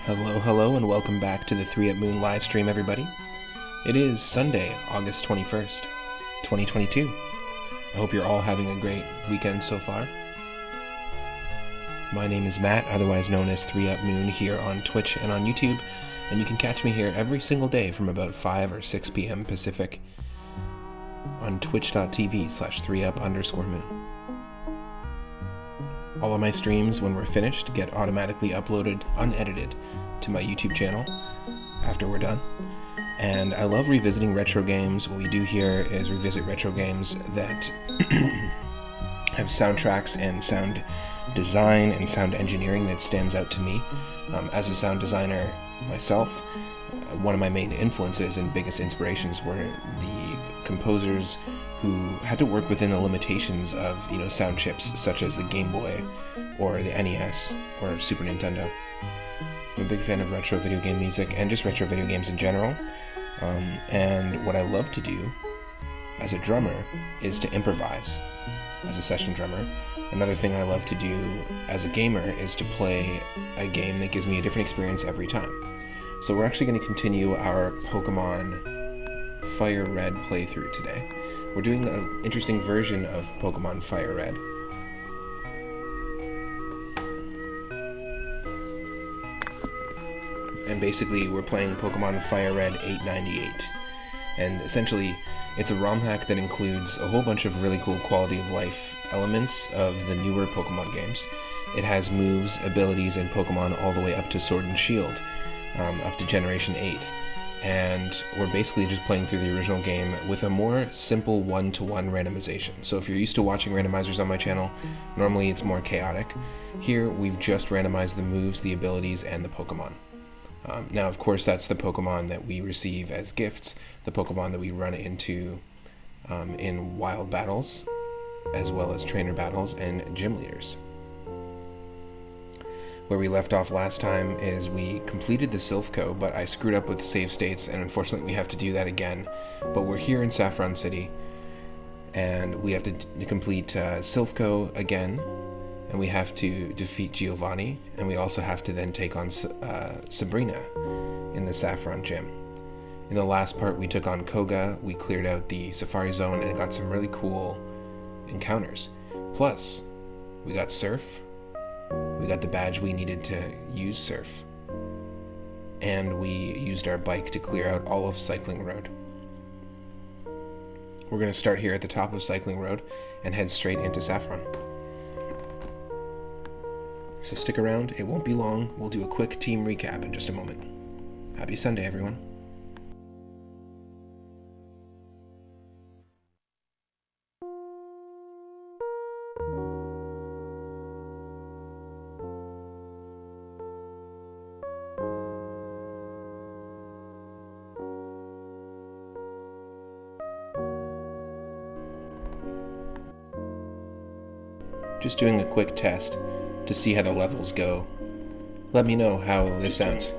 Hello, and welcome back to the 3 Up Moon live stream, everybody. It is Sunday, August 21st, 2022. I hope you're all having a great weekend so far. My name is Matt, otherwise known as 3 Up Moon, here on Twitch and on YouTube, and you can catch me here every single day from about 5 or 6 p.m. Pacific on twitch.tv/3up_moon. All of my streams, when we're finished, get automatically uploaded, unedited, to my YouTube channel after we're done. And I love revisiting retro games. What we do here is revisit retro games that have soundtracks and sound design and sound engineering that stands out to me. As a sound designer myself, one of my main influences and biggest inspirations were the composers who had to work within the limitations of, sound chips such as the Game Boy or the NES or Super Nintendo. I'm a big fan of retro video game music and just retro video games in general. And what I love to do as a drummer is to improvise as a session drummer. Another thing I love to do as a gamer is to play a game that gives me a different experience every time. So we're actually going to continue our Pokemon Fire Red playthrough today. We're doing an interesting version of Pokemon Fire Red. And basically we're playing Pokemon Fire Red 898. And essentially it's a ROM hack that includes a whole bunch of really cool quality of life elements of the newer Pokemon games. It has moves, abilities, and Pokemon all the way up to Sword and Shield, up to Generation 8. And we're basically just playing through the original game with a more simple one-to-one randomization. So if you're used to watching randomizers on my channel, normally it's more chaotic. Here we've just randomized the moves, the abilities, and the Pokemon. Now, of course, that's the Pokemon that we receive as gifts, the Pokemon that we run into in wild battles, as well as trainer battles and gym leaders. Where we left off last time is we completed the Silphco, but I screwed up with save states, and unfortunately we have to do that again. But we're here in Saffron City, and we have to complete Silphco again, and we have to defeat Giovanni, and we also have to then take on Sabrina in the Saffron Gym. In the last part, we took on Koga, we cleared out the Safari Zone, and got some really cool encounters. Plus, we got Surf. We got the badge we needed to use Surf. And we used our bike to clear out all of Cycling Road. We're going to start here at the top of Cycling Road and head straight into Saffron. So stick around, it won't be long. We'll do a quick team recap in just a moment. Happy Sunday, everyone. Just doing a quick test to see how the levels go. Let me know how this sounds.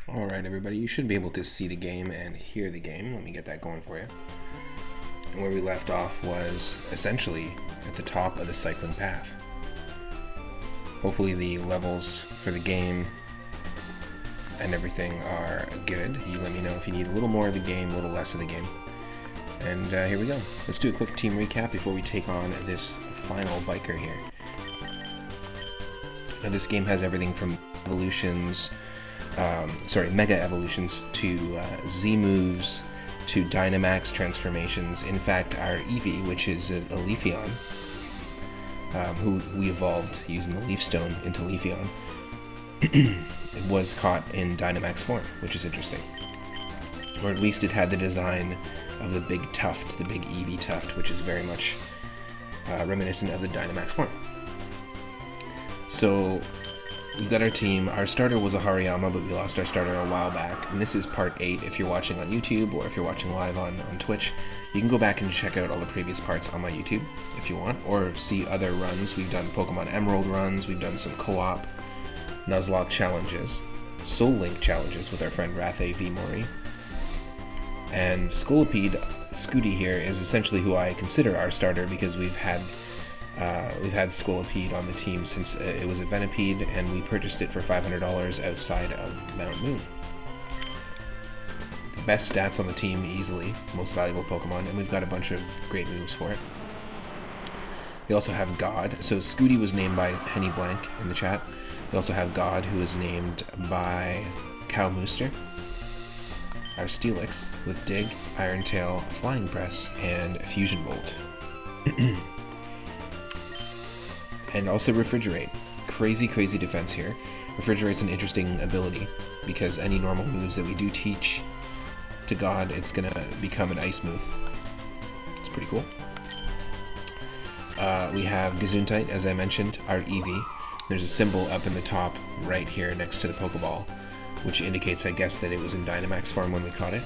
Alright everybody, you should be able to see the game and hear the game. Let me get that going for you. And where we left off was essentially at the top of the cycling path. Hopefully the levels for the game and everything are good. You let me know if you need a little more of the game, a little less of the game. And here we go. Let's do a quick team recap before we take on this final biker here. Now this game has everything from evolutions, Mega Evolutions to Z moves to Dynamax transformations. In fact, our Eevee, which is a Leafeon, who we evolved using the Leaf Stone into Leafeon, it was caught in Dynamax form, which is interesting. Or at least it had the design of the big tuft, the big Eevee tuft, which is very much reminiscent of the Dynamax form. So we've got our team. Our starter was a Hariyama, but we lost our starter a while back. And this is part 8 if you're watching on YouTube, or if you're watching live on Twitch. You can go back and check out all the previous parts on my YouTube if you want, or see other runs. We've done Pokemon Emerald runs, we've done some co-op Nuzlocke challenges, Soul Link challenges with our friend Rathe V. Mori. And Scolipede, Scooty here, is essentially who I consider our starter because we've had Scolipede on the team since it was a Venipede, and we purchased it for $500 outside of Mount Moon. The best stats on the team, easily, most valuable Pokemon, and we've got a bunch of great moves for it. They also have God, so Scooty was named by Henny Blank in the chat. They also have God, who is named by Cow Mooster. Our Steelix with Dig, Iron Tail, Flying Press, and Fusion Bolt. And also Refrigerate. Crazy defense here. Refrigerate's an interesting ability, because any normal moves that we do teach to God, it's gonna become an ice move. It's pretty cool. We have Gesundheit, as I mentioned, our Eevee. There's a symbol up in the top right here next to the Pokeball, which indicates, I guess, that it was in Dynamax form when we caught it.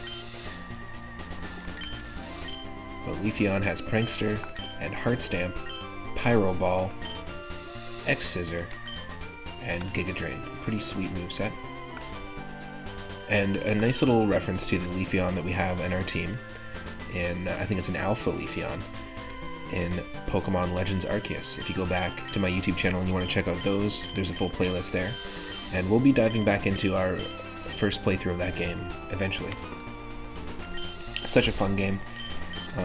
But Leafeon has Prankster and Heart Stamp, Pyro Ball, X-Scissor, and Giga Drain. Pretty sweet moveset. And a nice little reference to the Leafeon that we have in our team, in, I think it's an Alpha Leafeon, in Pokemon Legends Arceus. If you go back to my YouTube channel and you want to check out those, there's a full playlist there. And we'll be diving back into our first playthrough of that game eventually. Such a fun game.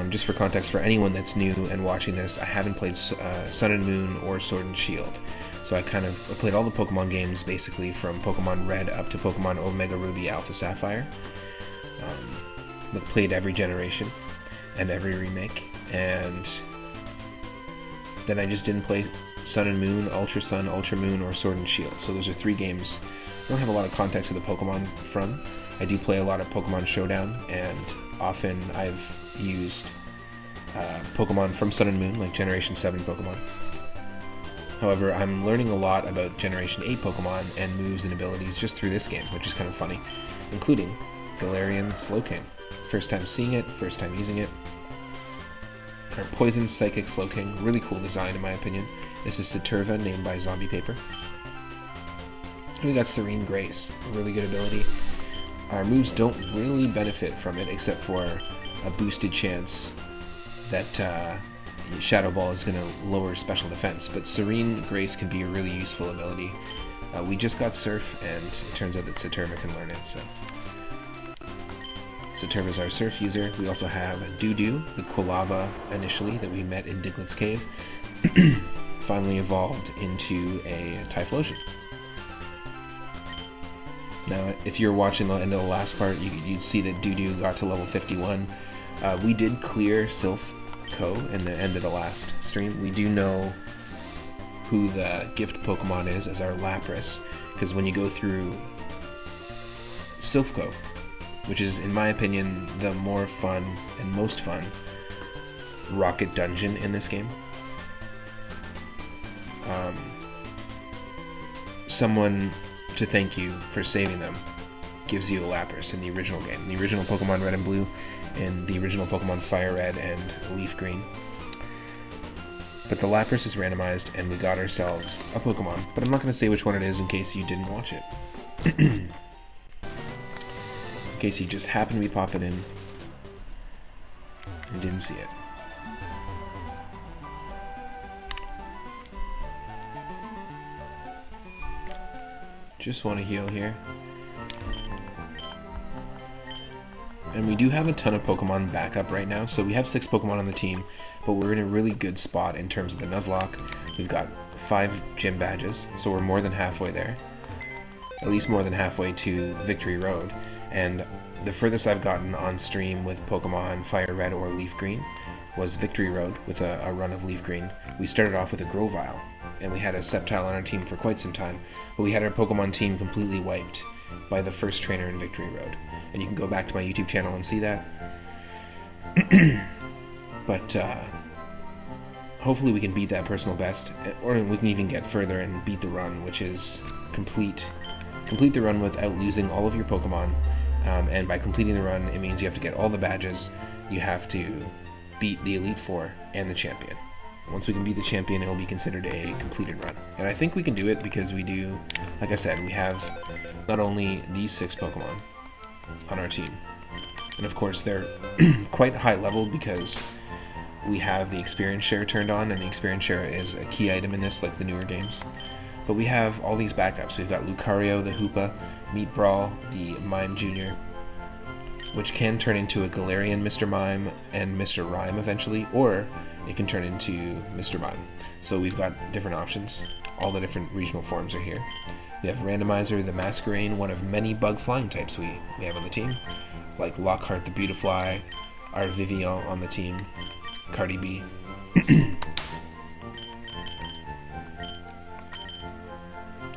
Just for context, for anyone that's new and watching this, I haven't played Sun and Moon or Sword and Shield. So I played all the Pokemon games basically from Pokemon Red up to Pokemon Omega Ruby Alpha Sapphire. Played every generation and every remake. And then I just didn't play Sun and Moon, Ultra Sun, Ultra Moon, or Sword and Shield. So those are 3 games I don't have a lot of context of the Pokemon from. I do play a lot of Pokemon Showdown, and often I've used Pokemon from Sun and Moon, like Generation 7 Pokemon. However, I'm learning a lot about Generation 8 Pokemon and moves and abilities just through this game, which is kind of funny, including Galarian Slowking. First time seeing it, first time using it. Our Poison Psychic Slowking, really cool design in my opinion. This is Saturva, named by Zombie Paper. And we got Serene Grace, a really good ability. Our moves don't really benefit from it, except for a boosted chance that Shadow Ball is going to lower special defense, but Serene Grace can be a really useful ability. We just got Surf, and it turns out that Saturva can learn it, so. Saturva's our Surf user. We also have Doodoo, the Quilava initially that we met in Diglett's Cave, finally evolved into a Typhlosion. Now, if you're watching the end of the last part, you'd see that Doodoo got to level 51. We did clear Sylph Co. in the end of the last stream. We do know who the gift Pokemon is as our Lapras, because when you go through Sylph Co., which is, in my opinion, the more fun and most fun Rocket Dungeon in this game, someone to thank you for saving them gives you a Lapras in the original game. The original Pokemon Red and Blue, and the original Pokemon Fire Red and Leaf Green. But the Lapras is randomized, and we got ourselves a Pokemon. But I'm not going to say which one it is in case you didn't watch it. case you just happen to be popping in and didn't see it. Just want to heal here. And we do have a ton of Pokemon backup right now, so we have 6 Pokemon on the team, but we're in a really good spot in terms of the Nuzlocke. We've got 5 gym badges, so we're more than halfway there. At least more than halfway to Victory Road. And the furthest I've gotten on stream with Pokemon Fire Red or Leaf Green was Victory Road with a run of Leaf Green. We started off with a Grovyle, and we had a Sceptile on our team for quite some time, but we had our Pokemon team completely wiped by the first trainer in Victory Road. And you can go back to my YouTube channel and see that. But hopefully we can beat that personal best, or we can even get further and beat the run, which is complete the run without losing all of your Pokemon. And by completing the run, it means you have to get all the badges. You have to beat the Elite Four and the champion. Once we can beat the champion, it will be considered a completed run. And I think we can do it because we do, like I said, we have not only these 6 Pokemon on our team, and of course they're quite high level because we have the experience share turned on, and the experience share is a key item in this, like the newer games. But we have all these backups. We've got Lucario, the Hoopa, Meat Brawl, the Mime Jr., which can turn into a Galarian Mr. Mime and Mr. Rhyme eventually, or it can turn into Mr. Mime. So we've got different options. All the different regional forms are here. We have Randomizer, the Masquerain, one of many bug flying types we have on the team, like Lockhart the Beautifly, our Vivian on the team, Cardi B.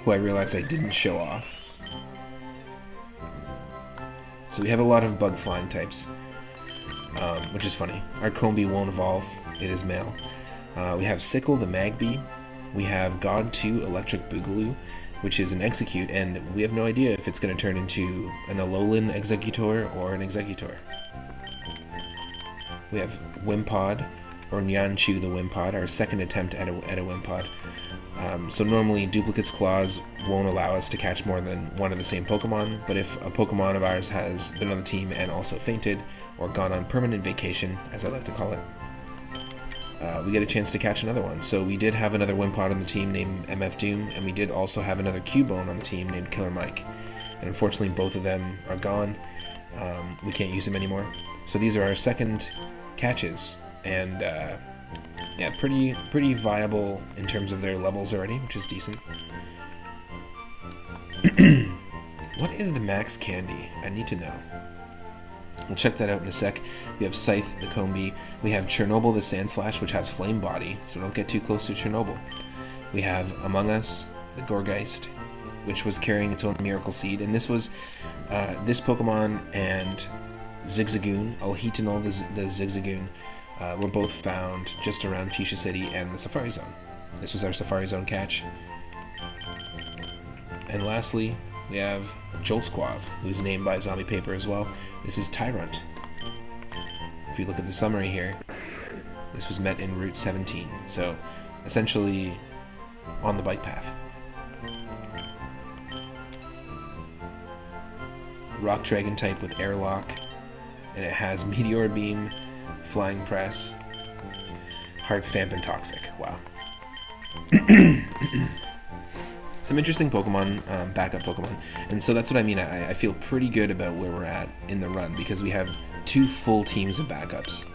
Who I realized I didn't show off. So we have a lot of bug flying types, which is funny. Our Combi won't evolve, it is male. We have Sickle the Magby, we have God 2 Electric Boogaloo, which is an Execute, and we have no idea if it's going to turn into an Alolan Executor or an Executor. We have Wimpod, or Nyanchu the Wimpod, our second attempt at a Wimpod. So normally Duplicate's Claws won't allow us to catch more than one of the same Pokemon, but if a Pokemon of ours has been on the team and also fainted, or gone on permanent vacation, as I like to call it, we get a chance to catch another one. So we did have another Wimpod on the team named MF Doom, and we did also have another Cubone on the team named Killer Mike. And unfortunately both of them are gone. We can't use them anymore. So these are our second catches, and yeah, pretty viable in terms of their levels already, which is decent. What is the max candy? I need to know. We'll check that out in a sec. We have Scythe the Combi. We have Chernobyl the Sandslash, which has Flame Body, so don't get too close to Chernobyl. We have Among Us the Gorgeist, which was carrying its own Miracle Seed, and this was this Pokemon and Zigzagoon, Alhitanol the Zigzagoon, were both found just around Fuchsia City and the Safari Zone. This was our Safari Zone catch. And lastly, we have Joltsquav, who's named by Zombie Paper as well. This is Tyrant. If you look at the summary here, this was met in Route 17, so essentially on the bike path. Rock Dragon type with Airlock, and it has Meteor Beam, Flying Press, Heart Stamp, and Toxic. Wow. Some interesting Pokemon, backup Pokemon, and so that's what I mean. I feel pretty good about where we're at in the run because we have 2 full teams of backups.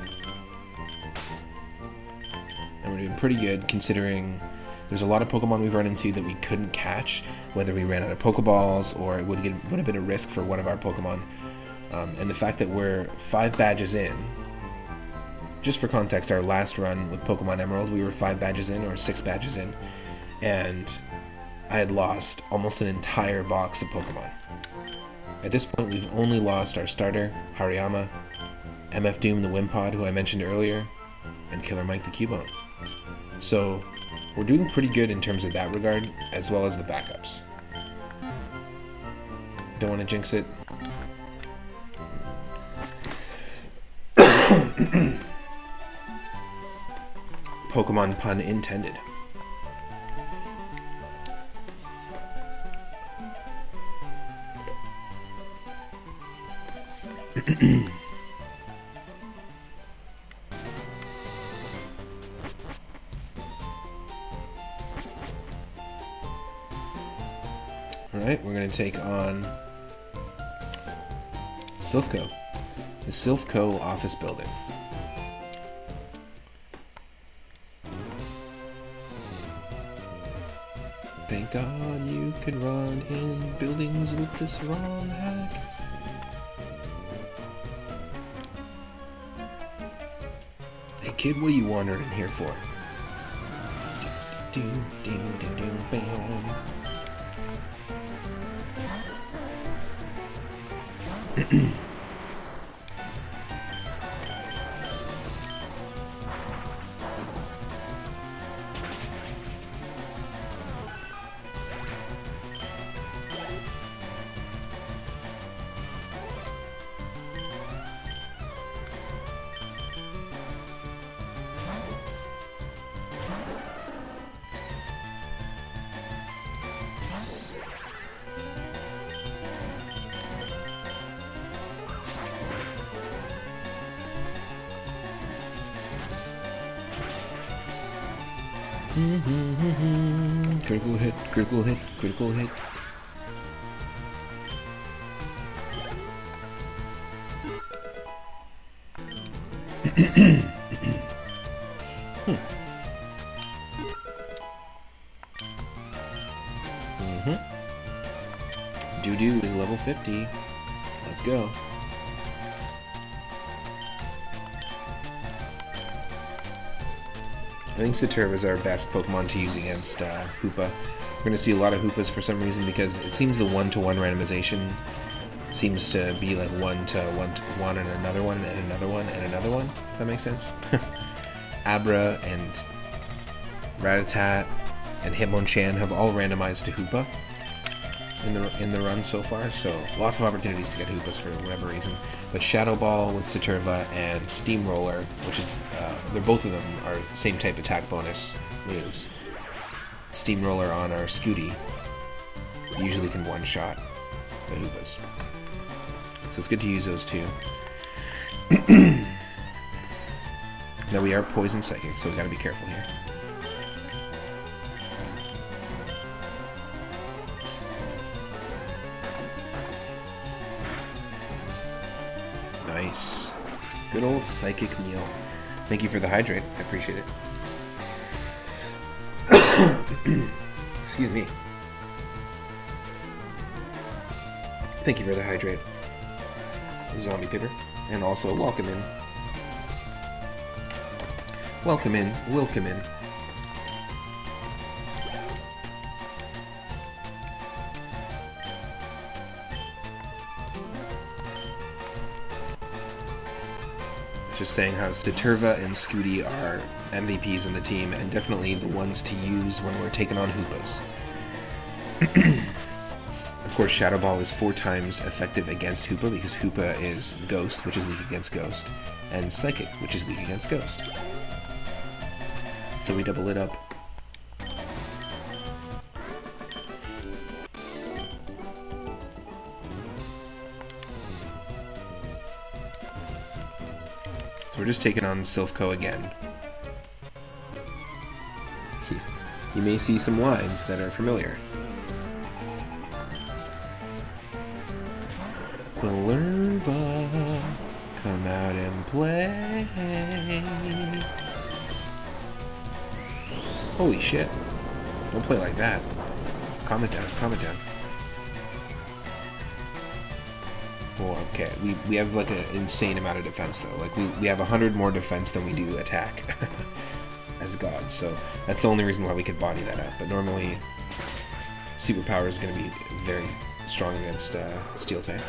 And we're doing pretty good considering there's a lot of Pokemon we've run into that we couldn't catch, whether we ran out of Pokeballs or it would have been a risk for one of our Pokemon. And the fact that we're 5 badges in, just for context, our last run with Pokemon Emerald, we were 5 badges in or 6 badges in, and I had lost almost an entire box of Pokemon. At this point, we've only lost our starter, Hariyama, MF Doom the Wimpod, who I mentioned earlier, and Killer Mike the Cubone. So we're doing pretty good in terms of that regard, as well as the backups. Don't want to jinx it. Pokemon pun intended. Alright, we're going to take on Silphco, the Silphco office building. Thank God you can run in buildings with this ROM hack. Hey kid, what are you wandering in here for? Critical hit, critical hit, critical hit. Doo-Doo is level 50. Let's go. I think Saturva is our best Pokemon to use against Hoopa. We're going to see a lot of Hoopas for some reason because it seems the one-to-one randomization seems to be like one to one and another one and another one and another one, if that makes sense. Abra and Rattata and Hitmonchan have all randomized to Hoopa in the run so far, so lots of opportunities to get Hoopas for whatever reason. But Shadow Ball with Saturva and Steamroller, which is they're both of them are same type attack bonus moves. Steamroller on our Scooty usually can one-shot the Hoopas, so it's good to use those two. Now we are Poison Psychic, so we gotta be careful here. Nice. Good old Psychic meal. Thank you for the hydrate. I appreciate it. Excuse me. Thank you for the hydrate, Zombie Pipper. And also, welcome in. Welcome in. Welcome in. Just saying how Saturva and Scooty are MVPs in the team, and definitely the ones to use when we're taking on Hoopas. Of course, Shadow Ball is 4 times effective against Hoopa, because Hoopa is Ghost, which is weak against Ghost, and Psychic, which is weak against Ghost. So we double it up. So we're just taking on Silphco again. You may see some lines that are familiar. Quillerva, come out and play. Holy shit. Don't play like that. Calm it down, calm it down. Well, okay, we have like an insane amount of defense though. Like we have 100 more defense than we do attack as gods, so that's the only reason why we could body that up. But normally, Superpower is going to be very strong against Steel type.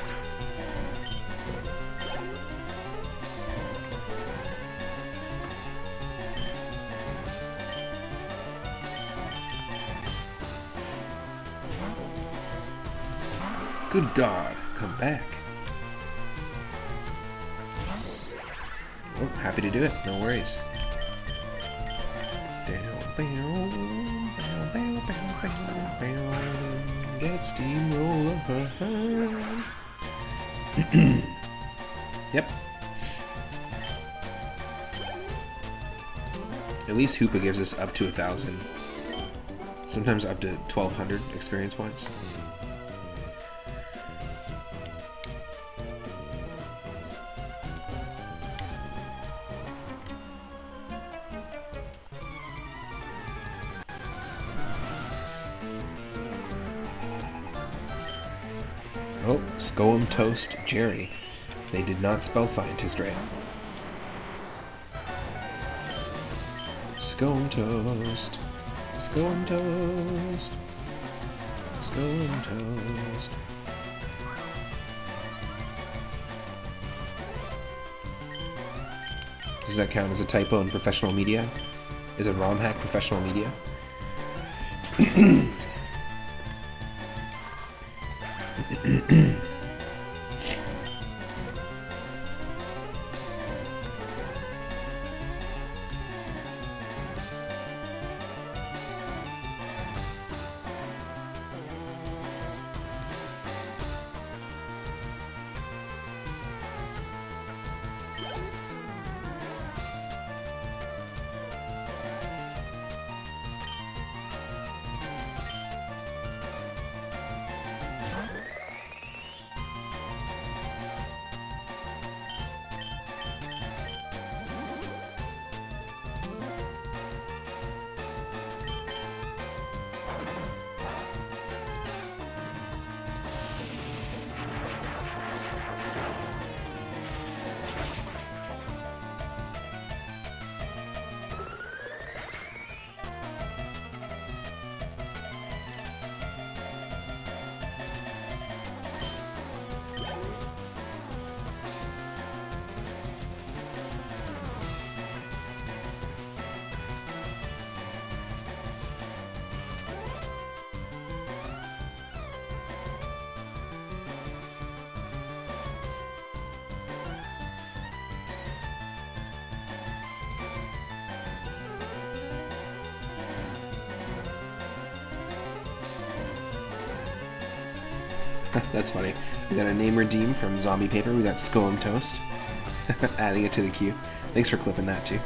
Good God, come back. Oh, happy to do it, no worries. Get Steamroller. Yep. At least Hoopa gives us up to 1,000. Sometimes up to 1,200 experience points. Oh, Skomtost Jerry. They did not spell scientist right. Skomtost. Skomtost. Skomtost. Does that count as a typo in professional media? Is a ROM hack professional media? That's funny. We got a name redeem from Zombie Paper. We got Skomtost. Adding it to the queue. Thanks for clipping that too.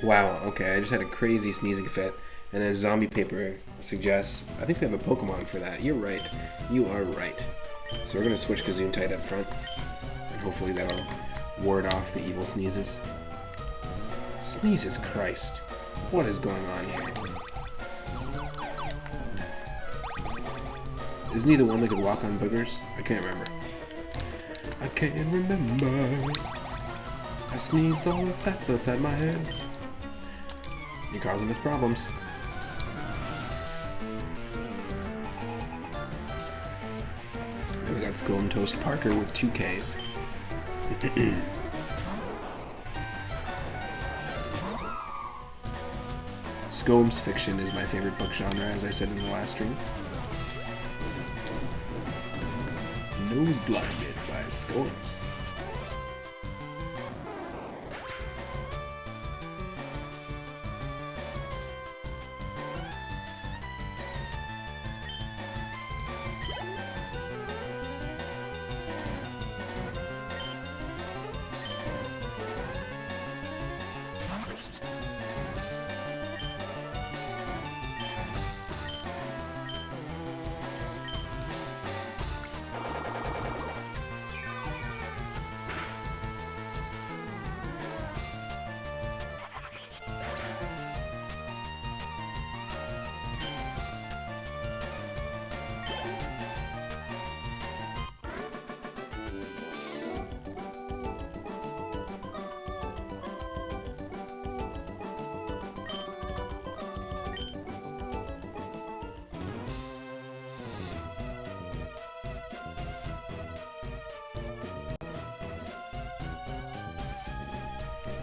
Wow, okay, I just had a crazy sneezing fit. And as zombie paper suggests, I think we have a Pokemon for that. You're right. You are right. So we're going to switch Gesundheit up front. And hopefully that'll ward off the evil sneezes. Sneezes Christ. What is going on here? Isn't he the one that could walk on boogers? I can't remember. I can't remember. I sneezed all the fats outside my head. You're causing us problems. And we got Skomtost Parker with 2 Ks. Scomes fiction is my favorite book genre, as I said in the last stream. Nose Blinded by Scomes.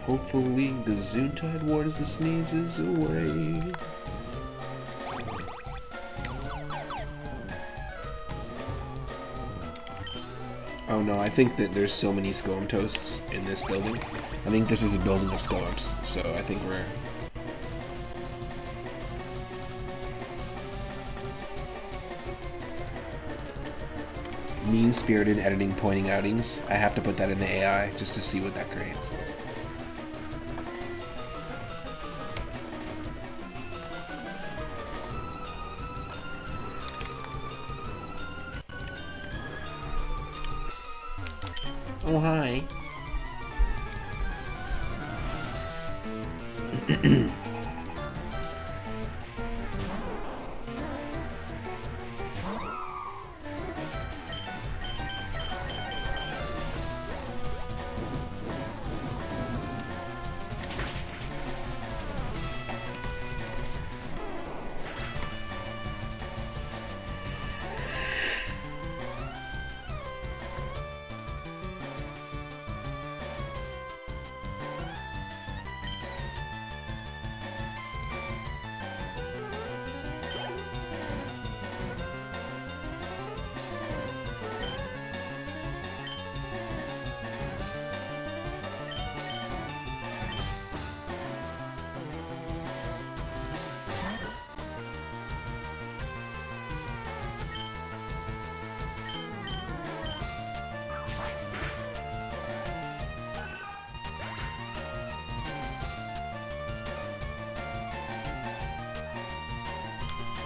Hopefully, Gesundheit wars the sneezes away. Oh no, I think that there's so many Skomtosts in this building. I think this is a building of Skomps, so I think we're... Mean-spirited editing pointing outings. I have to put that in the AI just to see what that creates. Oh, hi.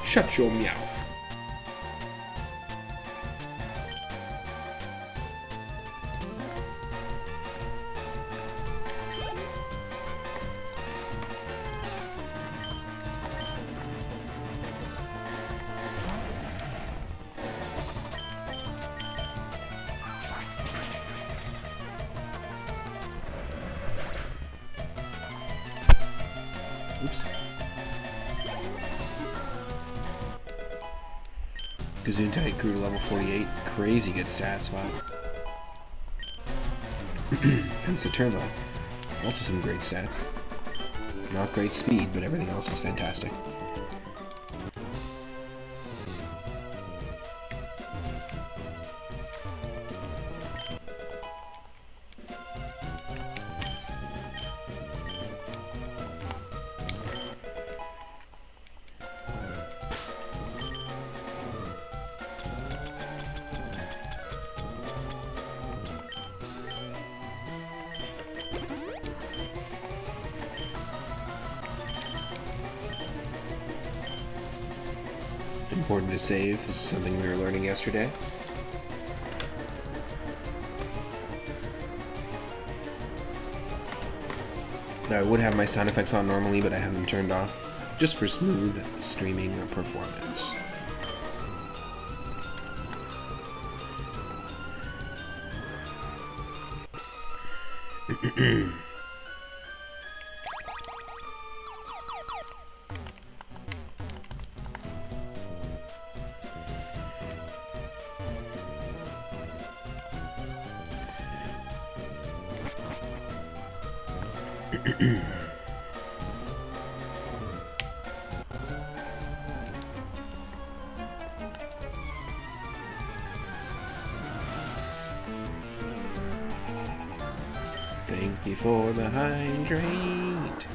Shut your mouth. Oops. Gesundheit grew to level 48. Crazy good stats, wow. And Saturva. Also some great stats. Not great speed, but everything else is fantastic. important to save. This is something we were learning yesterday. Now, I would have my sound effects on normally, but I have them turned off just for smooth streaming performance. Thank you for the hydrate.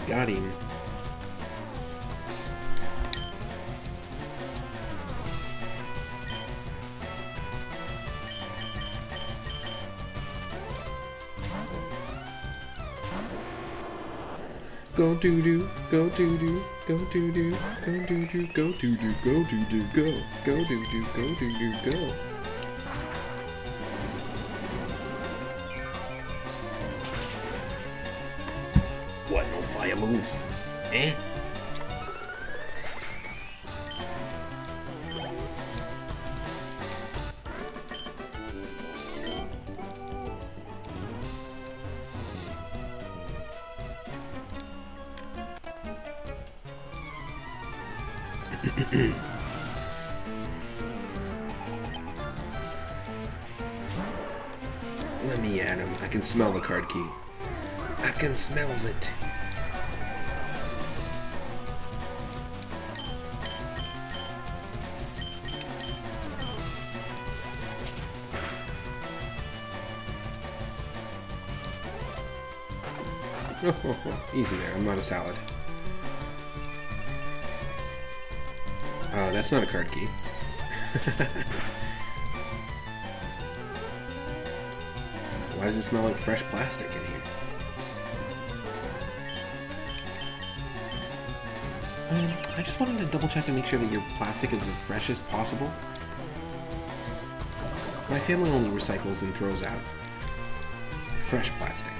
Got him. Go doo doo, go doo doo, go doo doo, go doo doo, go doo doo, go doo doo, go doo doo, go doo doo, go. What? No fire moves? Eh? Let me at him. I can smell the card key. I can smells it. Oh, easy there. I'm not a salad. That's not a card key. Why does it smell like fresh plastic in here? I just wanted to double check and make sure that your plastic is the freshest possible. My family only recycles and throws out fresh plastic.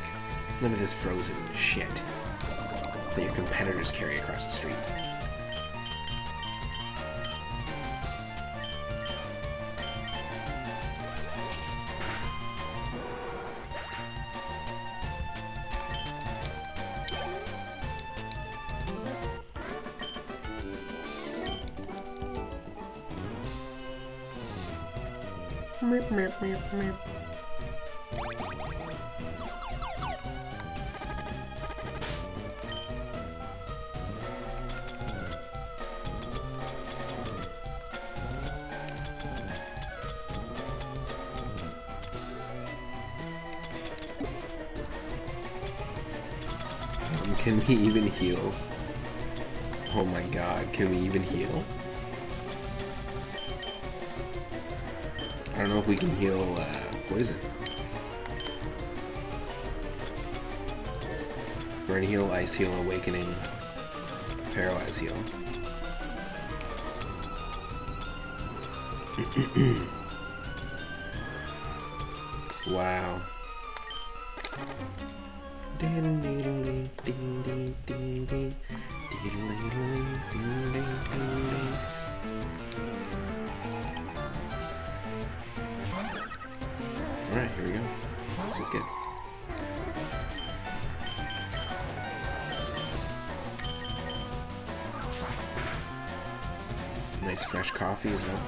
None of this frozen shit that your competitors carry across the street. Meep, meep, meep, meep. Can we even heal? Oh my god, can we even heal? I don't know if we can heal poison. We're gonna heal Ice Heal, Awakening, Paralyze Heal. Wow. Alright, here we go. This is good. Nice fresh coffee as well.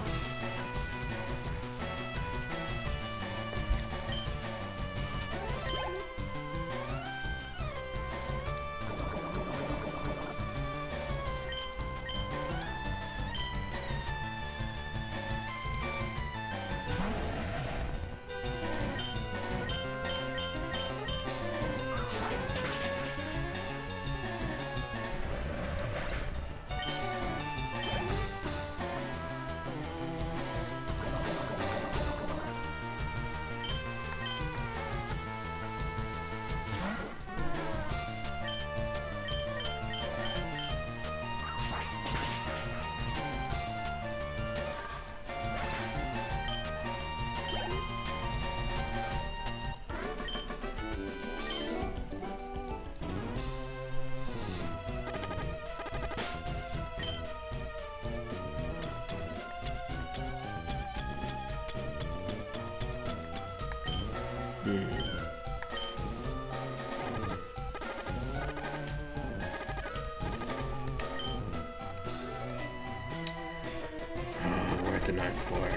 We're at the 9th floor.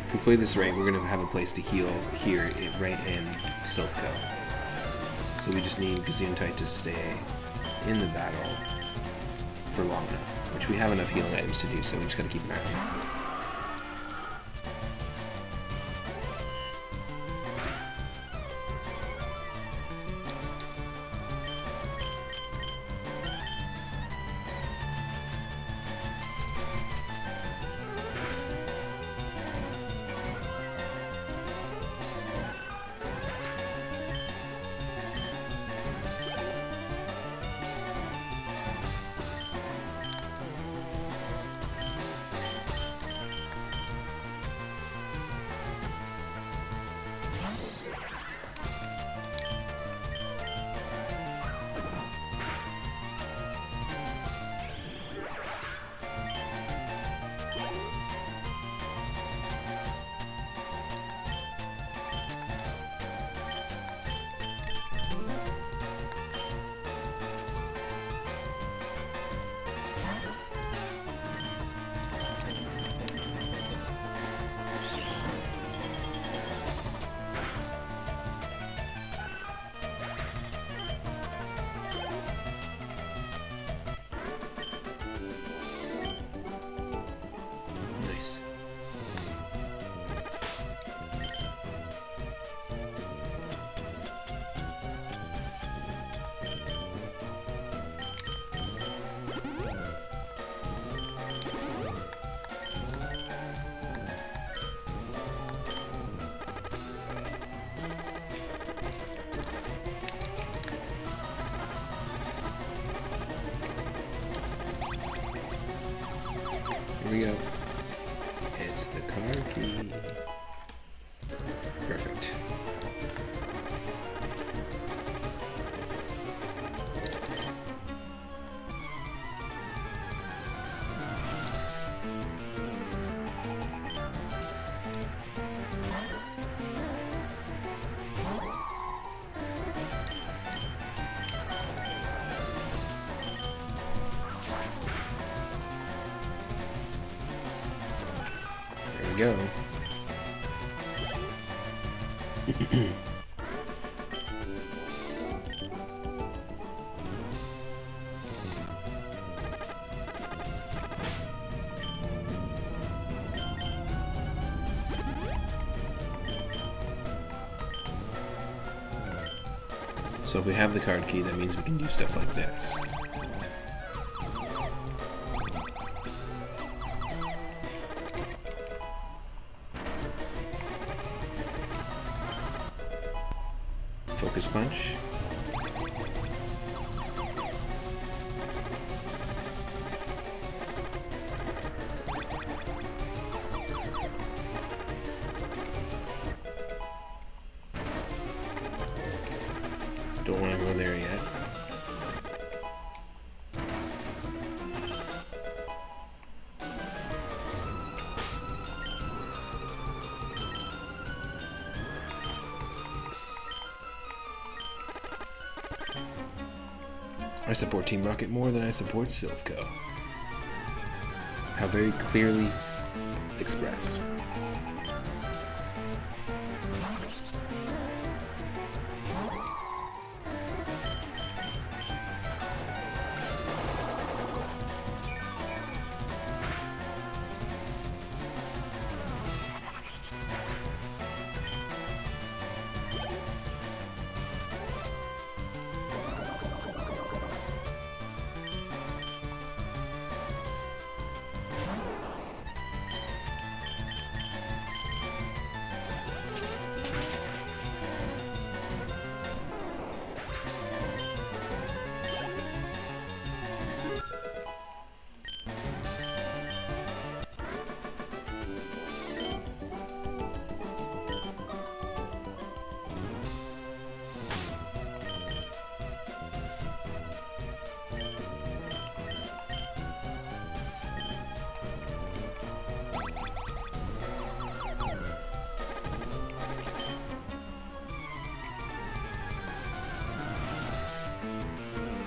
If we play this right, we're going to have a place to heal here, right in Sofco. So we just need Gesundheit to stay in the battle for long enough. which we have enough healing items to do, so we just gotta keep an eye on it. Here we go. It's the card key. Perfect. Go. So if we have the card key, that means we can do stuff like this. Focus punch. Don't want to go there yet. I support Team Rocket more than I support Silphco. How very clearly expressed.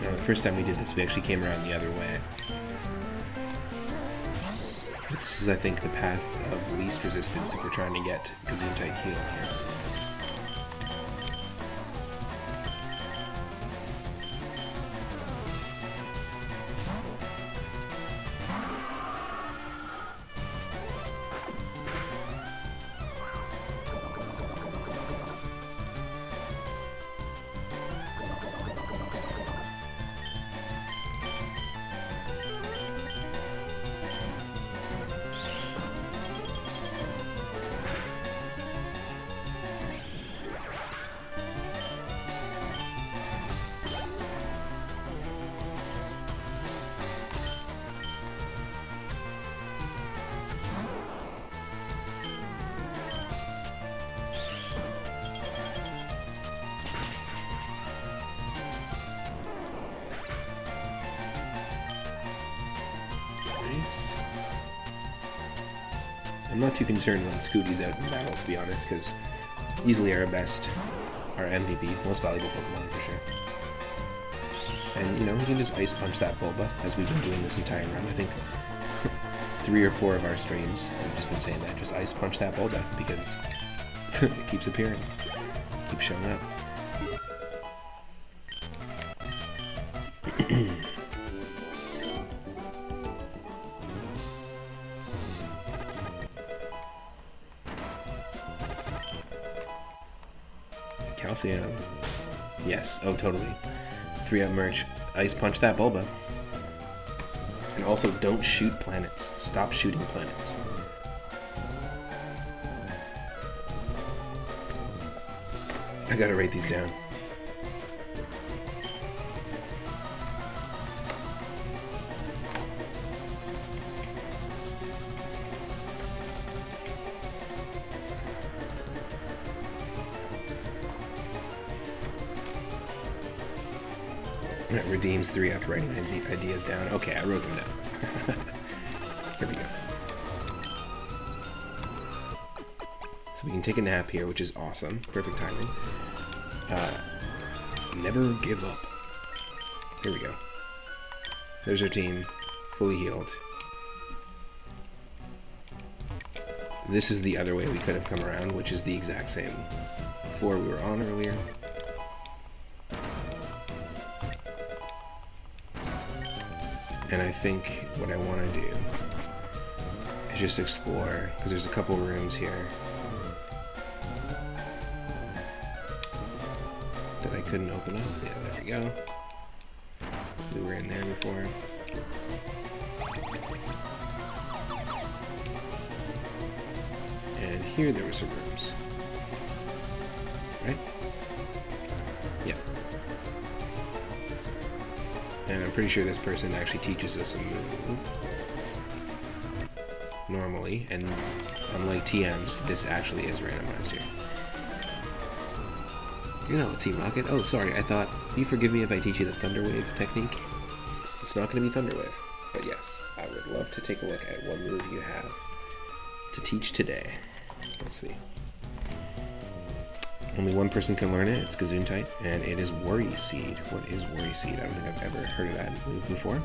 The first time we did this, we actually came around the other way. This is, I think, the path of least resistance if we're trying to get Gesundheit heal here. Scooties. I'm not too concerned when Scooty's out in battle, to be honest, because easily our best, our MVP, most valuable Pokemon for sure. And, you know, we can just Ice Punch that Bulba, as we've been doing this entire run. I think 3 or 4 of our streams, we've just been saying that, just Ice Punch that Bulba, because it keeps appearing, keeps showing up. Calcium. Yes, oh totally. 3-up merch. Ice Punch that Bulba. And also, don't shoot planets. Stop shooting planets. I gotta write these down. That redeems 3 after writing his ideas down. Okay, I wrote them down. Here we go. So we can take a nap here, which is awesome. Perfect timing. Never give up. Here we go. There's our team, fully healed. This is the other way we could have come around, which is the exact same floor we were on earlier. And I think what I want to do is just explore, because there's a couple rooms here that I couldn't open up. Yeah, there we go. We were in there before. And here there were some rooms. Right? Yeah. And I'm pretty sure this person actually teaches us a move. Normally, and unlike TMs, this actually is randomized here. You're not Team Rocket? Oh, sorry, I thought, will you forgive me if I teach you the Thunder Wave technique? It's not going to be Thunder Wave, but yes, I would love to take a look at what move you have to teach today. Let's see. Only one person can learn it. It's Gesundheit, and it is Worry Seed. What is Worry Seed? I don't think I've ever heard of that move before.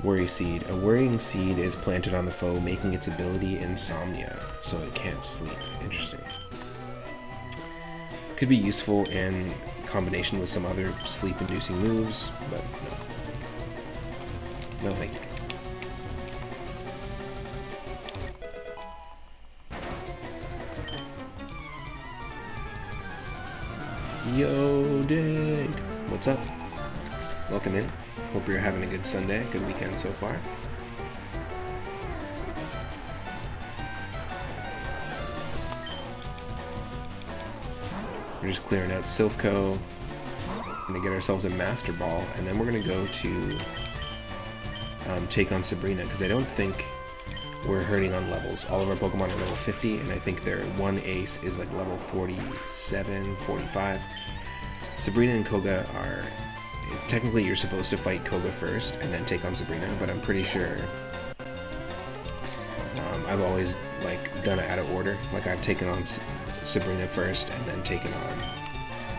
Worry Seed. A worrying seed is planted on the foe, making its ability insomnia, so it can't sleep. Interesting. Could be useful in combination with some other sleep-inducing moves, but no. No, thank you. Yo, Dig! What's up? Welcome in. Hope you're having a good Sunday, good weekend so far. We're just clearing out Silphco. Gonna get ourselves a Master Ball, and then we're gonna go to take on Sabrina, because I don't think we're hurting on levels. All of our Pokemon are level 50, and I think their one ace is like level 47, 45. Sabrina and Koga are... Technically, you're supposed to fight Koga first, and then take on Sabrina, but I'm pretty sure... I've always, like, done it out of order. Like, I've taken on Sabrina first, and then taken on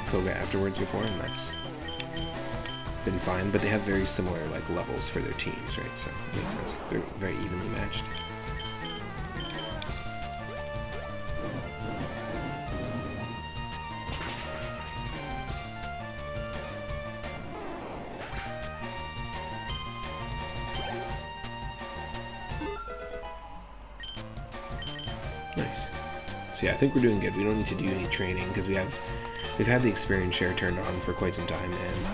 Koga afterwards before, and that's been fine. But they have very similar, like, levels for their teams, right? So, it makes sense. They're very evenly matched. Nice. So yeah, I think we're doing good. We don't need to do any training because we've had the experience share turned on for quite some time, and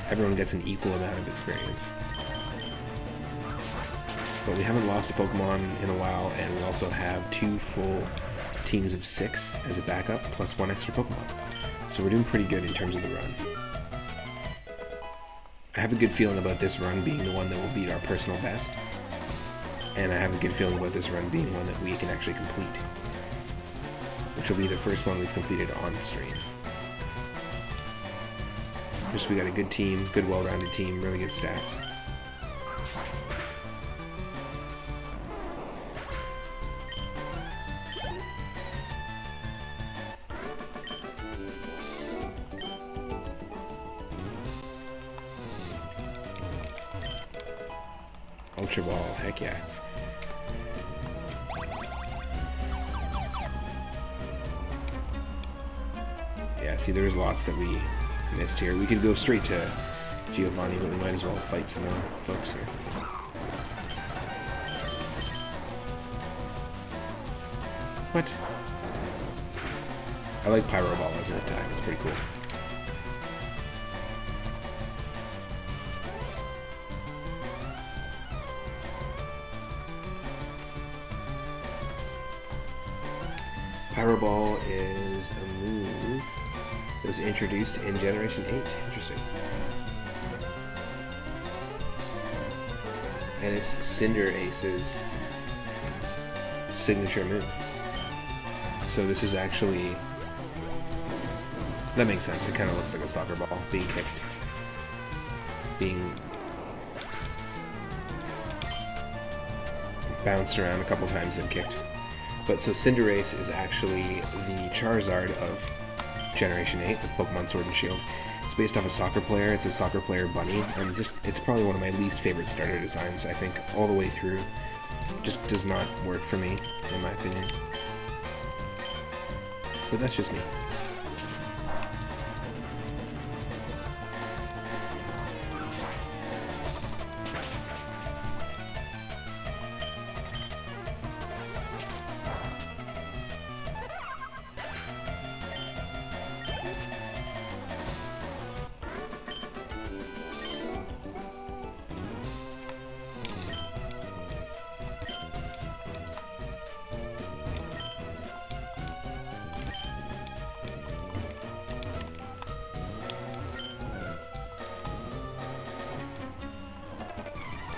everyone gets an equal amount of experience. But we haven't lost a Pokemon in a while, and we also have 2 full teams of 6 as a backup, plus 1 extra Pokemon. So we're doing pretty good in terms of the run. I have a good feeling about this run being the one that will beat our personal best. And I have a good feeling about this run being one that we can actually complete, which will be the first one we've completed on stream. Just we got a good team, good well-rounded team, really good stats. Ultra Ball, heck yeah. Yeah, see, there's lots that we missed here. We could go straight to Giovanni, but we might as well fight some more folks here. What? I like Pyro Ball as an attack, it's pretty cool. Pyro Ball is a move that was introduced in Generation 8. Interesting. And it's Cinder Ace's signature move. So this is actually... That makes sense. It kind of looks like a soccer ball being kicked. Being bounced around a couple times and kicked. But so Cinderace is actually the Charizard of Generation 8 with Pokemon Sword and Shield. It's based off a soccer player. It's a soccer player bunny, and it's probably one of my least favorite starter designs, I think, all the way through. Just does not work for me, in my opinion. But that's just me.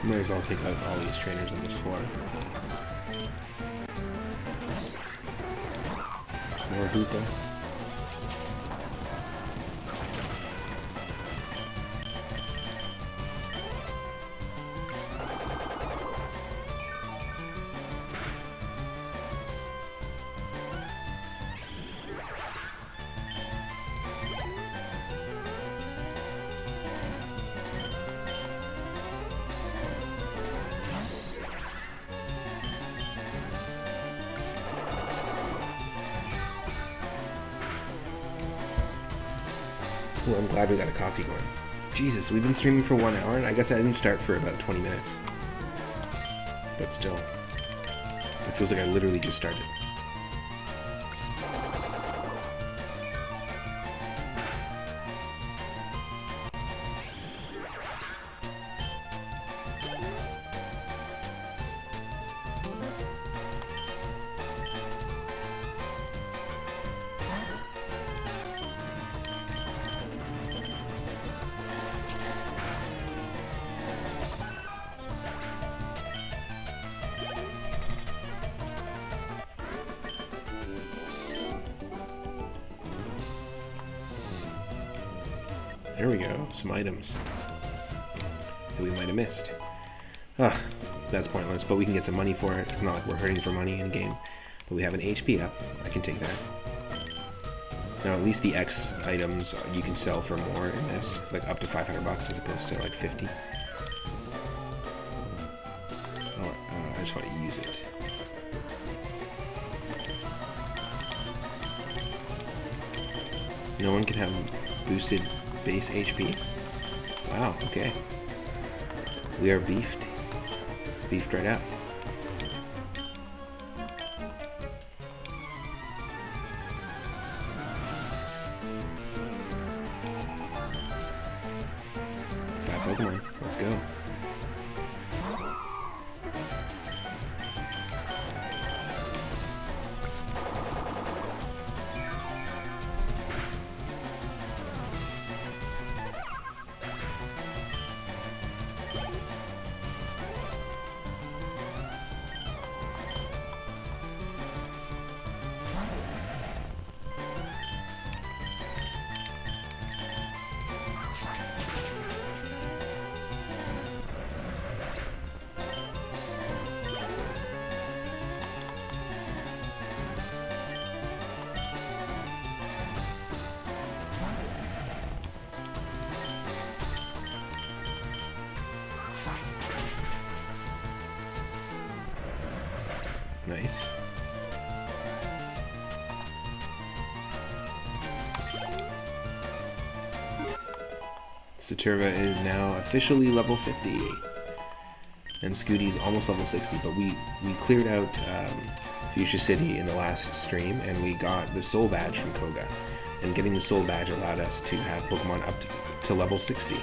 Might as well take out all these trainers on this floor. More Hoopa. Well, I'm glad we got a coffee going. Jesus, we've been streaming for 1 hour, and I guess I didn't start for about 20 minutes. But still, it feels like I literally just started. There we go, some items that we might have missed. Ah, that's pointless, but we can get some money for it. It's not like we're hurting for money in game. But we have an HP up. I can take that. Now, at least the X items you can sell for more in this, like up to 500 bucks as opposed to like 50. Oh, I just want to use it. No one can have boosted base HP? Wow, okay. We are beefed. Beefed right out. Pokemon. Let's go. Nice. Saturva is now officially level 50. And Scooty's almost level 60, but we cleared out Fuchsia City in the last stream, and we got the Soul Badge from Koga. And getting the Soul Badge allowed us to have Pokemon up to level 60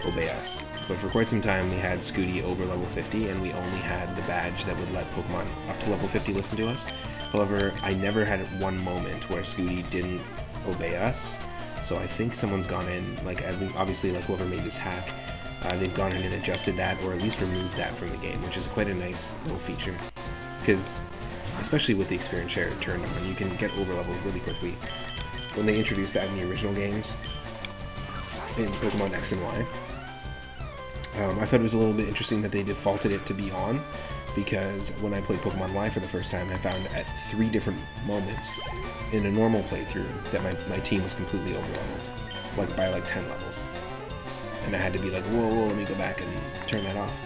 obey us. But for quite some time we had Scooty over level 50, and we only had the badge that would let Pokemon up to level 50 listen to us. However, I never had one moment where Scooty didn't obey us, so I think someone's gone in, like, obviously, like, whoever made this hack, they've gone in and adjusted that, or at least removed that from the game, which is quite a nice little feature. Because, especially with the experience share turned on, you can get over-leveled really quickly. When they introduced that in the original games, in Pokemon X and Y, I thought it was a little bit interesting that they defaulted it to be on, because when I played Pokemon Y for the first time, I found at 3 different moments in a normal playthrough that my team was completely overleveled, like by like 10 levels. And I had to be like, whoa, let me go back and turn that off.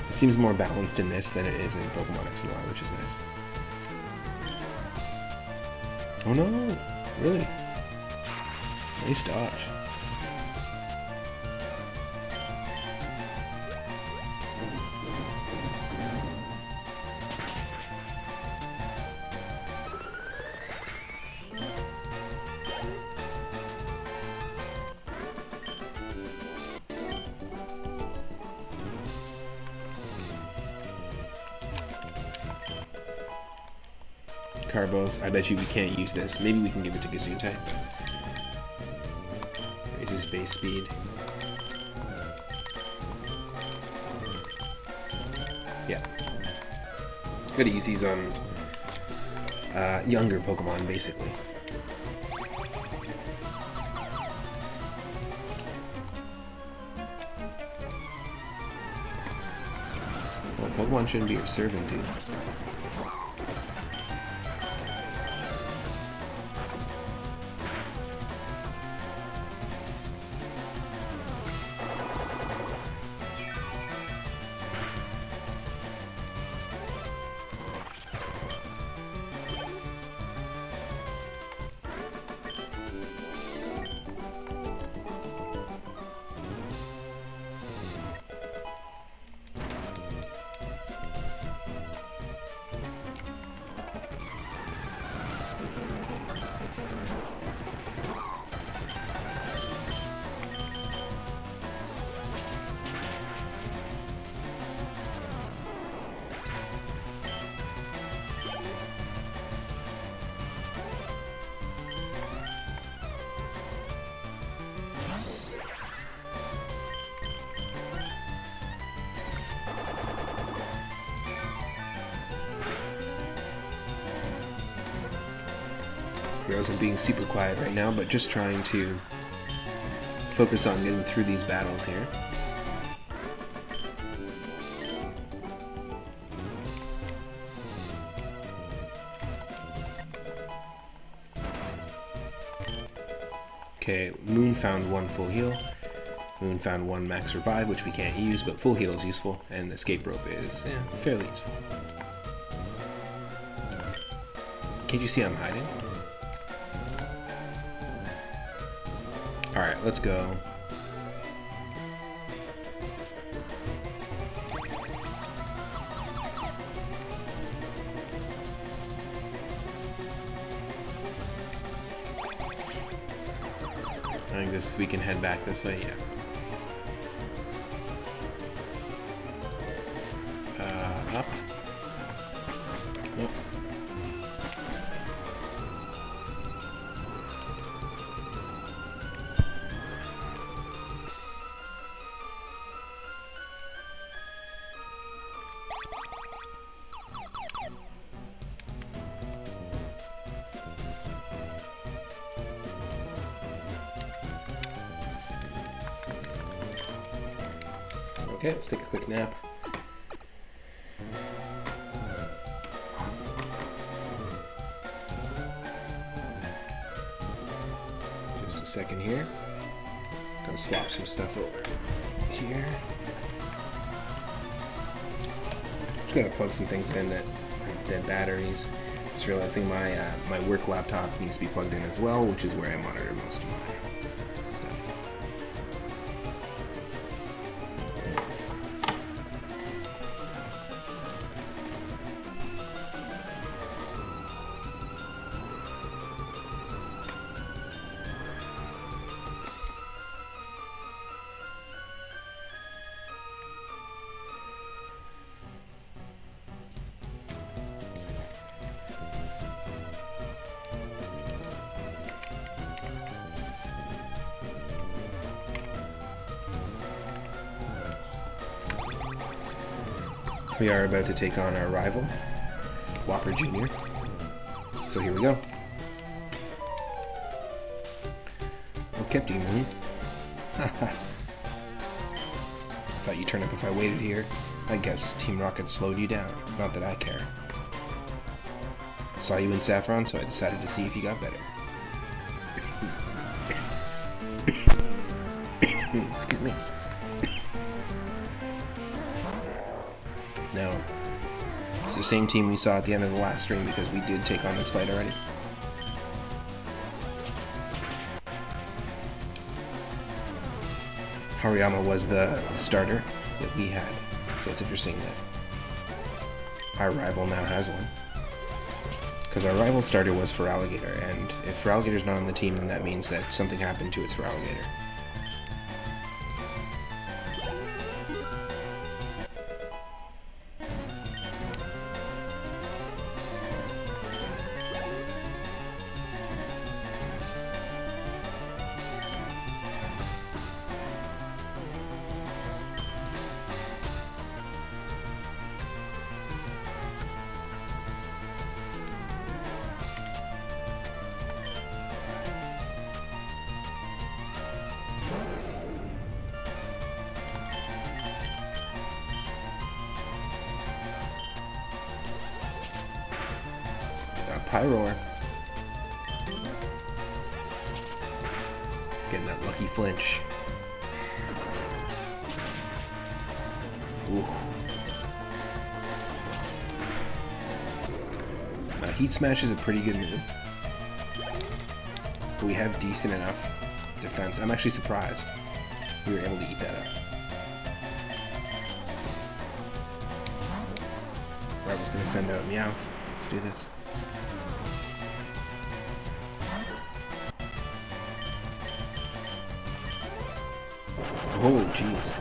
It seems more balanced in this than it is in Pokemon X and Y, which is nice. Oh no, really? Nice dodge. Carbos, I bet you we can't use this. Maybe we can give it to Gesundheit. Raises base speed. Yeah. Gotta use these on younger Pokemon, basically. Well, Pokemon shouldn't be your servant, dude. I'm being super quiet right now, but just trying to focus on getting through these battles here. Okay, Moon found 1 full heal. Moon found 1 max revive, which we can't use, but full heal is useful, and escape rope is fairly useful. Can't you see I'm hiding? Alright, let's go. I think we can head back this way, yeah. Up. Nope. Okay, let's take a quick nap. Just a second here. I'll swap some stuff over here. Just gonna plug some things in that have dead batteries. Just realizing my my work laptop needs to be plugged in as well, which is where I monitor most of my stuff. We are about to take on our rival, Whopper Jr. So here we go. What kept you, Moon? Haha. Thought you'd turn up if I waited here. I guess Team Rocket slowed you down. Not that I care. Saw you in Saffron, so I decided to see if you got better. Excuse me. No. It's the same team we saw at the end of the last stream because we did take on this fight already. Hariyama was the starter that we had, so it's interesting that our rival now has one. Because our rival starter was Feraligatr, and if Feraligator's not on the team, then that means that something happened to its Feraligatr. Pyroar. Getting that lucky flinch. Ooh. Heat Smash is a pretty good move. But we have decent enough defense. I'm actually surprised we were able to eat that up. Rival's gonna send out Meowth. Let's do this. Oh, jeez.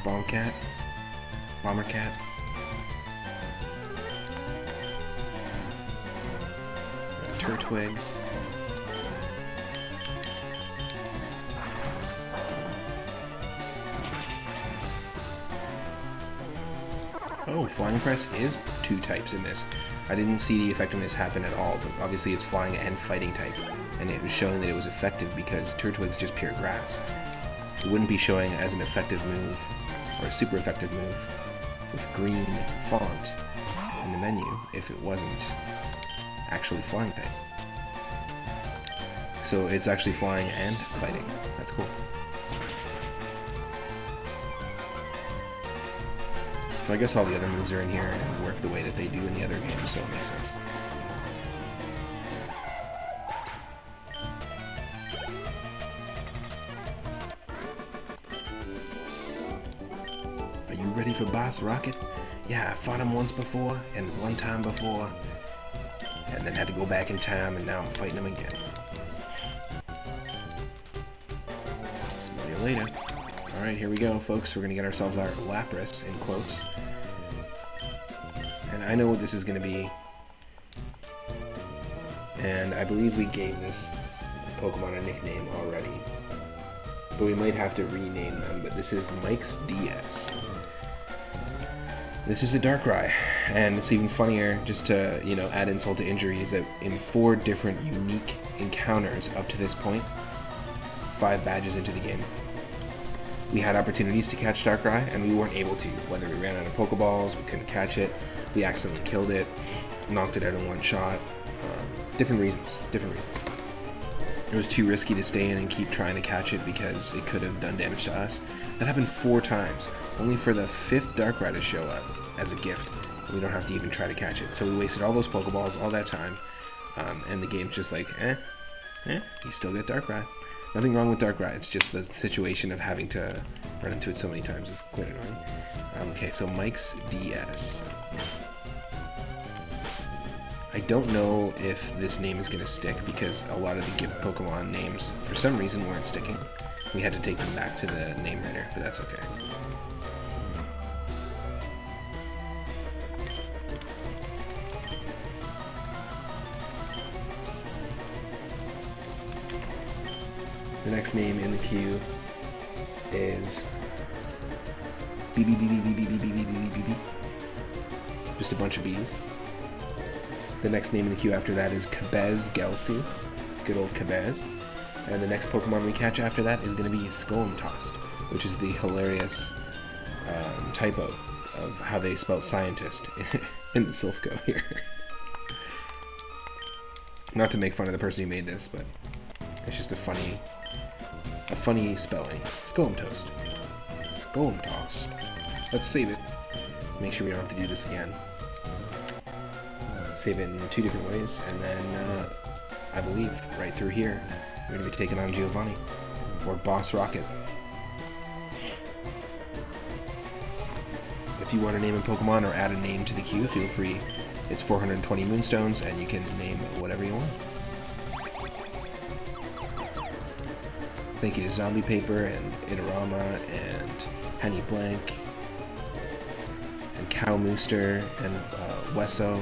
Bombcat. Bombercat. Turtwig. Oh, Flying Press is two types in this. I didn't see the effectiveness happen at all, but obviously it's flying and fighting type, and it was showing that it was effective because Turtwig's just pure grass. It wouldn't be showing as an effective move, or a super effective move, with green font in the menu if it wasn't actually flying type. So it's actually flying and fighting. That's cool. I guess all the other moves are in here and work the way that they do in the other games, so it makes sense. Are you ready for Boss Rocket? Yeah, I fought him once before, and one time before, and then had to go back in time, and now I'm fighting him again. Smell you later. Alright, here we go, folks. We're gonna get ourselves our Lapras, in quotes. And I know what this is gonna be. And I believe we gave this Pokemon a nickname already. But we might have to rename them, but this is Mike's DS. This is a Darkrai, and it's even funnier, just to, you know, add insult to injury, is that in 4 different unique encounters up to this point, 5 badges into the game, we had opportunities to catch Darkrai, and we weren't able to. Whether we ran out of Pokeballs, we couldn't catch it, we accidentally killed it, knocked it out in one shot. Different reasons. It was too risky to stay in and keep trying to catch it because it could have done damage to us. That happened 4 times, only for the 5th Darkrai to show up as a gift. We don't have to even try to catch it. So we wasted all those Pokeballs, all that time, and the game's just like, you still get Darkrai. Nothing wrong with Darkrai, it's just the situation of having to run into it so many times is quite annoying. Okay, so Mike's DS. I don't know if this name is going to stick because a lot of the gift Pokemon names, for some reason, weren't sticking. We had to take them back to the name writer, but that's okay. The next name in the queue is just a bunch of B's. The next name in the queue after that is Cabez Gelsey, good old Cabez. And the next Pokemon we catch after that is going to be Skomtost, which is the hilarious typo of how they spell scientist in the Silphco here. Not to make fun of the person who made this, but it's just a funny spelling. Skomtost. Skomtost. Let's save it. Make sure we don't have to do this again. Save it in 2 different ways, and then I believe right through here we're going to be taking on Giovanni or Boss Rocket. If you want to name a Pokemon or add a name to the queue, feel free. It's 420 Moonstones, and you can name whatever you want. Thank you to Zombie Paper and Itorama and Henny Blank and Cow Mooster and Wesso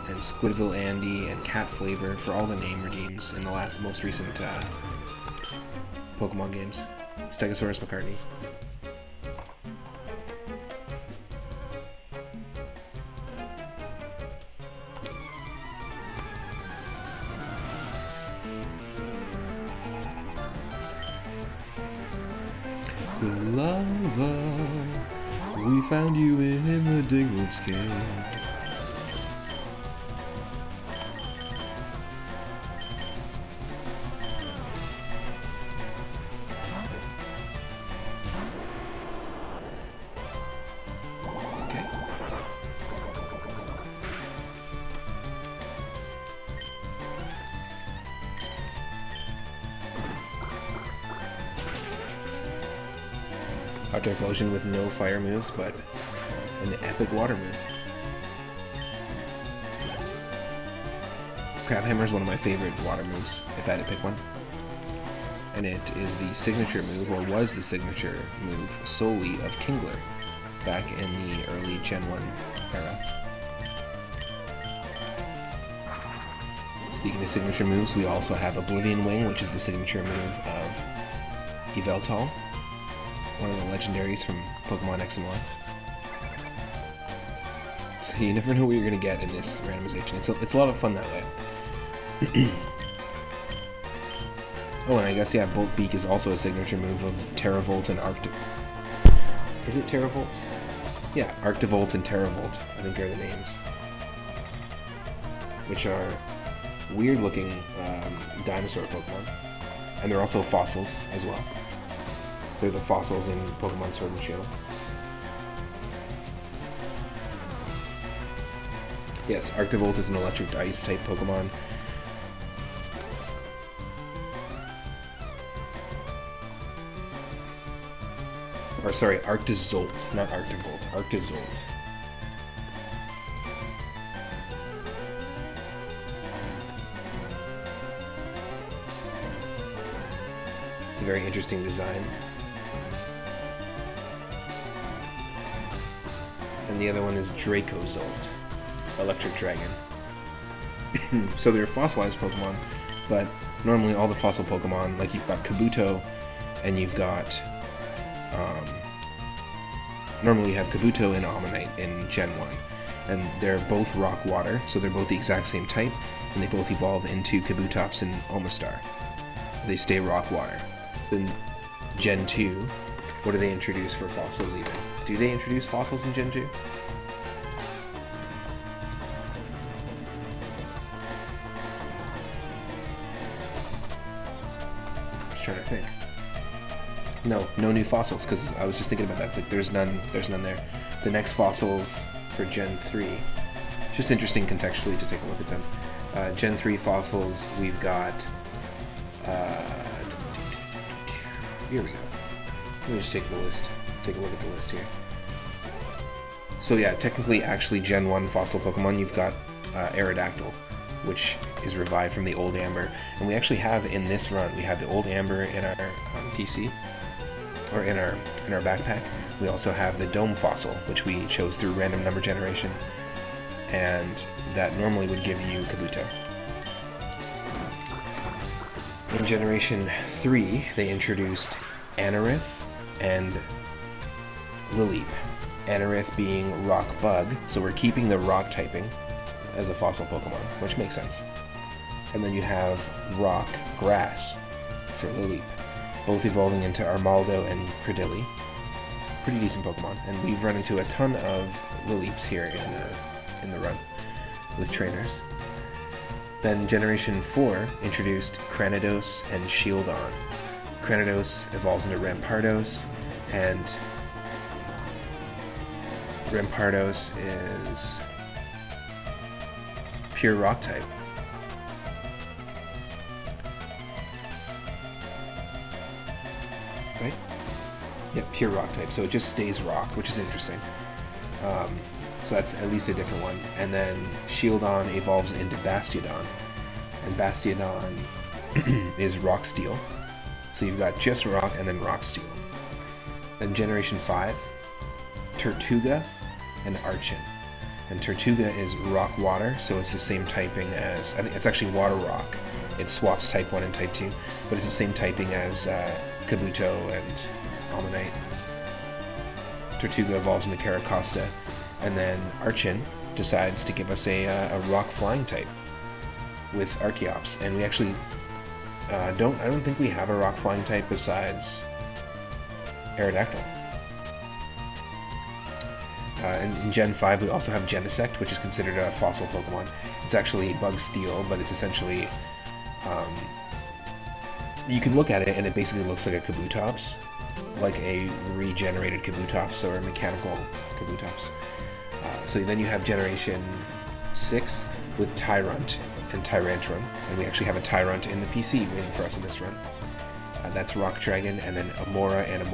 and Squidville Andy and Cat Flavor for all the name redeems in the most recent Pokemon games. Stegosaurus McCartney. Lava, we found you in the Dingle's cave. Typhlosion with no fire moves, but an epic water move. Crabhammer is one of my favorite water moves, if I had to pick one. And it is the signature move, or was the signature move, solely of Kingler, back in the early Gen 1 era. Speaking of signature moves, we also have Oblivion Wing, which is the signature move of Yveltal, one of the legendaries from Pokemon X and Y. So you never know what you're going to get in this randomization. It's a lot of fun that way. Oh, and I guess, yeah, Bolt Beak is also a signature move of Terravolt and Is it Terravolt? Yeah, Arctivolt and Terravolt, I think are the names. Which are weird-looking dinosaur Pokemon. And they're also fossils as well. They're the fossils in Pokemon Sword and Shield. Yes, Arctivolt is an electric ice type Pokemon. Or sorry, Arctizolt, not Arctivolt, Arctizolt. It's a very interesting design. And the other one is Dracozolt, Electric Dragon. So they're fossilized Pokemon, but normally all the fossil Pokemon, like you've got Kabuto, and you've got, normally you have Kabuto and Ammonite in Gen 1, and they're both Rock Water, so they're both the exact same type, and they both evolve into Kabutops and Omastar. They stay Rock Water. Then Gen 2, what do they introduce for fossils even? Do they introduce fossils in Gen 2? just trying to think. No new fossils, because I was just thinking about that. It's like there's none there. The next fossils for Gen 3, it's just interesting contextually to take a look at them. Gen 3 fossils, we've got, here we go. Let me just take a look at the list here. So yeah, technically, actually, Gen 1 fossil Pokemon, you've got Aerodactyl, which is revived from the Old Amber. And we actually have, in this run, we have the Old Amber in our PC, or in our backpack. We also have the Dome fossil, which we chose through random number generation, and that normally would give you Kabuto. In Generation 3, they introduced Anorith and Lileep. Anorith being Rock Bug, so we're keeping the Rock typing as a fossil Pokemon, which makes sense. And then you have Rock Grass for Lileep, both evolving into Armaldo and Credilli. Pretty decent Pokemon, and we've run into a ton of Lileeps here in the run with trainers. Then Generation 4 introduced Cranidos and Shieldon. Cranidos evolves into Rampardos, and Rampardos is pure rock type. Right? Yep, pure rock type. So it just stays rock, which is interesting. So that's at least a different one. And then Shieldon evolves into Bastiodon. And Bastiodon is Rock Steel. So you've got just rock and then Rock Steel. Then Generation 5, Tortuga and Archon. And Tortuga is Rock Water, so it's the same typing as, I think it's actually Water Rock. It swaps Type 1 and Type 2, but it's the same typing as Kabuto and Almanite. Tortuga evolves into Caracosta, and then Archon decides to give us a Rock Flying type with Archeops, and we actually I don't think we have a Rock Flying type besides Aerodactyl. In Gen 5, we also have Genesect, which is considered a fossil Pokemon. It's actually Bug Steel, but it's essentially... you can look at it, and it basically looks like a Kabutops, like a regenerated Kabutops or a mechanical Kabutops. So then you have Generation 6 with Tyrunt and Tyrantrum, and we actually have a Tyrunt in the PC waiting for us in this run. That's Rock Dragon, and then Amora and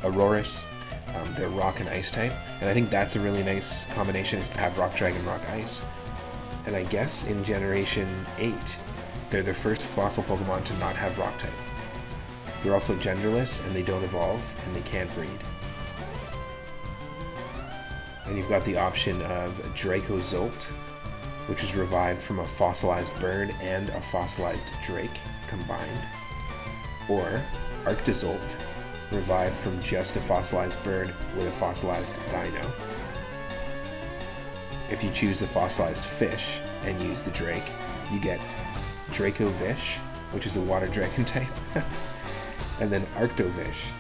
Aurorus. They're Rock and Ice type, and I think that's a really nice combination, is to have Rock Dragon, Rock Ice. And I guess in Generation 8, they're the first fossil Pokemon to not have Rock type. They're also genderless, and they don't evolve, and they can't breed. And you've got the option of Dracozolt, which is revived from a fossilized bird and a fossilized drake combined. Or Arctozolt, revived from just a fossilized bird with a fossilized dino. If you choose the fossilized fish and use the drake, you get Dracovish, which is a water dragon type. And then Arctovish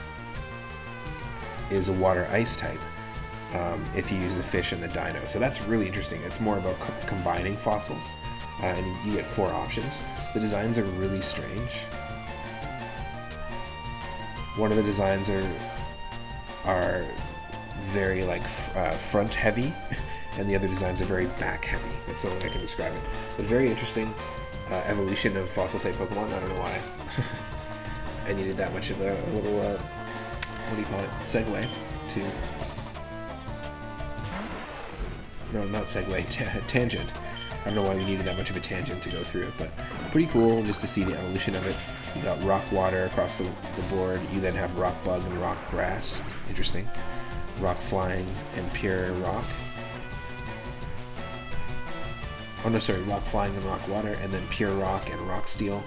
is a water ice type, if you use the fish and the dino. So that's really interesting. It's more about combining fossils, and you get 4 options. The designs are really strange. One of the designs are very front heavy, and the other designs are very back heavy. That's the way I can describe it. But very interesting evolution of fossil type Pokemon. I don't know why I needed that much of a little what do you call it? Segue to. No, not segue. Tangent. I don't know why we needed that much of a tangent to go through it, but pretty cool just to see the evolution of it. You got Rock Water across the board. You then have Rock Bug and Rock Grass. Interesting. Rock Flying and Pure Rock. Oh no, sorry. Rock Flying and Rock Water, and then Pure Rock and Rock Steel.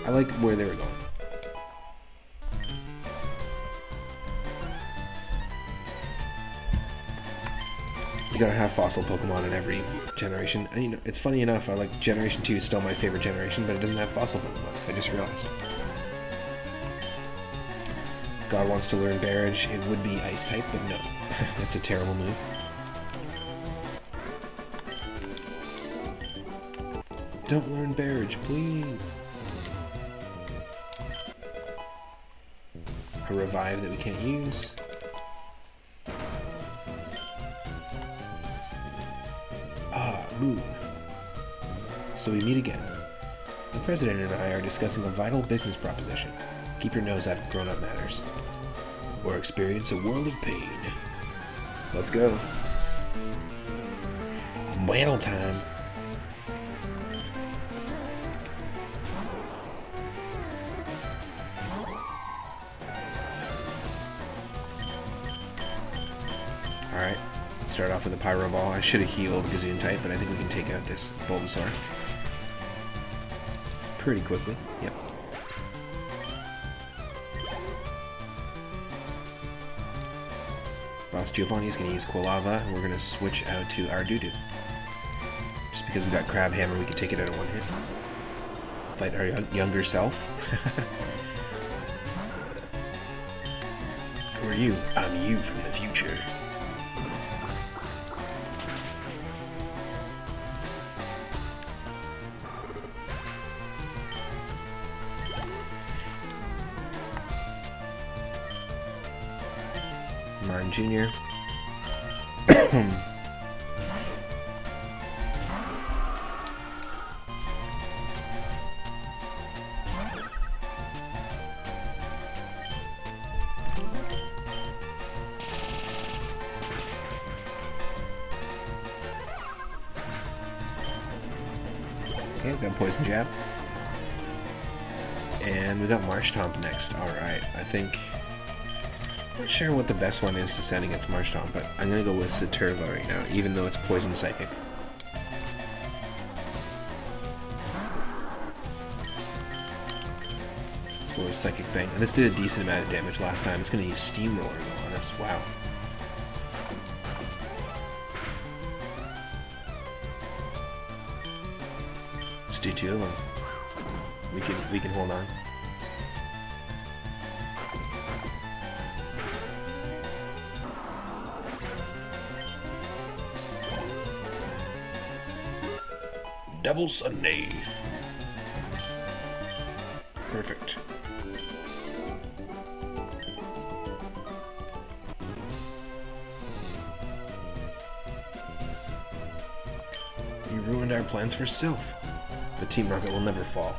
I like where they were going. You gotta have fossil Pokemon in every generation. And, you know, it's funny enough, I like Generation 2 is still my favorite generation, but it doesn't have fossil Pokemon. I just realized. God wants to learn Barrage. It would be Ice type, but no. That's a terrible move. Don't learn Barrage, please. A revive that we can't use. Ah, Moon. So we meet again. The President and I are discussing a vital business proposition. Keep your nose out of grown-up matters. Or experience a world of pain. Let's go. Whale time. Alright, start off with a Pyro Ball. I should have healed Gazoon type, but I think we can take out this Bulbasaur pretty quickly. Yep. Boss Giovanni's going to use Quilava, and we're going to switch out to Ardudu. Just because we got Crab Hammer, we can take it out in one hit. Fight our younger self. Who are you? I'm you from the future. Mine Jr. Okay, we got Poison Jab. And we got Marshtomp next. Alright, I think... I'm not sure what the best one is to send against Marshtomp, but I'm going to go with Saturva right now, even though it's Poison Psychic. Let's go with Psychic Fang. And this did a decent amount of damage last time. It's going to use Steamroller on us. Wow. Let's do 2 of them. We can hold on. Double Sunday. Perfect. You ruined our plans for Sylph. But Team Rocket will never fall.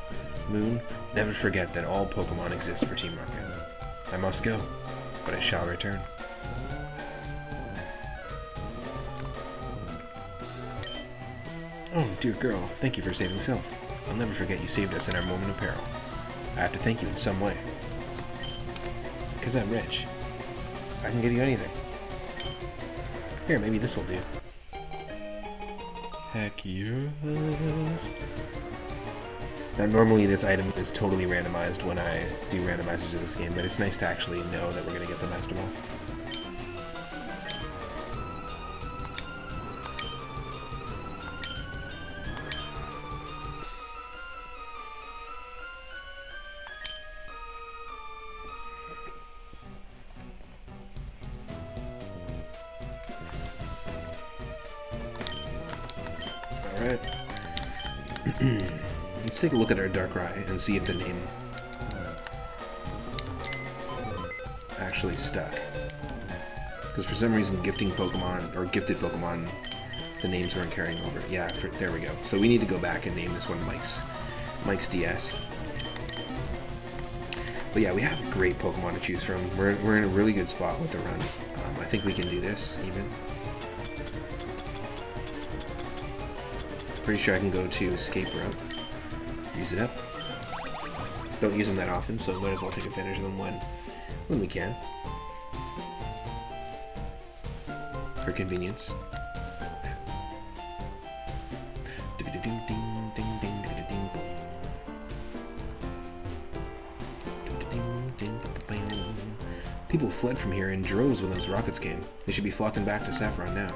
Moon, never forget that all Pokemon exist for Team Rocket. I must go, but I shall return. Oh, dear girl, thank you for saving Sylph. I'll never forget you saved us in our moment of peril. I have to thank you in some way. Because I'm rich. I can give you anything. Here, maybe this will do. Heck yes. Now, normally this item is totally randomized when I do randomizers of this game, but it's nice to actually know that we're going to get the Master Ball. Alright. Let's take a look at our Darkrai and see if the name actually stuck. Because for some reason gifting Pokemon, or gifted Pokemon, the names weren't carrying over. Yeah, there we go. So we need to go back and name this one Mike's DS. But yeah, we have great Pokemon to choose from. We're in a really good spot with the run. I think we can do this, even. Pretty sure I can go to Escape Route. Use it up. Don't use them that often, so might as well take advantage of them when we can. For convenience. People fled from here in droves when those rockets came. They should be flocking back to Saffron now.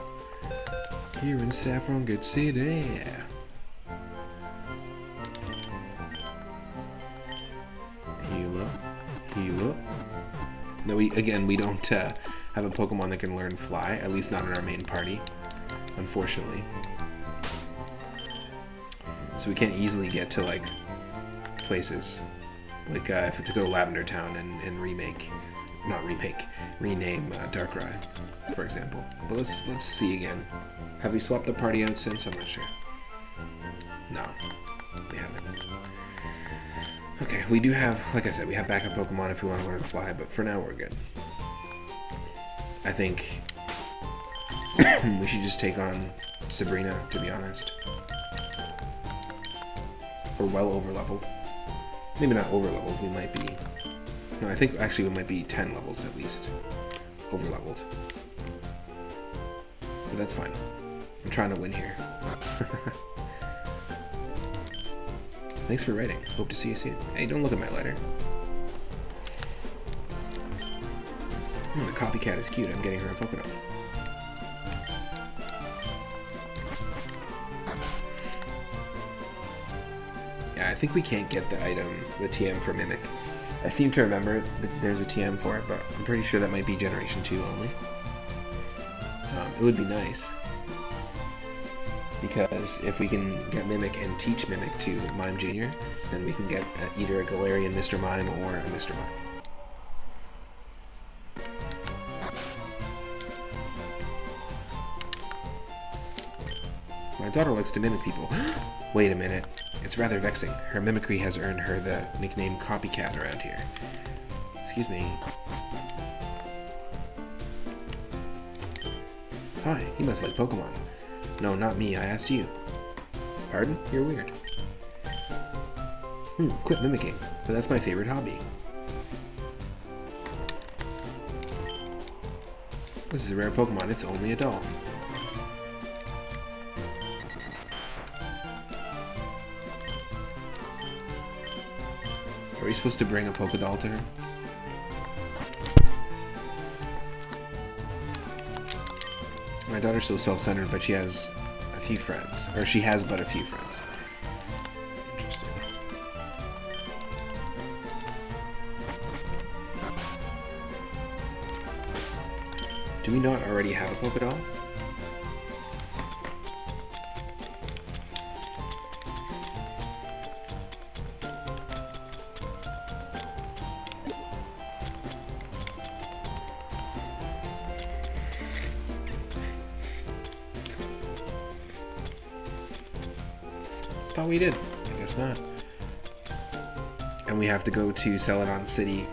Here in Saffrongette City. Heal up. Heal up. No, we don't have a Pokemon that can learn Fly, at least not in our main party, unfortunately. So So we can't easily get to, like, places. Like, if we have to go to Lavender Town and rename Darkrai, for example. But let's see again. Have we swapped the party out since? I'm not sure. No, we haven't. Okay, we do have, like I said, we have backup Pokemon if we want to learn to fly, but for now we're good. I think we should just take on Sabrina, to be honest. We're well over-leveled. Maybe not over-leveled, we might be... No, I think actually we might be 10 levels at least. Over-leveled. But that's fine. I'm trying to win here. Thanks for writing. Hope to see you soon. Hey, don't look at my letter. The copycat is cute. I'm getting her a Pokédol. Yeah, I think we can't get the item, the TM for Mimic. I seem to remember that there's a TM for it, but I'm pretty sure that might be Generation 2 only. It would be nice. Because if we can get Mimic and teach Mimic to Mime Jr., then we can get either a Galarian Mr. Mime or a Mr. Mime. My daughter likes to mimic people. Wait a minute. It's rather vexing. Her mimicry has earned her the nickname Copycat around here. Excuse me. Hi, you must like Pokemon. No, not me. I asked you. Pardon? You're weird. Quit mimicking. But that's my favorite hobby. This is a rare Pokemon. It's only a doll. Are we supposed to bring a Pokédoll to her? My daughter's so self-centered, but she has a few friends. Or she has but a few friends. Interesting. Do we not already have a Pokédoll? Thought we did. I guess not. And we have to go to Celadon City.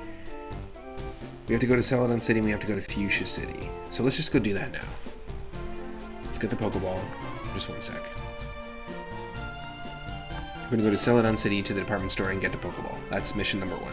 We have to go to Celadon City and we have to go to Fuchsia City. So let's just go do that now. Let's get the Pokeball. Just one sec. We're going to go to Celadon City to the department store and get the Pokeball. That's mission number 1.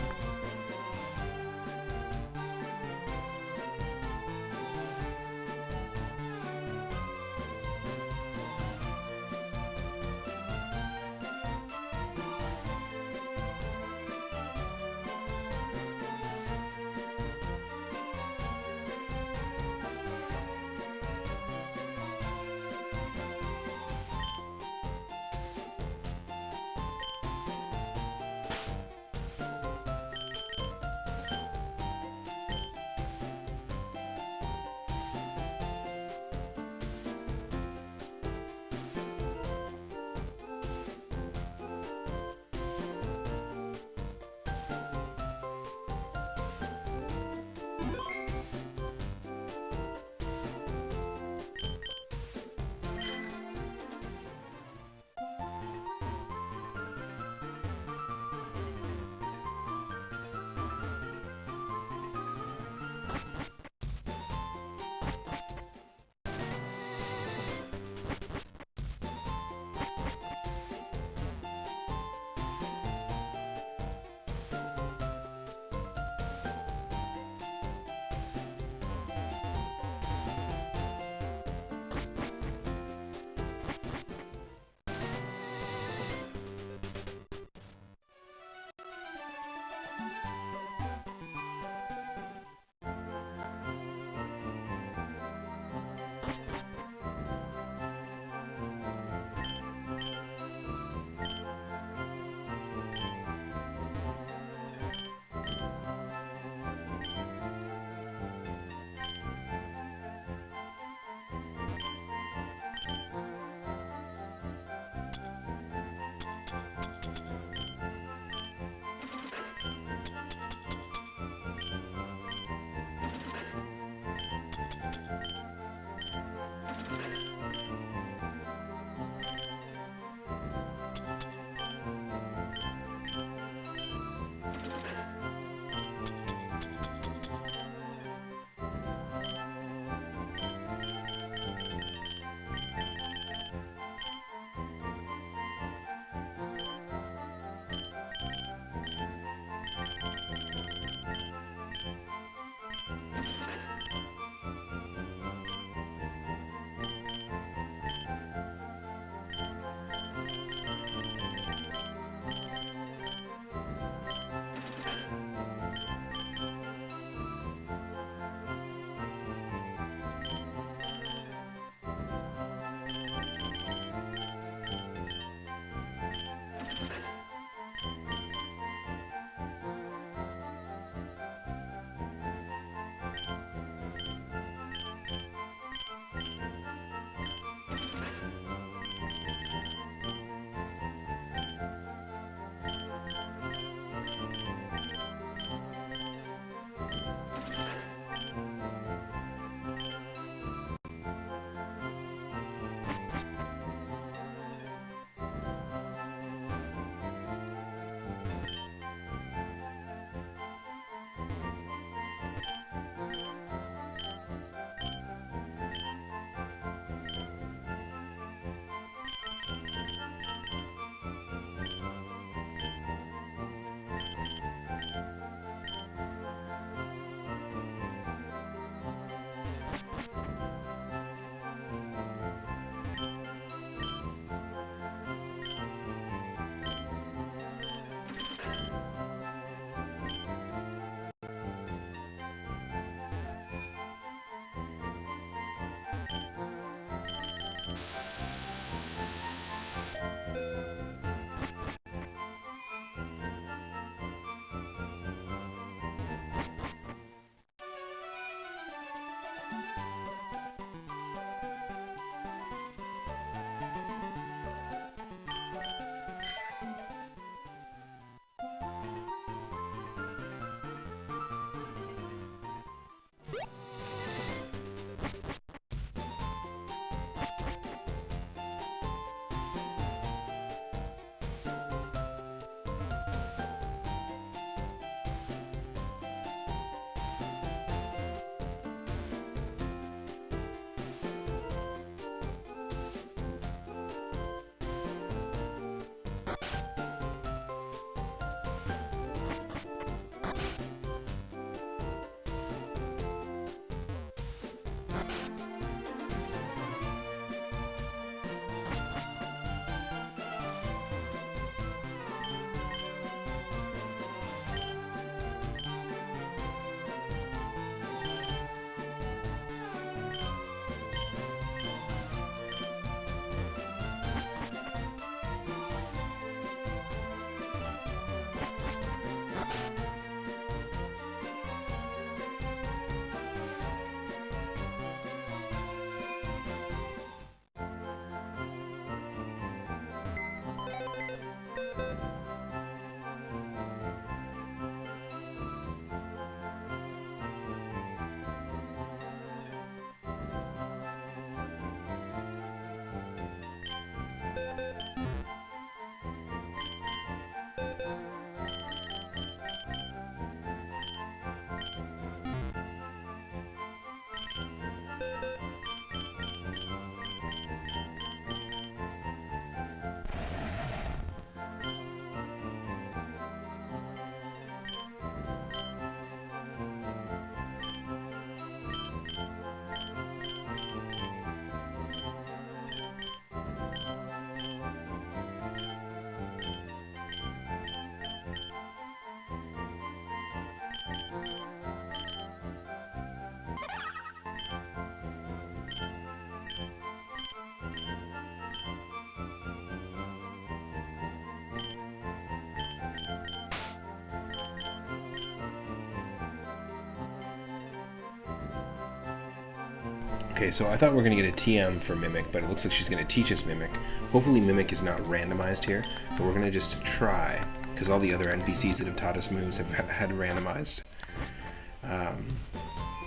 Okay, so I thought we were going to get a TM for Mimic, but it looks like she's going to teach us Mimic. Hopefully Mimic is not randomized here, but we're going to just try, because all the other NPCs that have taught us moves have had randomized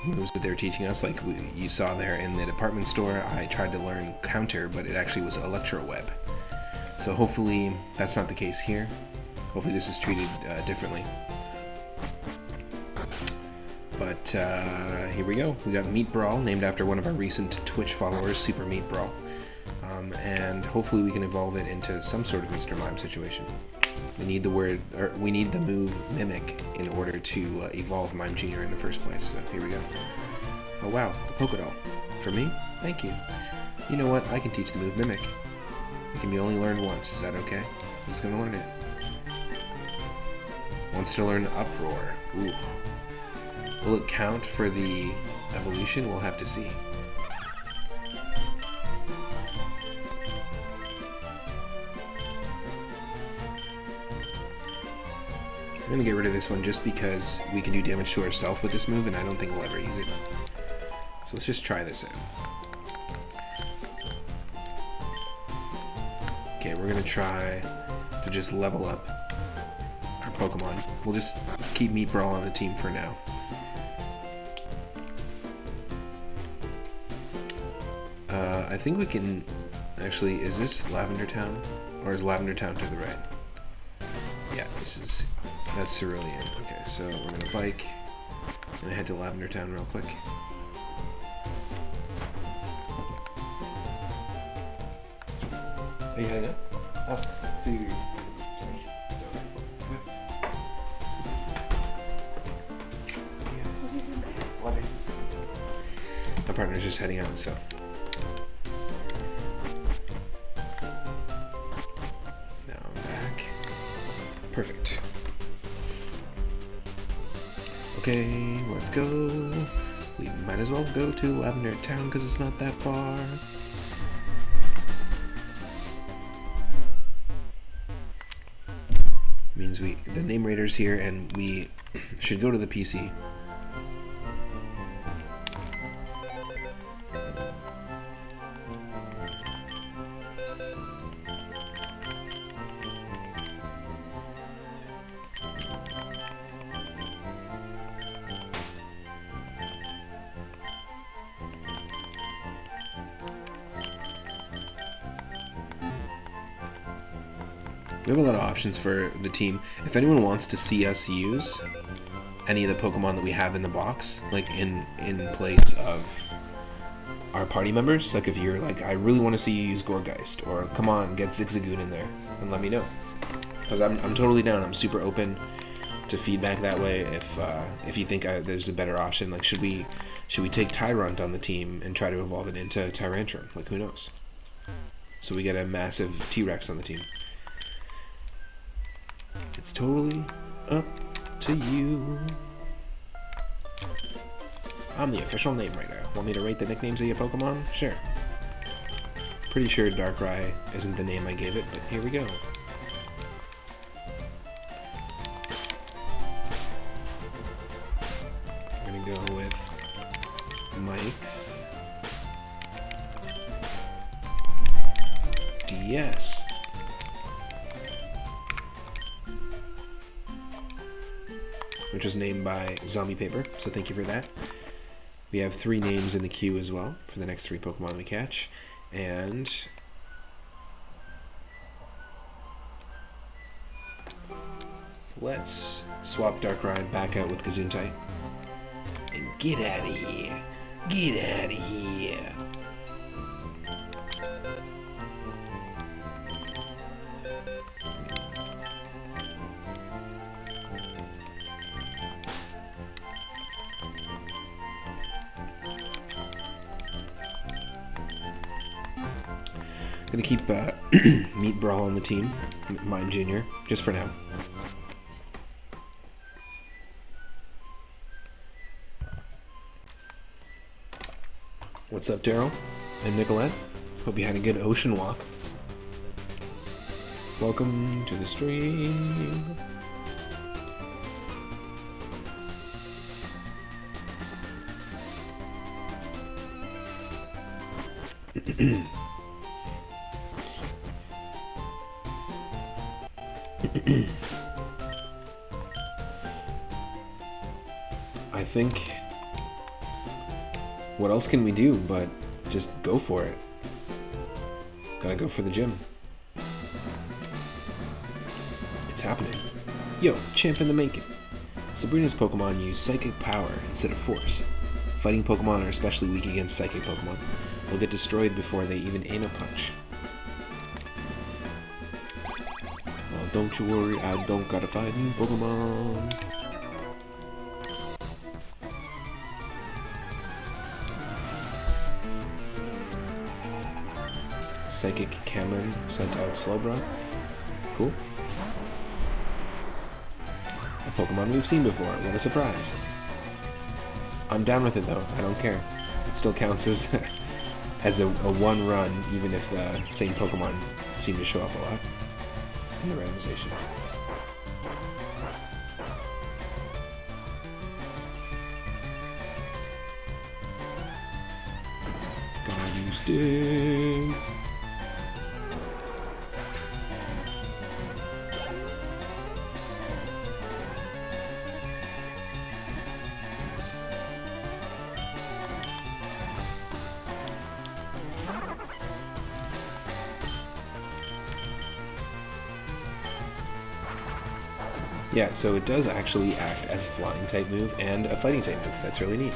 moves that they're teaching us. Like you saw there in the department store, I tried to learn Counter, but it actually was Electro Web. So hopefully that's not the case here. Hopefully this is treated differently. But here we go. We got Meat Brawl, named after one of our recent Twitch followers, Super Meat Brawl. And hopefully we can evolve it into some sort of Mr. Mime situation. We need the move Mimic in order to evolve Mime Jr. in the first place. So here we go. Oh wow, a Polka Doll. For me? Thank you. You know what? I can teach the move Mimic. It can be only learned once. Is that okay? Who's gonna learn it? Wants to learn Uproar. Ooh. Will it count for the evolution? We'll have to see. I'm gonna get rid of this one just because we can do damage to ourselves with this move, and I don't think we'll ever use it. So let's just try this out. Okay, we're gonna try to just level up our Pokemon. We'll just keep Meat Brawl on the team for now. I think we can actually, is this Lavender Town? Or is Lavender Town to the right? Yeah, that's Cerulean. Okay, so we're gonna bike. I'm gonna head to Lavender Town real quick. Are you heading up? Oh, see you. My partner's just heading out, so. Now I'm back. Perfect. Okay, let's go. We might as well go to Lavender Town because it's not that far. Means the name rater's here, and we should go to the PC. We have a lot of options for the team. If anyone wants to see us use any of the Pokemon that we have in the box, like in place of our party members, like if you're like, I really want to see you use Gourgeist, or come on, get Zigzagoon in there, then let me know. Because I'm totally down. I'm super open to feedback that way. If you think there's a better option, like should we take Tyrunt on the team and try to evolve it into Tyrantrum? Like who knows? So we get a massive T-Rex on the team. It's totally up to you. I'm the official name writer. Want me to rate the nicknames of your Pokemon? Sure. Pretty sure Darkrai isn't the name I gave it, but here we go. I'm gonna go with Mike's DS. Which was named by Zombie Paper, so thank you for that. We have 3 names in the queue as well for the next 3 Pokemon we catch, and let's swap Darkrai back out with Gesundheit and get out of here. Get out of here. Gonna keep Meat Brawl on the team, Mime Jr., just for now. What's up, Daryl and Nicolette? Hope you had a good ocean walk. Welcome to the stream. I think... What else can we do but just go for it? Gotta go for the gym. It's happening. Yo, champ in the making. Sabrina's Pokemon use Psychic Power instead of Force. Fighting Pokemon are especially weak against Psychic Pokemon. They'll get destroyed before they even aim a punch. Well, don't you worry, I don't gotta fight new Pokemon. Psychic Cameron sent out Slowbro. Cool. A Pokemon we've seen before, what a surprise. I'm down with it though, I don't care. It still counts as as a one run, even if the same Pokemon seem to show up a lot in the randomization. Gotta use Sting. Yeah, so it does actually act as a flying type move and a fighting type move. That's really neat.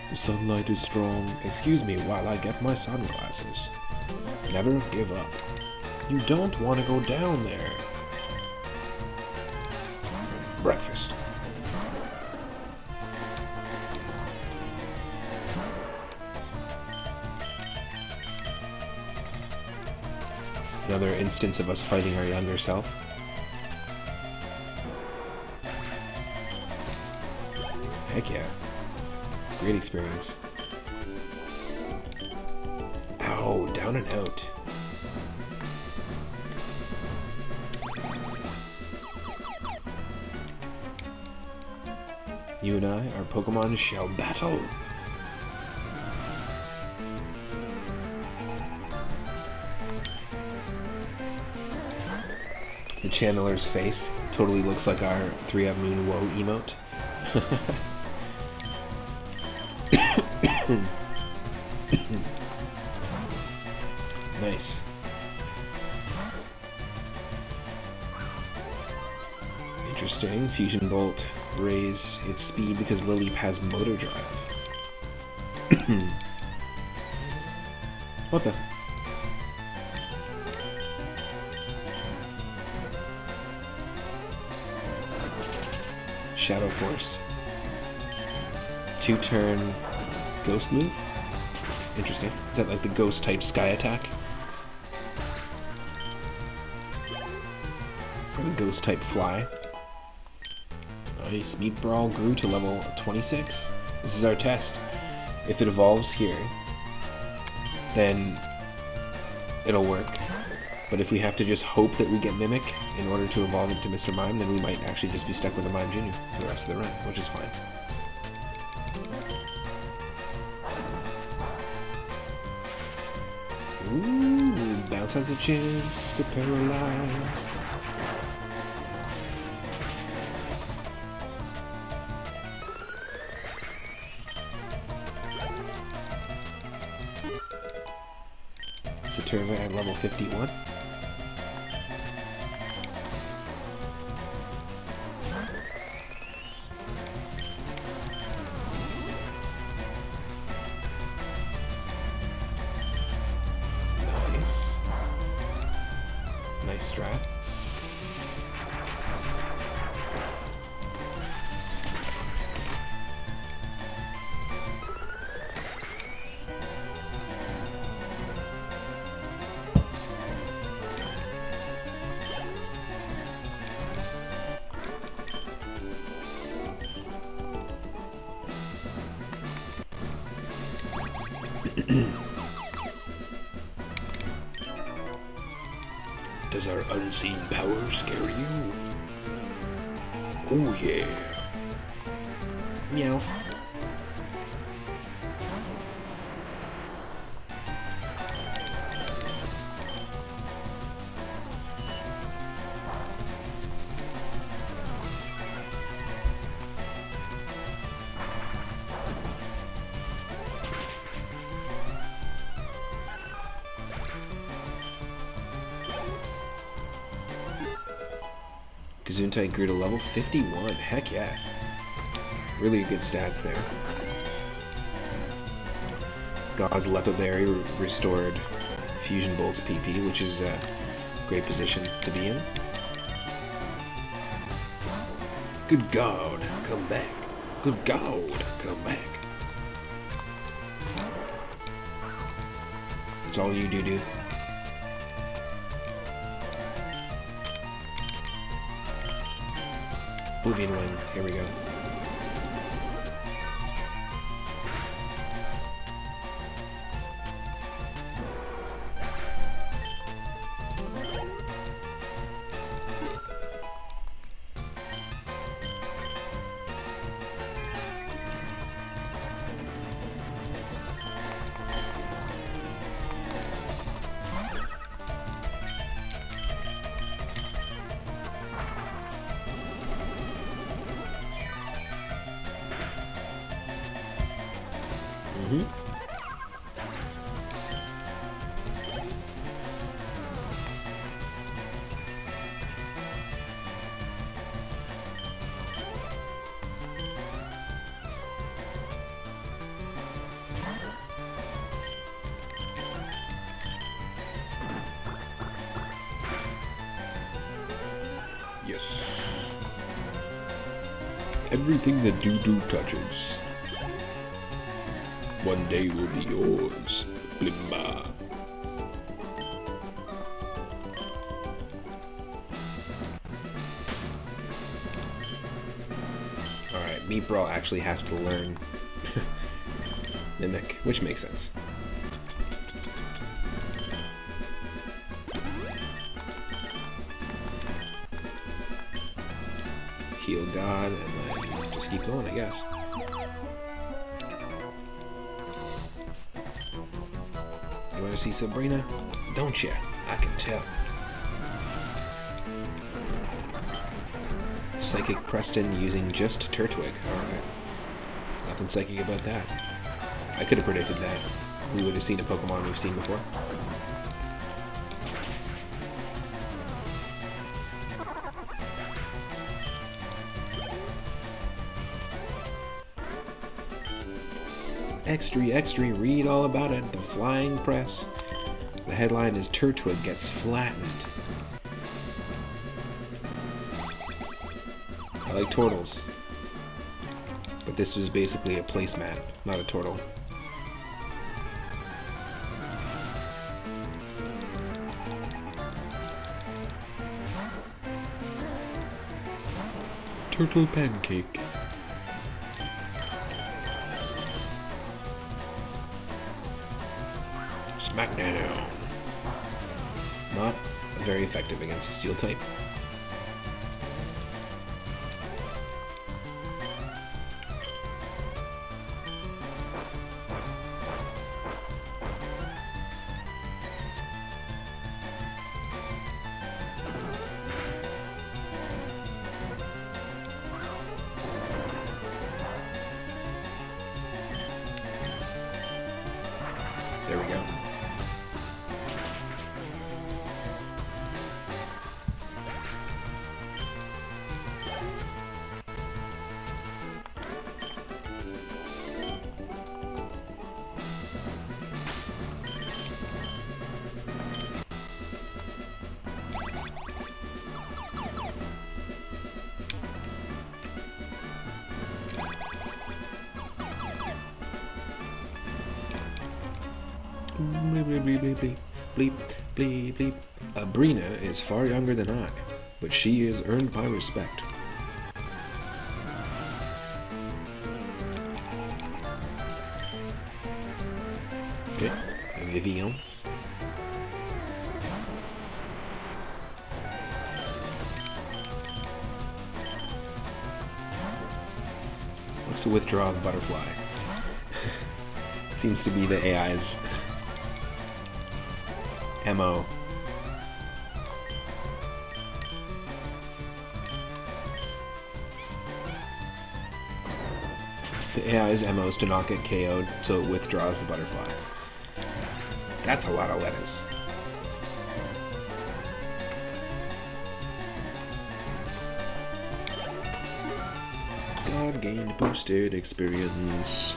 The sunlight is strong. Excuse me while I get my sunglasses. Never give up. You don't want to go down there. Breakfast. Another instance of us fighting our younger self. Heck yeah. Great experience. Ow, down and out. You and I, our Pokemon, shall battle. The channeler's face totally looks like our 3-Up Moon Woe emote. Nice. Interesting. Fusion Bolt raise its speed because Lily has motor drive. What the? Shadow Force. 2-turn ghost move? Interesting. Is that like the ghost type sky attack? Or the ghost type fly? Nice. Meat Brawl grew to level 26. This is our test. If it evolves here, then it'll work. But if we have to just hope that we get Mimic in order to evolve it to Mr. Mime, then we might actually just be stuck with a Mime Jr. for the rest of the run, which is fine. Ooh, Bounce has a chance to paralyze. Saturva at level 51. Nice. Nice strat. Does our unseen power scare you? Oh yeah. Meow. Gesundheit grew to level 51. Heck yeah. Really good stats there. God's Lepa Berry restored Fusion Bolt's PP, which is a great position to be in. Good God, come back. Good God, come back. It's all you do. Oblivion Wing, here we go. Yes. Everything that Doo-Doo touches one day will be yours. Blimba. Alright, Meat Brawl actually has to learn Mimic, which makes sense. Heal God, and then just keep going, I guess. You want to see Sabrina? Don't ya? I can tell. Psychic Preston using just Turtwig. Alright. Nothing psychic about that. I could have predicted that. We would have seen a Pokemon we've seen before. Extra, read all about it. The Flying Press. The headline is Turtwig gets flattened. I like turtles. But this was basically a placemat, not a turtle. Turtle pancake. Smackdown. Not very effective against a steel type. There we go. Bleep, bleep, bleep, bleep, bleep, bleep, bleep. Abrina is far younger than I, but she has earned my respect. Okay, Vivian. to withdraw the butterfly. Seems to be the AI's MO. The AI's MO is to not get KO'd, so it withdraws the butterfly. That's a lot of letters. God gained boosted experience.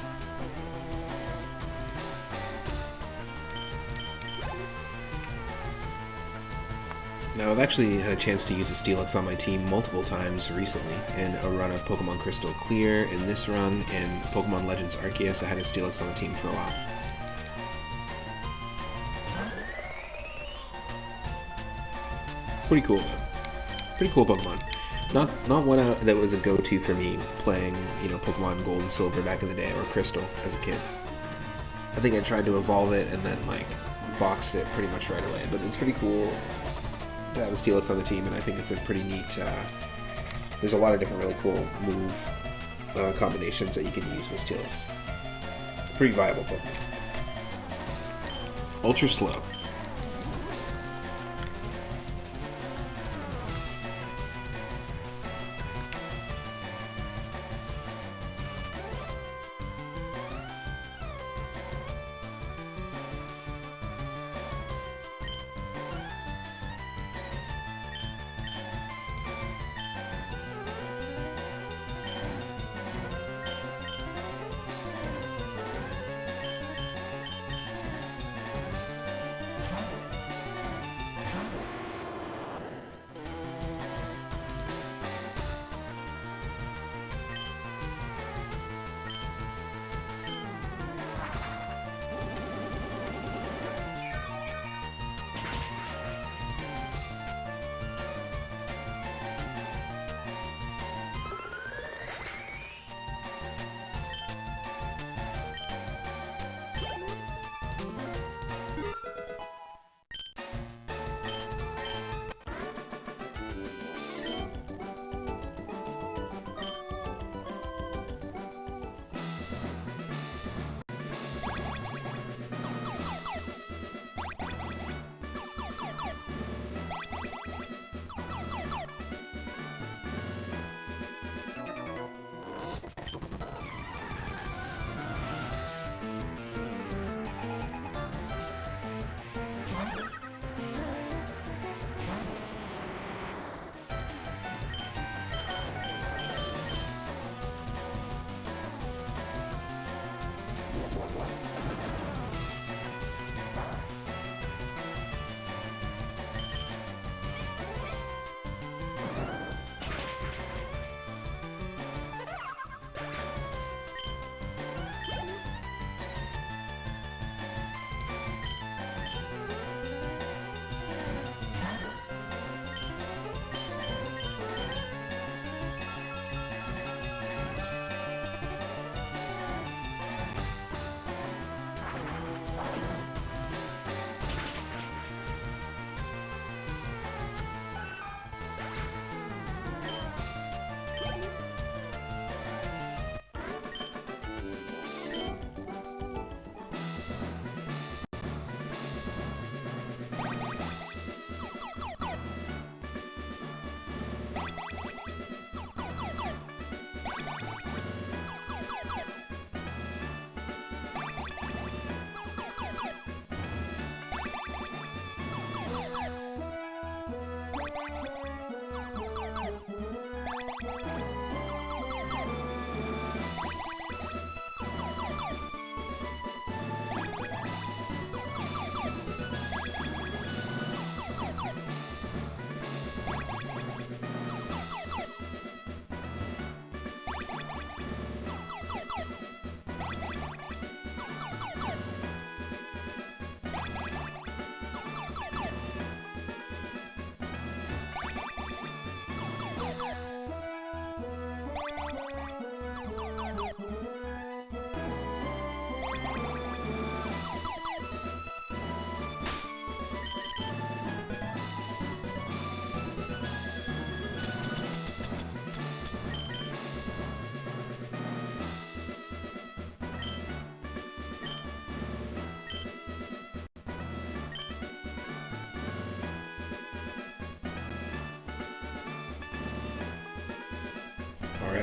Now, I've actually had a chance to use a Steelix on my team multiple times recently in a run of Pokemon Crystal Clear, in this run, in Pokemon Legends Arceus. I had a Steelix on the team for a while. Pretty cool, though. Pretty cool Pokemon. Not one that was a go-to for me playing, you know, Pokemon Gold and Silver back in the day, or Crystal as a kid. I think I tried to evolve it and then, like, boxed it pretty much right away, but it's pretty cool to have a Steelix on the team, and I think it's a pretty neat, there's a lot of different really cool move combinations that you can use with Steelix. Pretty viable Pokemon. Ultra Slow.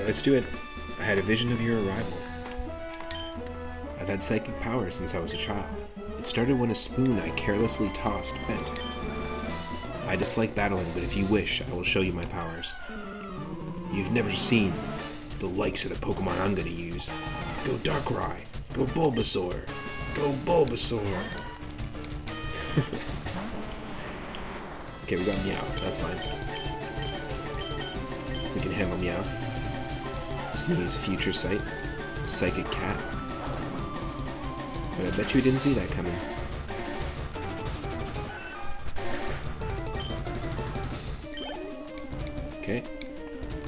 Alright, let's do it. I had a vision of your arrival. I've had psychic powers since I was a child. It started when a spoon I carelessly tossed bent. I dislike battling, but if you wish, I will show you my powers. You've never seen the likes of the Pokemon I'm gonna use. Go Darkrai! Go Bulbasaur! Go Bulbasaur! Okay, we got Meowth, that's fine. We can handle Meowth. He's gonna use Future Sight. Psychic Cat. But I bet you didn't see that coming. Okay.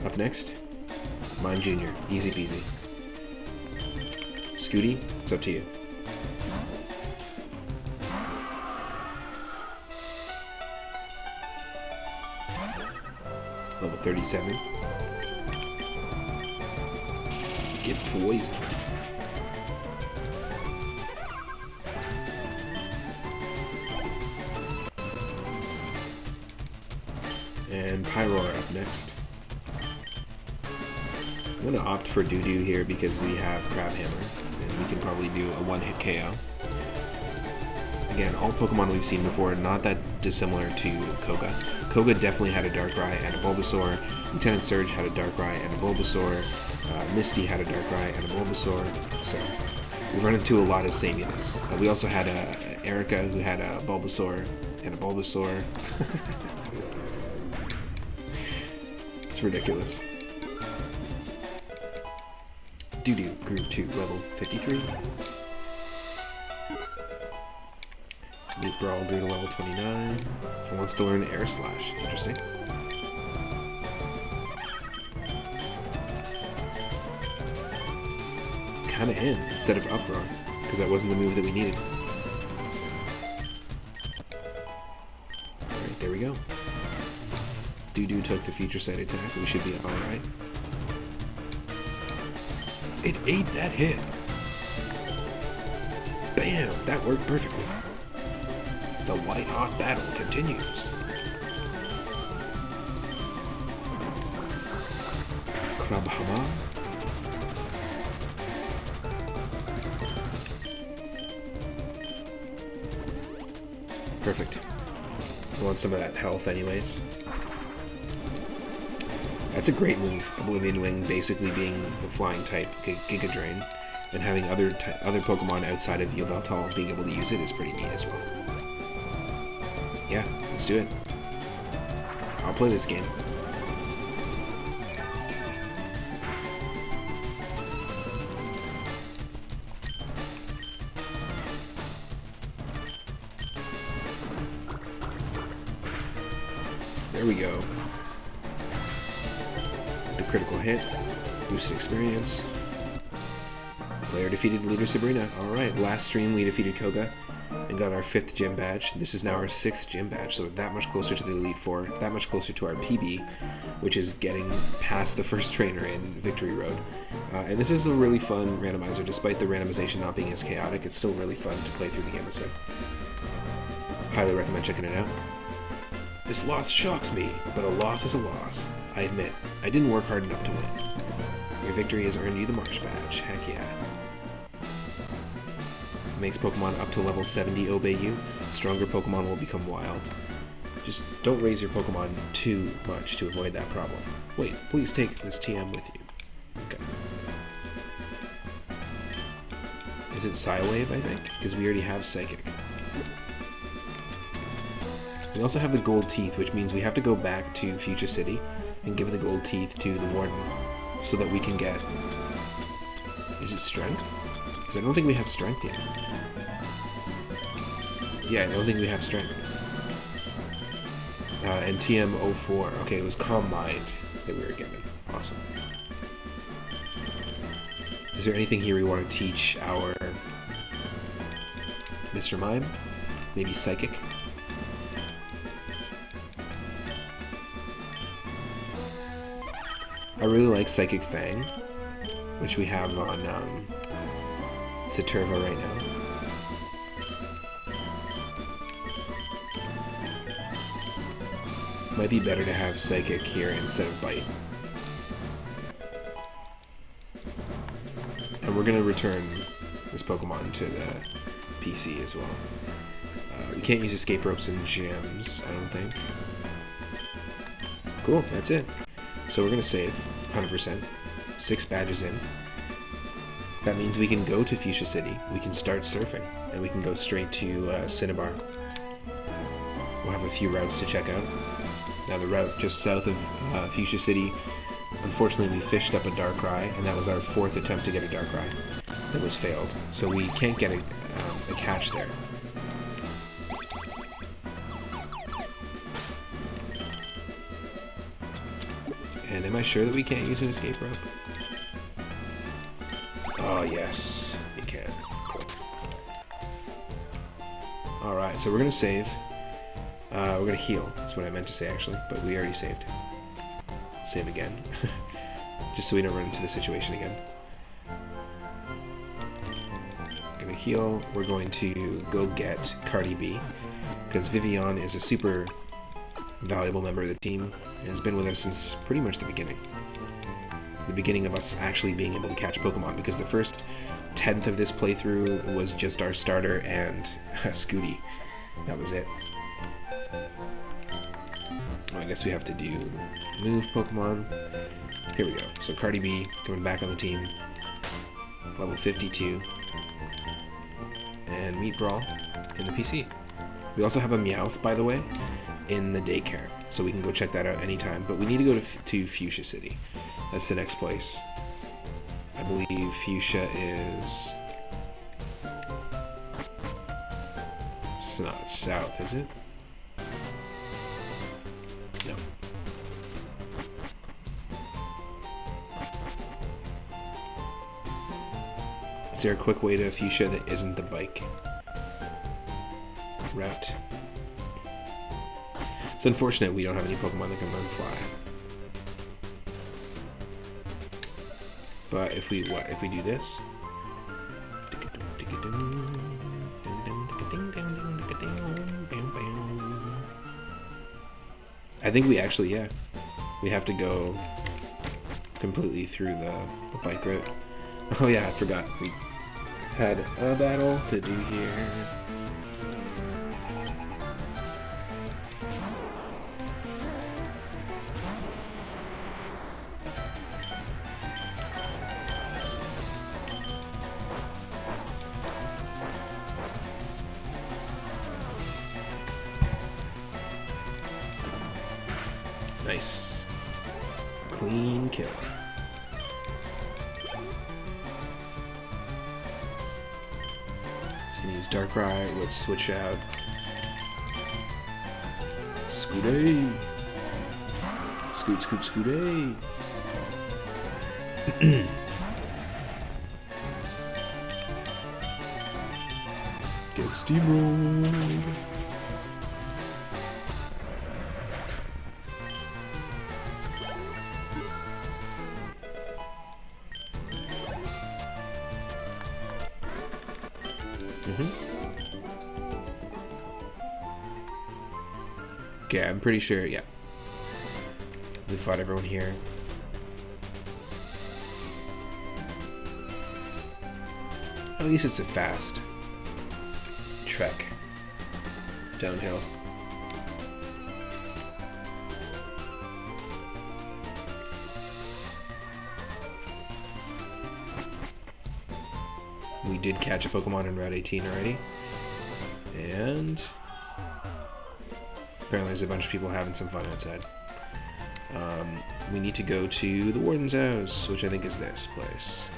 Up next, Mime Jr. Easy peasy. Scooty, it's up to you. Level 37. Get poisoned. And Pyroar up next. I'm going to opt for Doo-Doo here because we have Crab Hammer, and we can probably do a one-hit KO. Again, all Pokemon we've seen before, not that dissimilar to Koga. Koga definitely had a Darkrai and a Bulbasaur. Lieutenant Surge had a Darkrai and a Bulbasaur. Misty had a Darkrai and a Bulbasaur. So we've run into a lot of sameness. We also had Erica, who had a Bulbasaur and a Bulbasaur. It's ridiculous. Doo-Doo grew to level 53. Meat Brawl grew to level 29. And wants to learn Air Slash. Interesting. Kinda in instead of Uproar, because that wasn't the move that we needed. Alright, there we go. Doo-Doo took the Future Sight attack. We should be alright. It ate that hit! Bam! That worked perfectly. The white-hot battle continues. Crabhammer. Perfect. I want some of that health anyways. That's a great move, Oblivion Wing basically being the flying type Giga Drain, and having other Pokemon outside of Yveltal being able to use it is pretty neat as well. Yeah, let's do it. I'll play this game. There we go. The critical hit, boosted experience. Player defeated leader Sabrina. Alright, last stream we defeated Koga and got our 5th gym badge. This is now our 6th gym badge, so that much closer to the Elite Four, that much closer to our PB, which is getting past the first trainer in Victory Road. And this is a really fun randomizer. Despite the randomization not being as chaotic, it's still really fun to play through the game this way. Highly recommend checking it out. This loss shocks me, but a loss is a loss. I admit, I didn't work hard enough to win. Your victory has earned you the Marsh badge. Heck yeah. Makes Pokemon up to level 70 obey you. Stronger Pokemon will become wild. Just don't raise your Pokemon too much to avoid that problem. Wait, please take this TM with you. Okay. Is it Psywave, I think? Because we already have Psychic. We also have the gold teeth, which means we have to go back to Fuchsia City and give the gold teeth to the Warden so that we can get... Is it Strength? Because I don't think we have Strength yet. Yeah, I don't think we have Strength. And TM04. Okay, it was Calm Mind that we were given. Awesome. Is there anything here we want to teach our Mr. Mime? Maybe Psychic? I really like Psychic Fang, which we have on Saturva right now. Might be better to have Psychic here instead of Bite. we're going to return this Pokemon to the PC as well. We can't use escape ropes and gems, I don't think. Cool, that's it. So we're going to save, 100%. 6 badges in. That means we can go to Fuchsia City, we can start surfing, and we can go straight to Cinnabar. We'll have a few routes to check out. Now the route just south of Fuchsia City, unfortunately we fished up a Darkrai, and that was our 4th attempt to get a Darkrai. That was failed, so we can't get a catch there. And am I sure that we can't use an escape rope? Oh yes, you can. Cool. Alright, so we're gonna save. We're gonna heal, that's what I meant to say actually, but we already saved. Save again. Just so we don't run into the situation again. Gonna heal, we're going to go get Cardi B, because Vivian is a super valuable member of the team, and has been with us since pretty much the beginning. The beginning of us actually being able to catch Pokemon, because the first 10th of this playthrough was just our starter and Scooty. That was it. Well, I guess we have to do move Pokemon. Here we go. So Cardi B coming back on the team. Level 52. And Meet Brawl in the PC. We also have a Meowth, by the way, in the daycare, so we can go check that out anytime. But we need to go to Fuchsia City. That's the next place. I believe Fuchsia is... It's not south, is it? No. Is there a quick way to Fuchsia that isn't the bike route? It's unfortunate we don't have any Pokemon that can learn fly. But if we do this, I think we actually, yeah, we have to go completely through the bike route. Oh yeah, I forgot. We had a battle to do here. Nice. Clean kill. Just gonna use Darkrai. Let's switch out. Scooty. Scoot, scoot, scooty. Get steamrolled. Okay, I'm pretty sure, yeah. We fought everyone here. At least it's a fast trek downhill. We did catch a Pokemon in Route 18 already. And apparently there's a bunch of people having some fun outside. We need to go to the Warden's house, which I think is this place.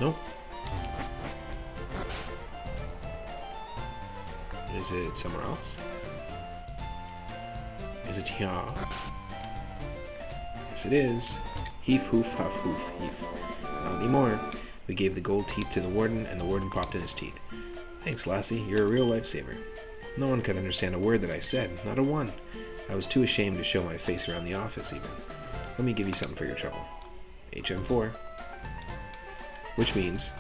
Nope. Is it somewhere else? Is it here? Yes, it is. Heaf, hoof, huff, hoof, heaf. Not anymore. We gave the gold teeth to the Warden, and the Warden popped in his teeth. Thanks, Lassie. You're a real lifesaver. No one could understand a word that I said. Not a one. I was too ashamed to show my face around the office, even. Let me give you something for your trouble. HM4. Which means...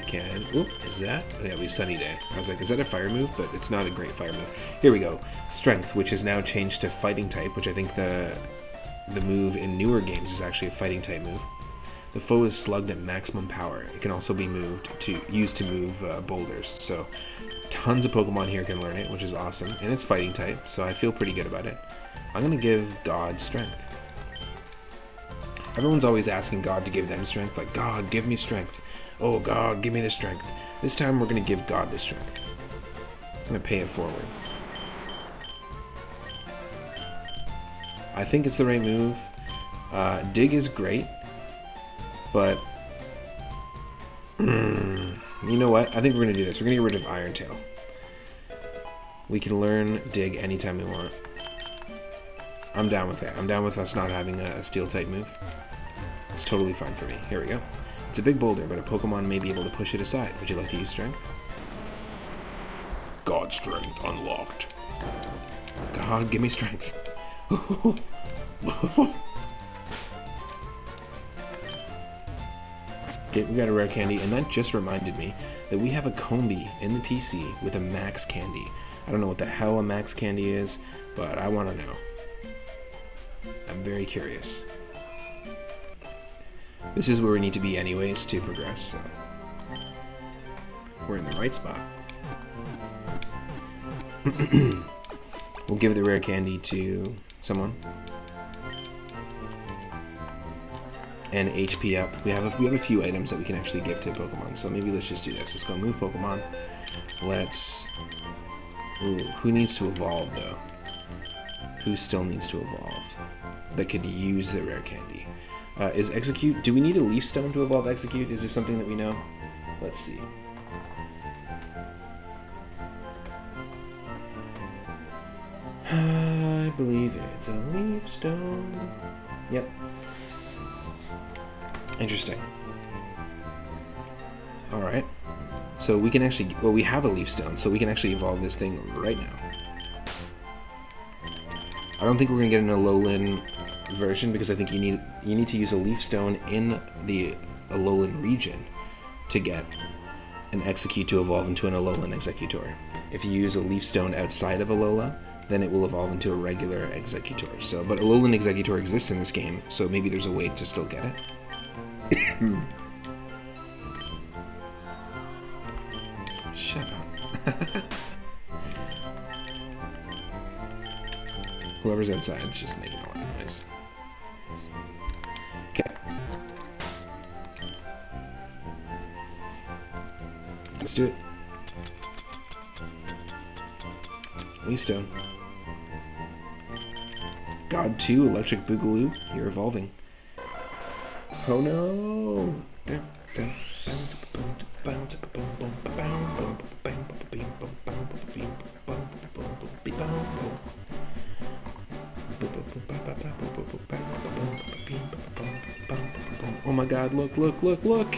can... Oop, is that? Oh, yeah, it'll be Sunny Day. I was like, is that a fire move? But it's not a great fire move. Here we go. Strength, which is now changed to fighting type, which I think the move in newer games is actually a fighting type move. The foe is slugged at maximum power. It can also be used to move boulders. So tons of Pokemon here can learn it, which is awesome. And it's fighting type, so I feel pretty good about it. I'm going to give God strength. Everyone's always asking God to give them strength. Like, God, give me strength. Oh, God, give me the strength. This time we're going to give God the strength. I'm going to pay it forward. I think it's the right move. Dig is great. But, you know what? I think we're going to do this. We're going to get rid of Iron Tail. We can learn Dig anytime we want. I'm down with that. I'm down with us not having a Steel type move. It's totally fine for me. Here we go. It's a big boulder, but a Pokemon may be able to push it aside. Would you like to use Strength? God Strength unlocked. God, give me Strength. Okay, we got a rare candy, and that just reminded me that we have a Combi in the PC with a max candy. I don't know what the hell a max candy is, but I want to know. I'm very curious. This is where we need to be anyways to progress, so we're in the right spot. We'll give the rare candy to someone. And HP up. We have a few items that we can actually give to Pokemon, so maybe let's just do this. Let's go move Pokemon. Let's... Ooh, who needs to evolve, though? Who still needs to evolve? That could use the rare candy. Is Execute... Do we need a Leaf Stone to evolve Execute? Is this something that we know? Let's see. I believe it's a Leaf Stone. Yep. Interesting. Alright. So we can actually... Well, we have a Leaf Stone, so we can actually evolve this thing right now. I don't think we're going to get an Alolan version, because I think you need to use a Leaf Stone in the Alolan region to get an Execute to evolve into an Alolan Executor. If you use a Leaf Stone outside of Alola, then it will evolve into a regular Executor. So, but Alolan Executor exists in this game, so maybe there's a way to still get it. Shut up. Whoever's outside is just making a lot of noise. Okay. Let's do it. Leaf Stone. God 2, Electric Boogaloo, you're evolving. Oh no! Oh my god, look, look, look, look!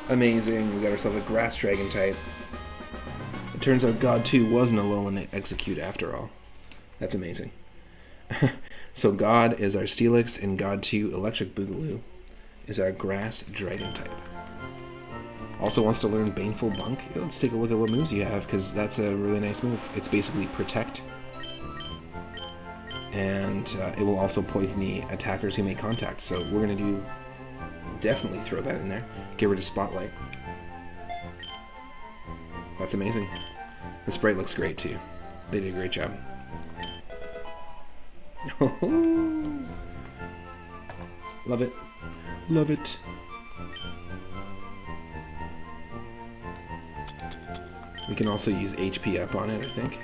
Amazing, we got ourselves a Grass Dragon type. It turns out God 2 wasn't a Alolan Execute after all. That's amazing. So God is our Steelix, and God 2 Electric Boogaloo is our Grass Dragon type. Also wants to learn Baneful Bunk. Let's take a look at what moves you have, because that's a really nice move. It's basically Protect, and it will also poison the attackers who make contact. So we're going to definitely throw that in there. Get rid of Spotlight. That's amazing. The sprite looks great too. They did a great job. Love it. Love it. We can also use HP up on it, I think.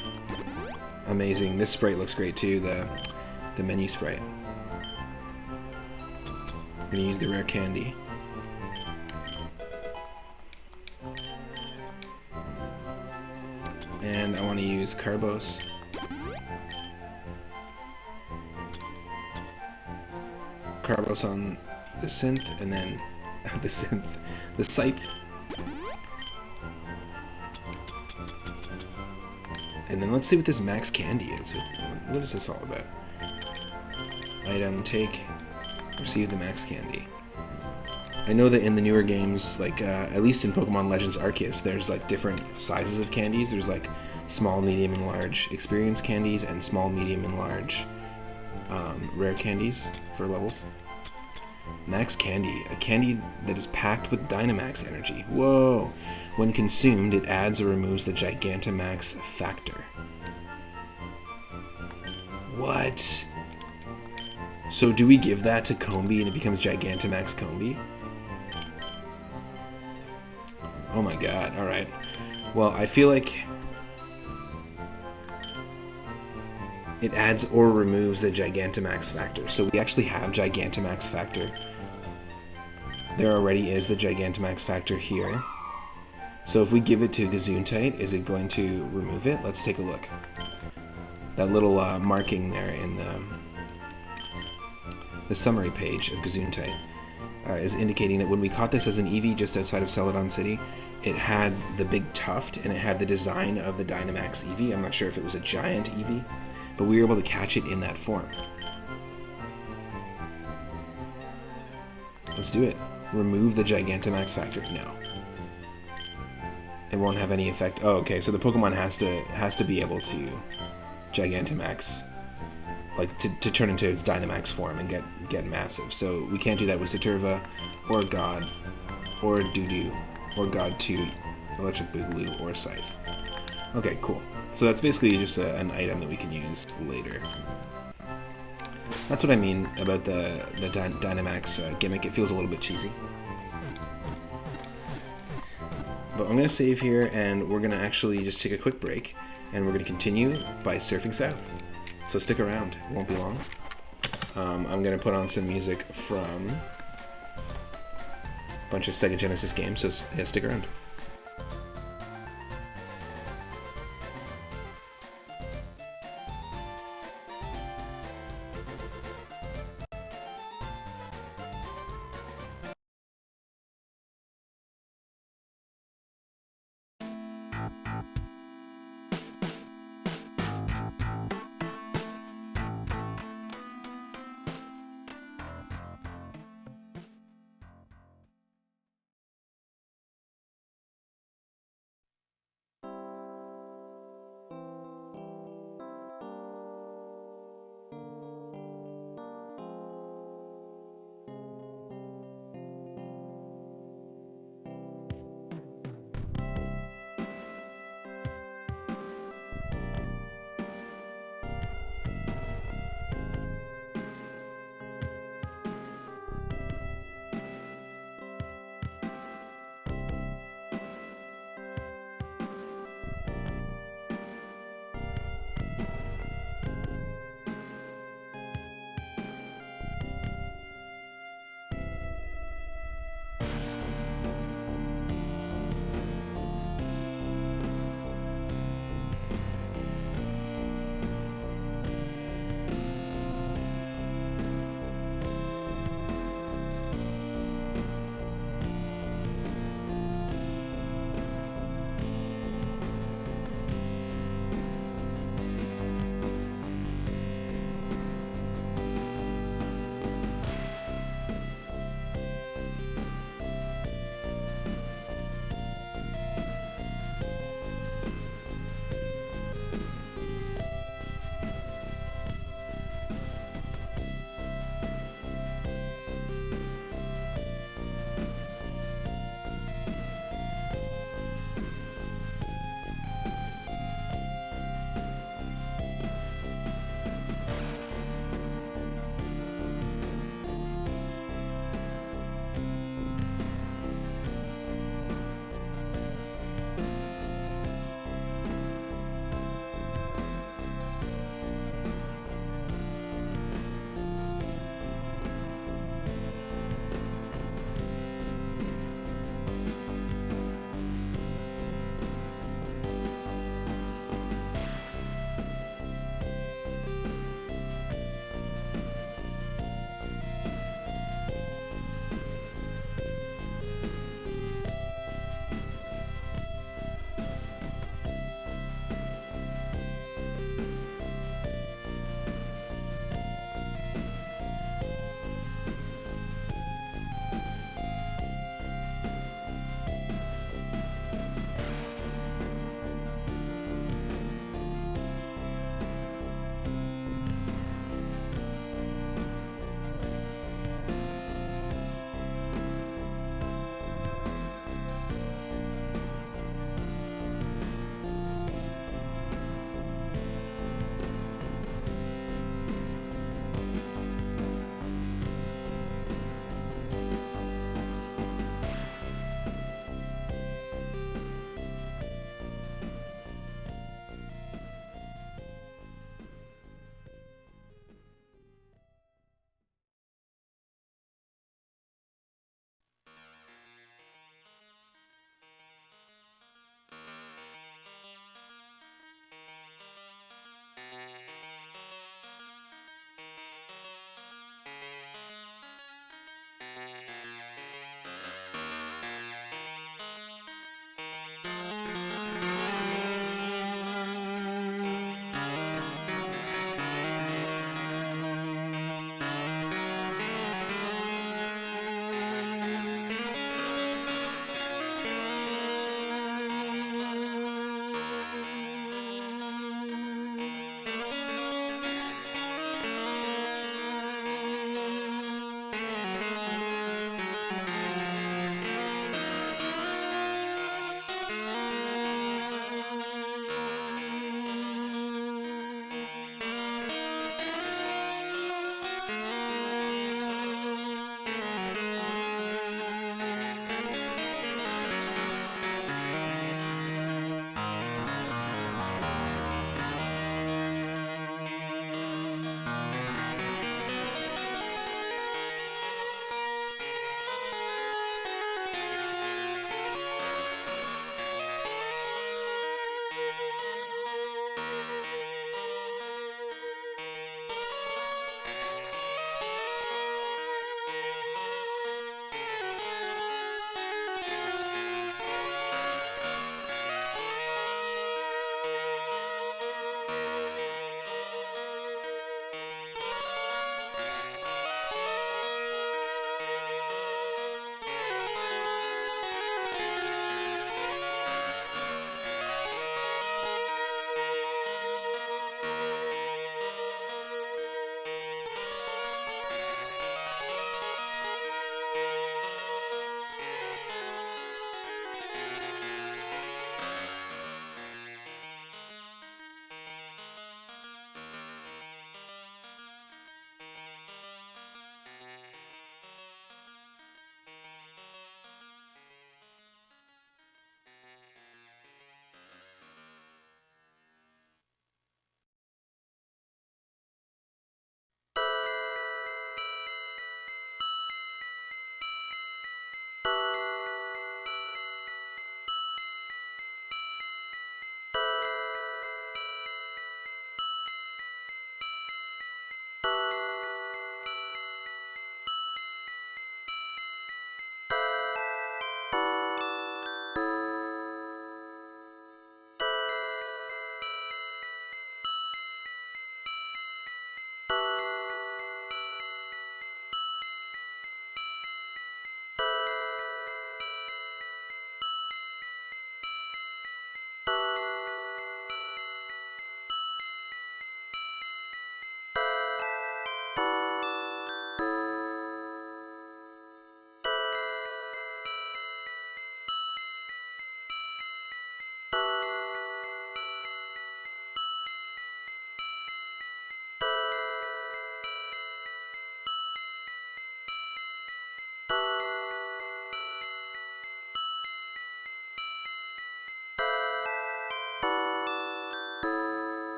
Amazing. This sprite looks great too, the menu sprite. I'm gonna use the rare candy. And I want to use Carbos. Carbos on the synth, and then the scythe. And then let's see what this max candy is. What is this all about? Item, take, receive the max candy. I know that in the newer games, like at least in Pokemon Legends Arceus, there's like different sizes of candies. There's like small, medium, and large experience candies, and small, medium, and large rare candies for levels. Max Candy, a candy that is packed with Dynamax energy. Whoa! When consumed, it adds or removes the Gigantamax factor. What? So do we give that to Combee and it becomes Gigantamax Combee? Oh my god, alright. Well, I feel like it adds or removes the Gigantamax factor. So we actually have Gigantamax factor. There already is the Gigantamax factor here. So if we give it to Gesundheit, is it going to remove it? Let's take a look. That little marking there in the summary page of Gesundheit is indicating that when we caught this as an Eevee just outside of Celadon City, it had the big tuft and it had the design of the Dynamax Eevee. I'm not sure if it was a giant Eevee, but we were able to catch it in that form. Let's do it. Remove the Gigantamax factor. No. It won't have any effect. Oh, okay, so the Pokemon has to be able to Gigantamax, like to turn into its Dynamax form and get massive. So we can't do that with Saturva, or God, or Doodoo, or God 2, Electric Boogaloo, or Scythe. Okay, cool. So that's basically just an item that we can use later. That's what I mean about the Dynamax gimmick. It feels a little bit cheesy. But I'm going to save here, and we're going to actually just take a quick break, and we're going to continue by surfing south. So stick around. It won't be long. I'm going to put on some music from a bunch of Sega Genesis games, so yeah, stick around.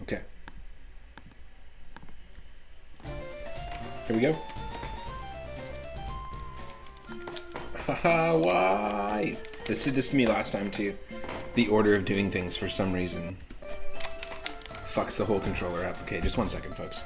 Okay. Here we go. Haha, why? This did this to me last time too. The order of doing things for some reason fucks the whole controller up. Okay, just 1 second, folks.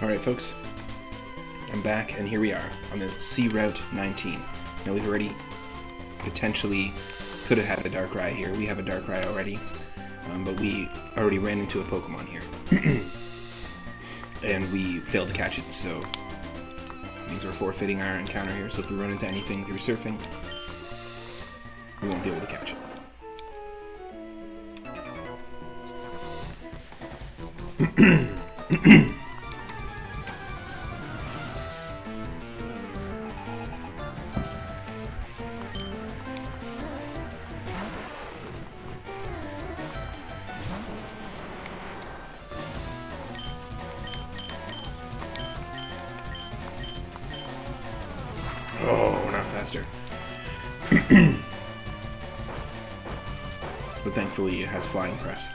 Alright folks, I'm back and here we are on the Sea Route 19. Now we've already potentially could have had a Darkrai here. We have a Darkrai already, but we already ran into a Pokemon here. And we failed to catch it, so it means we're forfeiting our encounter here. So if we run into anything through surfing, we won't be able to catch it. Oh, not faster. But thankfully it has Flying Press.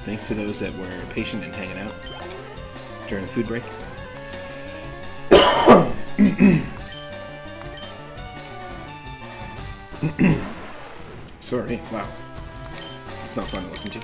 Thanks to those that were patient and hanging out during the food break. Sorry, wow. It's not fun to listen to.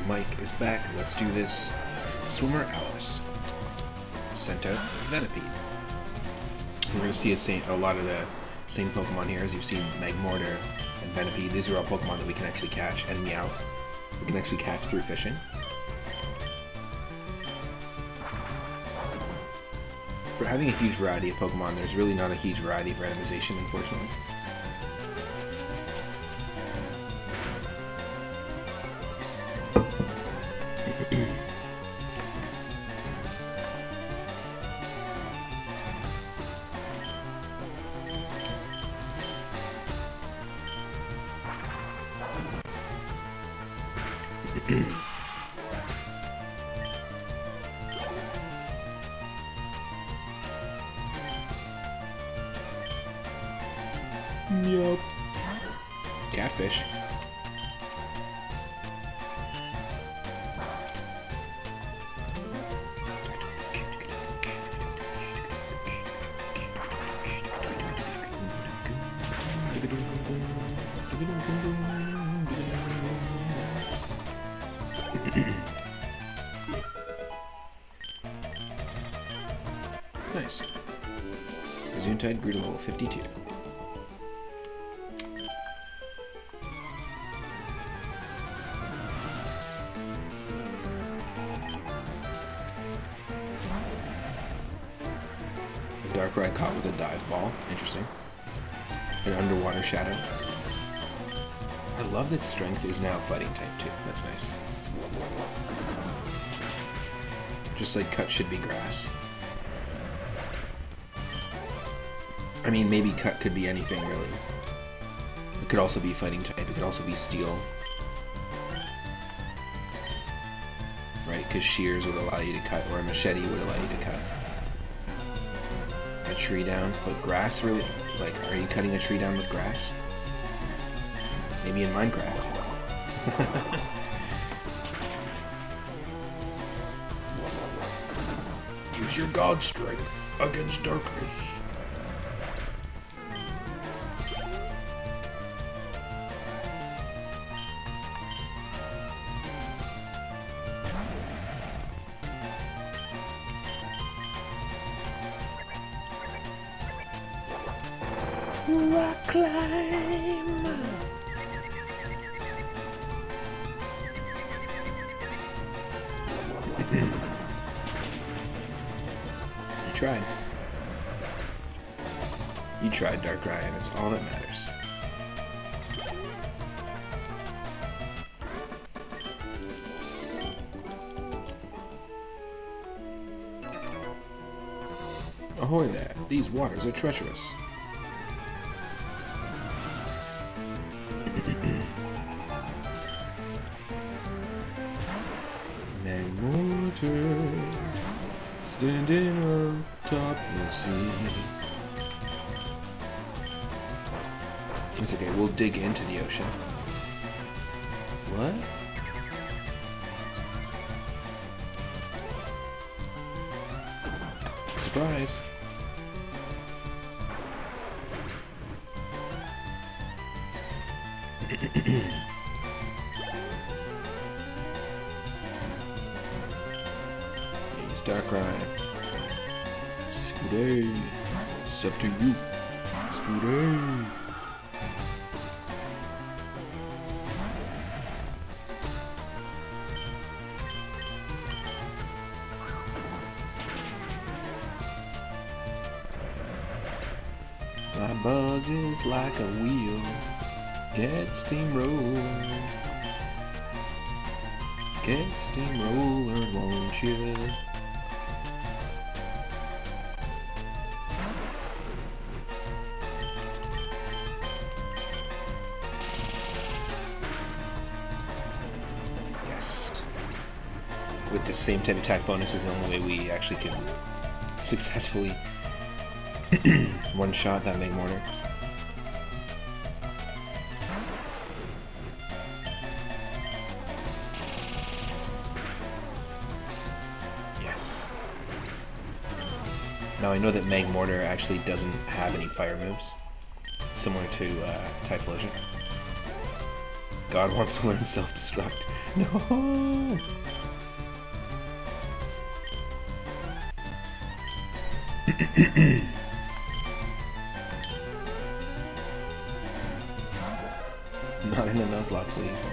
Mike is back. Let's do this. Swimmer Alice sent out Venipede. We're going to see a lot of the same Pokemon here as you've seen Magmortar and Venipede. These are all Pokemon that we can actually catch, and Meowth. We can actually catch through fishing. For having a huge variety of Pokemon, there's really not a huge variety of randomization, unfortunately. Yup. Catfish. Nice. Gesundheit grew to level 52. Darkrai caught with a dive ball. Interesting. An underwater shadow. I love that Strength is now fighting type too. That's nice. Just like Cut should be grass. I mean, maybe Cut could be anything really. It could also be fighting type. It could also be Steel. Right? Because Shears would allow you to cut, or a Machete would allow you to cut a tree down. But grass, really? Like, are you cutting a tree down with grass? Maybe in Minecraft. Use your God strength against darkness. Rock climb. You tried. You tried, Darkrai, and it's all that matters. Ahoy there! These waters are treacherous. Magmortar, standing atop the sea. It's okay, we'll dig into the ocean. What? Surprise! He's Darkrai. Scooday. It's up to you. Scooday. My bug is like a wheel. Get steamroller. Get steamroller, won't you? Yes. With the same type of attack bonus is the only way we actually can successfully one-shot that Magmortar. Yes. Now I know that Magmortar actually doesn't have any fire moves, similar to Typhlosion. God wants to learn self-destruct. No! Not in a Nuzlocke, please.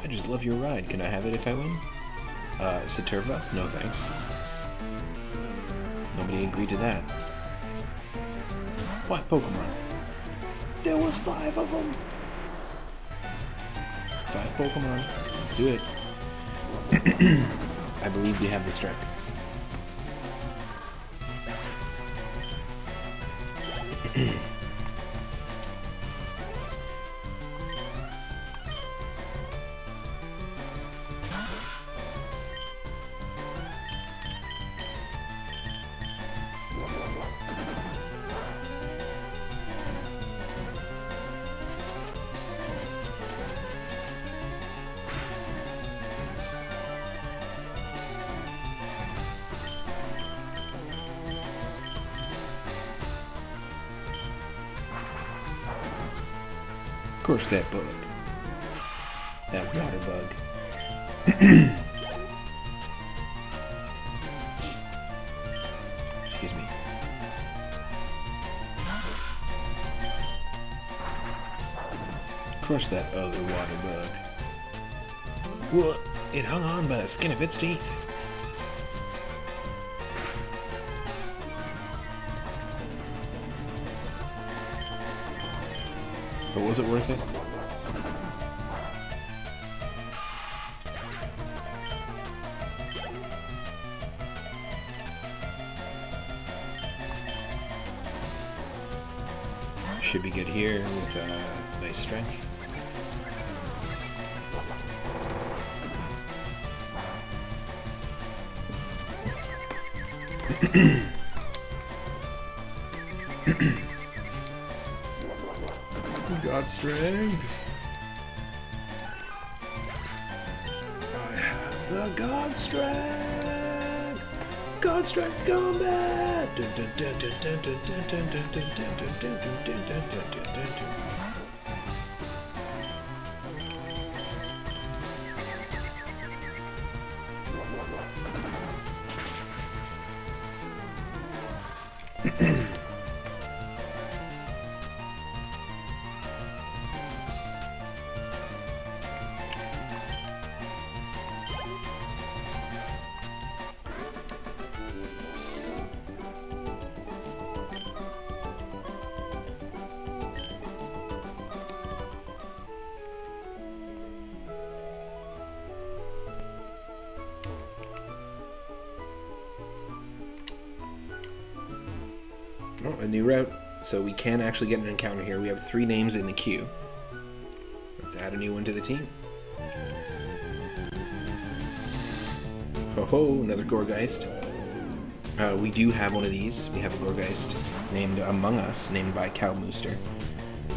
I just love your ride. Can I have it if I win? Saturva? No thanks. Nobody agreed to that. 5 Pokemon. There was 5 of them! 5 Pokemon. Let's do it. I believe we have the strength. Of course, that bug. That water bug. Excuse me. Crush that other water bug. What? It hung on by the skin of its teeth. But was it worth it? Should be good here with nice strength. God strength. I have the God strength. God strength combat. Oh, a new route. So we can actually get an encounter here. We have 3 names in the queue. Let's add a new one to the team. Ho ho, another Gorgeist. We do have one of these. We have a Gorgeist named Among Us, named by Cowmooster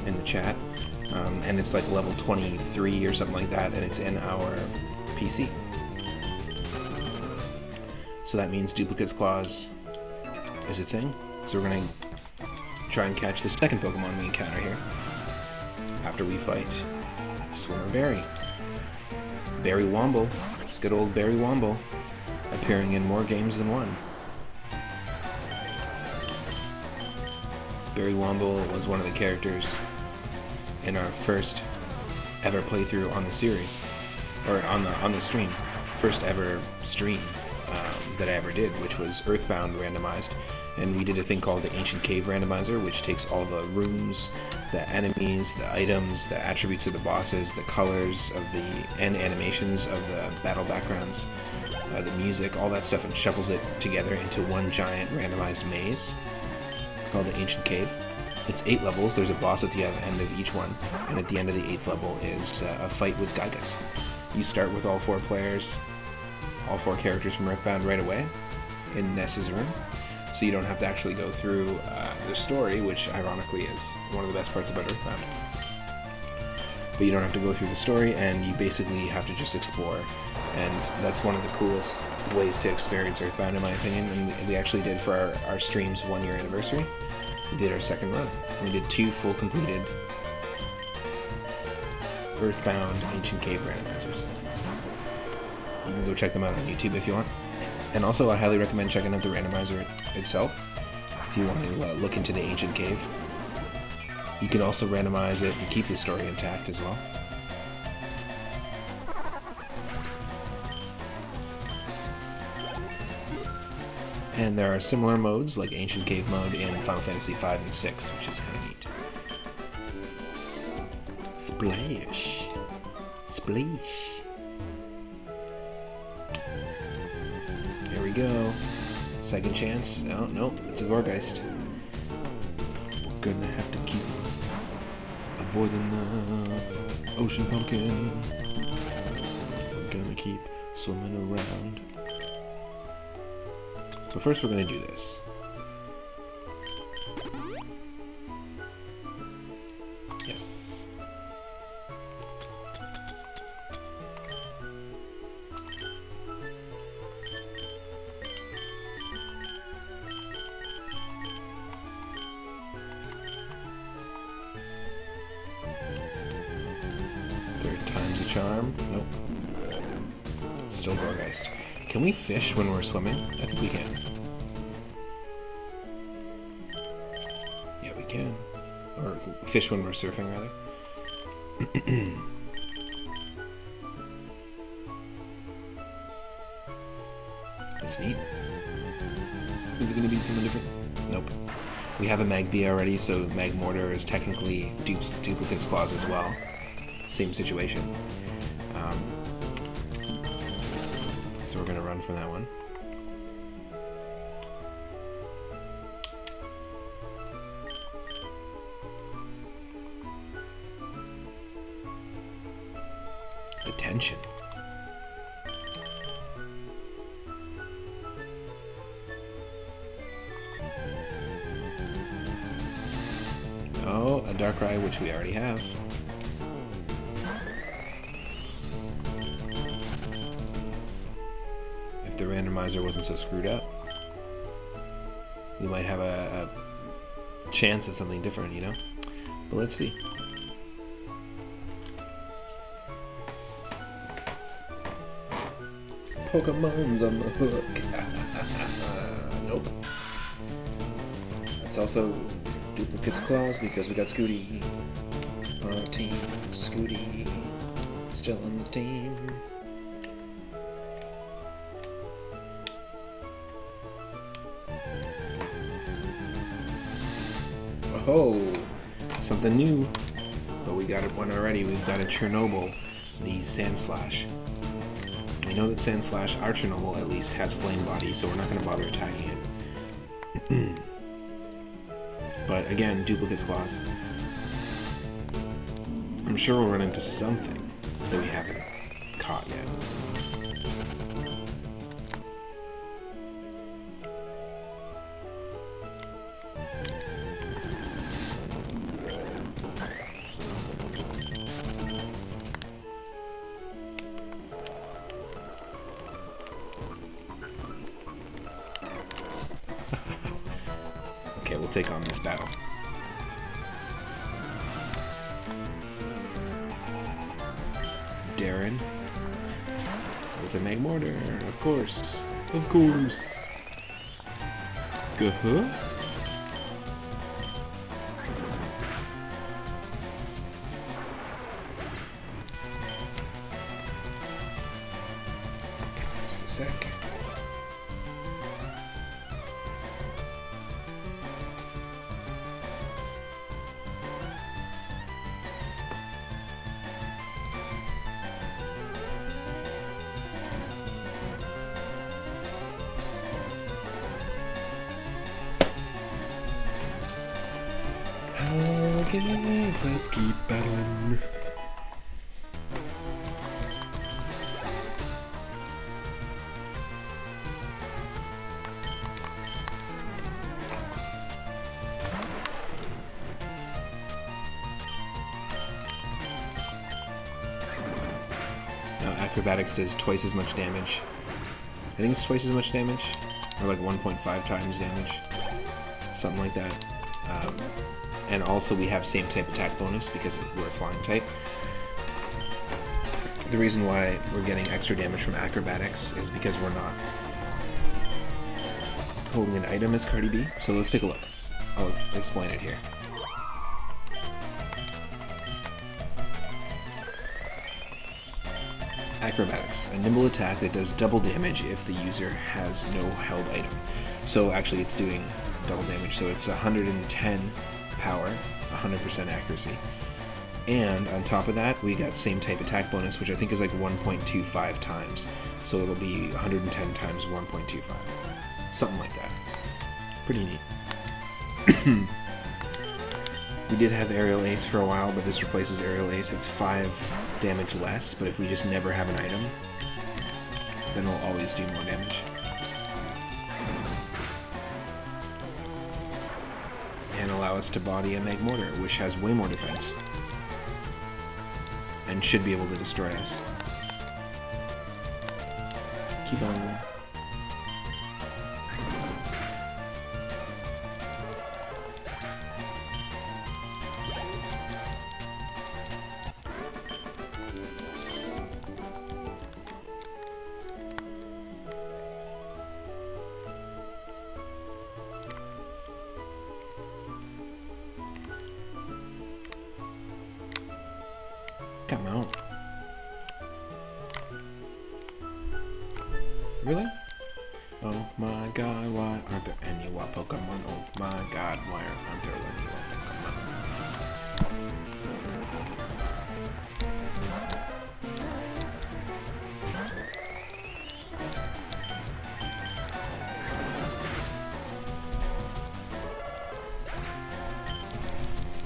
in the chat. And it's like level 23 or something like that, and it's in our PC. So that means Duplicate's Claws is a thing. So we're going to try and catch the second Pokemon we encounter here after we fight Swimmer Berry. Berry Womble, good old Berry Womble, appearing in more games than one. Berry Womble was one of the characters in our first ever playthrough on the series, or on the stream. First ever stream that I ever did, which was Earthbound randomized. And we did a thing called the Ancient Cave Randomizer, which takes all the rooms, the enemies, the items, the attributes of the bosses, the colors of and animations of the battle backgrounds, the music, all that stuff, and shuffles it together into one giant randomized maze called the Ancient Cave. It's 8 levels. There's a boss at the end of each one, and at the end of the 8th level is a fight with Gygas. You start with all 4 players, all 4 characters from Earthbound right away, in Ness's room, so you don't have to actually go through the story, which ironically is one of the best parts about Earthbound. But you don't have to go through the story, and you basically have to just explore, and that's one of the coolest ways to experience Earthbound, in my opinion. And we actually did for our stream's 1-year anniversary. We did our second run. We did 2 full completed Earthbound Ancient Cave randomizers. You can go check them out on YouTube if you want. And also, I highly recommend checking out the randomizer itself if you want to look into the Ancient Cave. You can also randomize it and keep the story intact as well. And there are similar modes, like Ancient Cave mode in Final Fantasy V and VI, which is kind of neat. Splash. Splash. There we go. Second chance. Oh, no, it's a Gorgeist. We're gonna have to keep avoiding the ocean pumpkin. We're gonna keep swimming around. But first we're gonna do this. Yes. Third time's a charm. Nope. Still Gorgeist. Can we fish when we're swimming? I think we can. Yeah, we can. Or fish when we're surfing, rather. That's neat. Is it going to be something different? Nope. We have a Magby already, so Magmortar is technically Duplicate's Claws as well. Same situation. So we're going to run from that one. Attention. Oh, a Darkrai, which we already have. If the randomizer wasn't so screwed up, we might have a chance at something different, you know? But let's see. Pokemon's on the hook. Nope. It's also Duplicate's Claws because we got Scooty on our team. Scooty still on the team. Oh, something new. But we got one already. We've got a Chernobyl, the Sandslash. We know that Sandslash, our Chernobyl at least, has Flame Body, so we're not going to bother attacking it. But again, Duplicate's Claws. I'm sure we'll run into something that we haven't caught yet. Okay, we'll take on this battle. Darren with a Magmortar, of course. Of course. Guh-huh. Just a sec. Okay, let's keep battling. Acrobatics does twice as much damage. I think it's twice as much damage, or like 1.5 times damage, something like that. And also we have same type attack bonus because we're flying type. The reason why we're getting extra damage from acrobatics is because we're not holding an item as Cardi B. So let's take a look. I'll explain it here. Acrobatics, a nimble attack that does double damage if the user has no held item. So actually it's doing double damage, so it's 110 power, 100% accuracy. And on top of that, we got same type attack bonus, which I think is like 1.25 times. So it'll be 110 times 1.25. Something like that. Pretty neat. We did have Aerial Ace for a while, but this replaces Aerial Ace. It's 5 damage less, but if we just never have an item, then it'll always do more damage. And allow us to body a Magmortar, which has way more defense. And should be able to destroy us. Keep on. Come out. Really? Oh my god, why aren't there any WA Pokemon? Oh my god, why aren't there any WA Pokemon?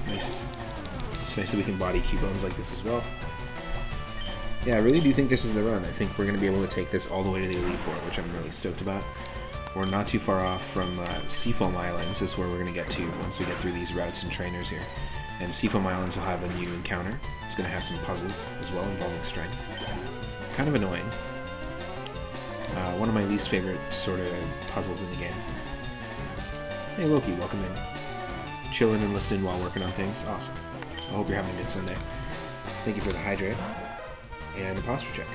Nice. It's nice that we can body Cubones like this as well. Yeah, I really do think this is the run. I think we're going to be able to take this all the way to the Elite Four, which I'm really stoked about. We're not too far off from Seafoam Islands. This is where we're going to get to once we get through these routes and trainers here. And Seafoam Islands will have a new encounter. It's going to have some puzzles as well involving strength. Kind of annoying. One of my least favorite sort of puzzles in the game. Hey Loki, welcome in. Chilling and listening while working on things. Awesome. I hope you're having a good Sunday. Thank you for the hydrate. And a posture check.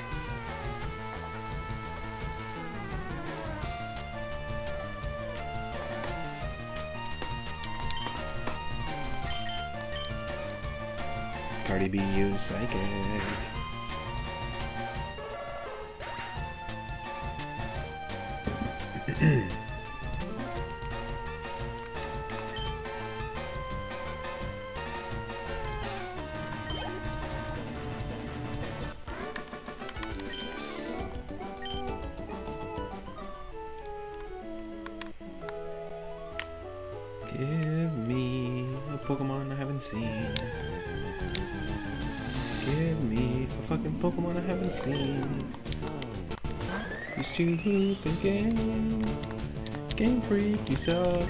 Cardi B use Psychic. Give me a Pokemon I haven't seen. Give me a fucking Pokemon I haven't seen. Used to hoop and game. Game Freak, you suck.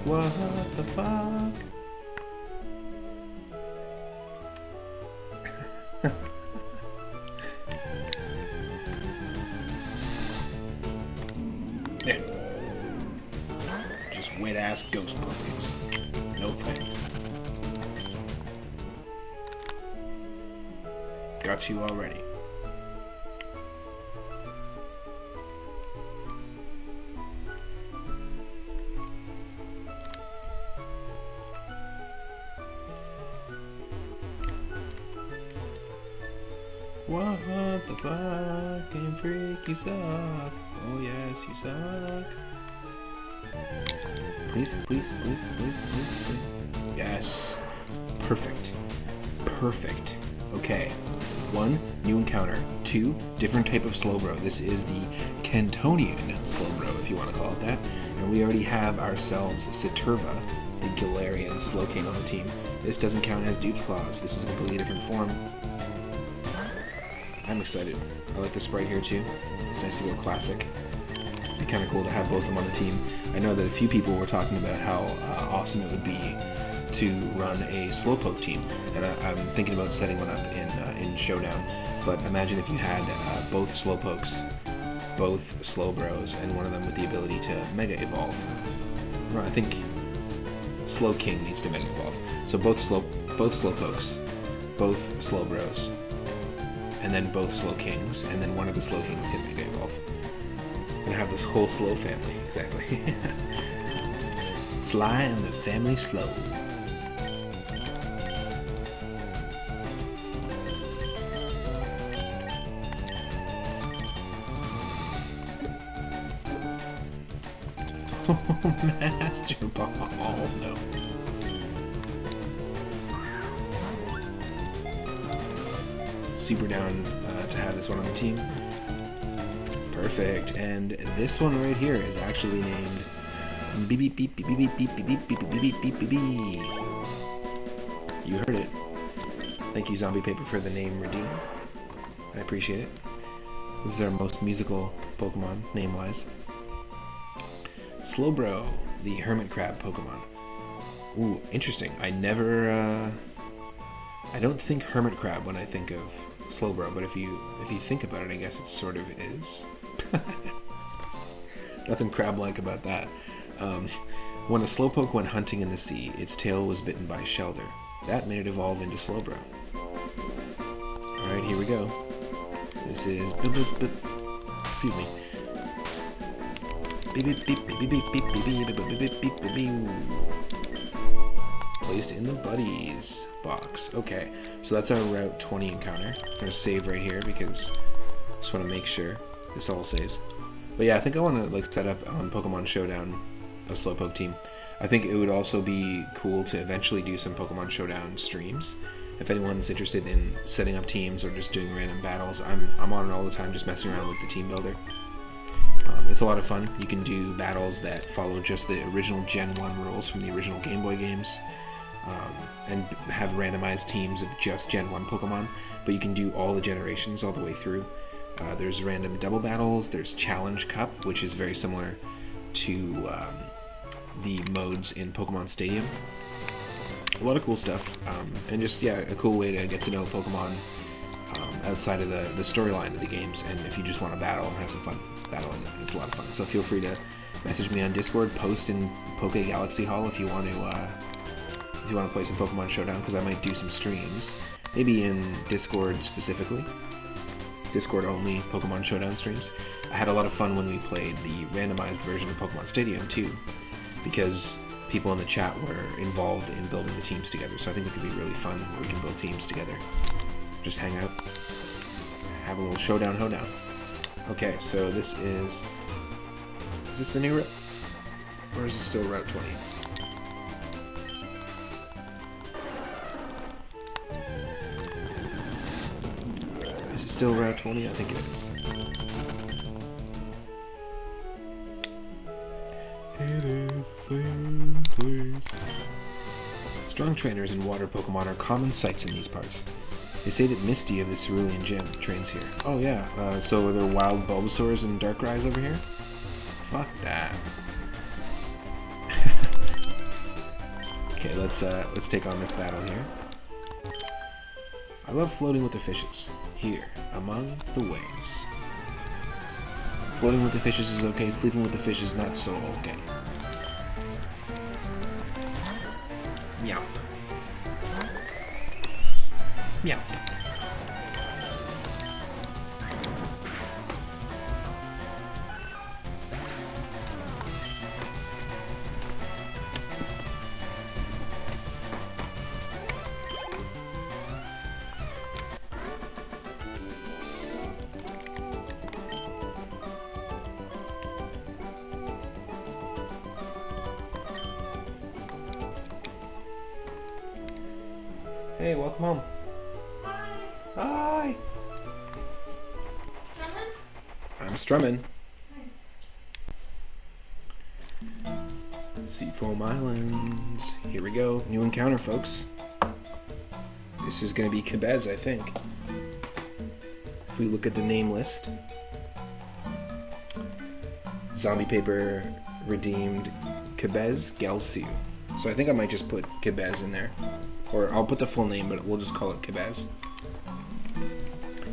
What the fuck? Yeah. Just wet-ass ghost Pokemons. No thanks. Got you already. What the fuck? Game Freak, you suck. Oh yes, you suck. Please, please, please, please, please, please. Yes. Perfect. Perfect. Okay. 1, new encounter. 2, different type of Slowbro. This is the Cantonian Slowbro, if you want to call it that. And we already have ourselves Saturva, the Galarian Slowking on the team. This doesn't count as Dupe's Claws. This is a completely different form. I'm excited. I like the sprite here too. It's nice to go classic. It'd be kind of cool to have both of them on the team. I know that a few people were talking about how awesome it would be to run a Slowpoke team, and I'm thinking about setting one up in Showdown, but imagine if you had both Slowpokes, both Slowbros, and one of them with the ability to Mega Evolve. Well, I think Slowking needs to Mega Evolve. So both Slowpokes, both Slowbros, and then both Slowkings, and then one of the Slowkings can Mega Evolve. We're gonna have this whole Slow family, exactly. Sly and the Family Slow. Oh, Master Ball, no. Super down to have this one on the team. Perfect, and this one right here is actually named Beep Beep Beep Beep Beep Beep Beep Beep Beep Beep Beep Beep Beep. You heard it. Thank you, Zombie Paper, for the name redeem. I appreciate it. This is our most musical Pokemon, name-wise. Slowbro, the Hermit Crab Pokemon. Ooh, interesting. I don't think Hermit Crab when I think of Slowbro, but if you think about it, I guess it sort of is. Nothing crab-like about that. When a Slowpoke went hunting in the sea, its tail was bitten by Shelder. That made it evolve into Slowbro. Alright, here we go. This is... excuse me. Placed in the Buddies box. Okay, so that's our Route 20 encounter. I'm going to save right here because I just want to make sure this all saves. But yeah, I think I want to like set up on Pokemon Showdown a Slowpoke team. I think it would also be cool to eventually do some Pokemon Showdown streams. If anyone's interested in setting up teams or just doing random battles, I'm on it all the time, just messing around with the team builder. It's a lot of fun. You can do battles that follow just the original Gen 1 rules from the original Game Boy games, and have randomized teams of just Gen 1 Pokemon, but you can do all the generations all the way through. There's random double battles, there's Challenge Cup, which is very similar to the modes in Pokemon Stadium. A lot of cool stuff, and just, yeah, a cool way to get to know Pokemon outside of the storyline of the games, and if you just want to battle and have some fun battling, it's a lot of fun. So feel free to message me on Discord, post in Poke Galaxy Hall if you want to play some Pokemon Showdown, because I might do some streams, maybe in Discord specifically. Discord only Pokemon Showdown streams. I had a lot of fun when we played the randomized version of Pokemon Stadium too, because people in the chat were involved in building the teams together, so I think it could be really fun where we can build teams together. Just hang out, have a little showdown hoedown. Okay, so this is this a new route? Or is it still Route 20? Is it still Route 20? I think it is. It is the same place. Strong trainers and water Pokemon are common sights in these parts. They say that Misty of the Cerulean Gym trains here. Oh yeah, so are there wild Bulbasaurs and Darkrai's over here? Fuck that. Okay, let's take on this battle here. I love floating with the fishes, here, among the waves. Floating with the fishes is okay, sleeping with the fishes not so okay. Meow. Meow. Hey, welcome home. Hi. Strumming? I'm strumming. Nice. Seafoam Islands. Here we go. New encounter, folks. This is going to be Cabez, I think. If we look at the name list. Zombie Paper redeemed Cabez Gelsu. So I think I might just put Cabez in there. Or I'll put the full name, but we'll just call it Cabez.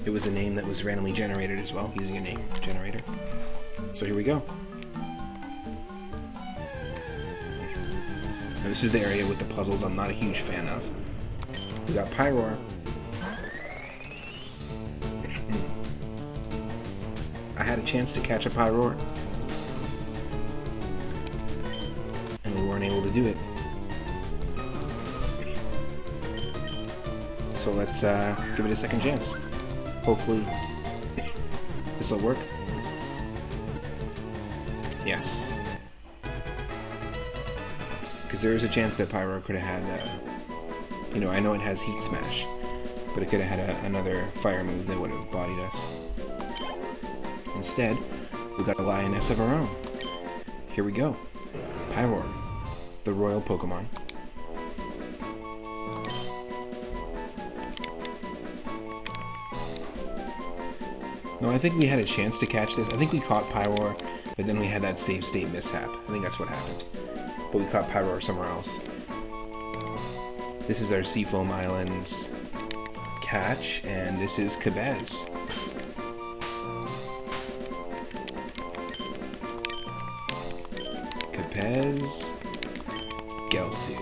It was a name that was randomly generated as well, using a name generator. So here we go. Now this is the area with the puzzles I'm not a huge fan of. We got Pyroar. I had a chance to catch a Pyroar, and we weren't able to do it. So let's give it a second chance. Hopefully this will work. Yes. Because there is a chance that Pyro could have had, you know, I know it has Heat Smash, but it could have had another fire move that would have bodied us. Instead, we got a lioness of our own. Here we go. Pyro, the royal Pokemon. No, I think we had a chance to catch this. I think we caught Pyroar, but then we had that save state mishap. I think that's what happened. But we caught Pyroar somewhere else. This is our Seafoam Islands catch, and this is Kabez. Kabez, Gelsu.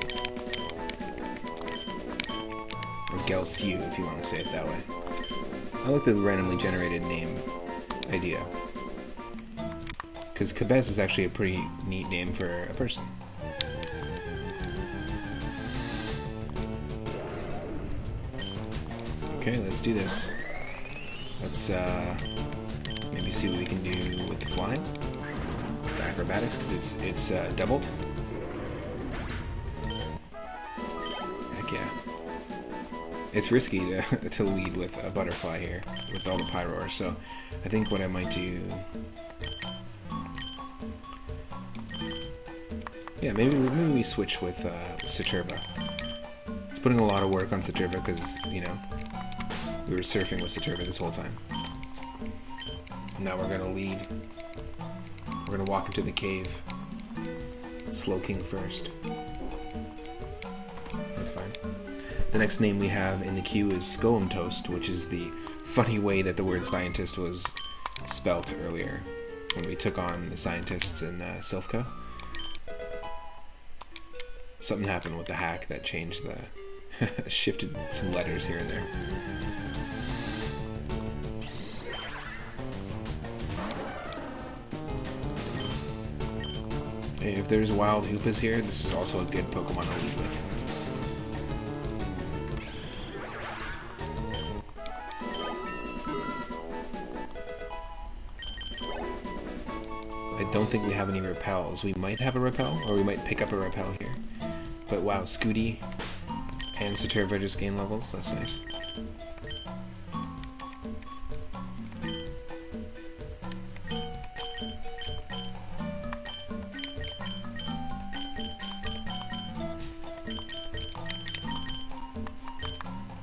Or Gelsu, if you want to say it that way. I like the randomly generated name idea, because Kabez is actually a pretty neat name for a person. Okay, let's do this. Let's maybe see what we can do with the flying, the acrobatics, because it's doubled. Heck yeah. It's risky to lead with a butterfly here, with all the Pyroars, so I think what I might do... Yeah, maybe we switch with Saturba. It's putting a lot of work on Saturba because, you know, we were surfing with Saturba this whole time. Now we're gonna lead. We're gonna walk into the cave. Slowking first. That's fine. The next name we have in the queue is Skomtost, which is the funny way that the word scientist was spelt earlier when we took on the scientists in Silphco. Something happened with the hack that changed the... shifted some letters here and there. Hey, if there's wild Hoopas here, this is also a good Pokemon to lead with. I don't think we have any repels. We might have a repel, or we might pick up a repel here. But wow, Scooty and Saturba just gain levels. That's nice.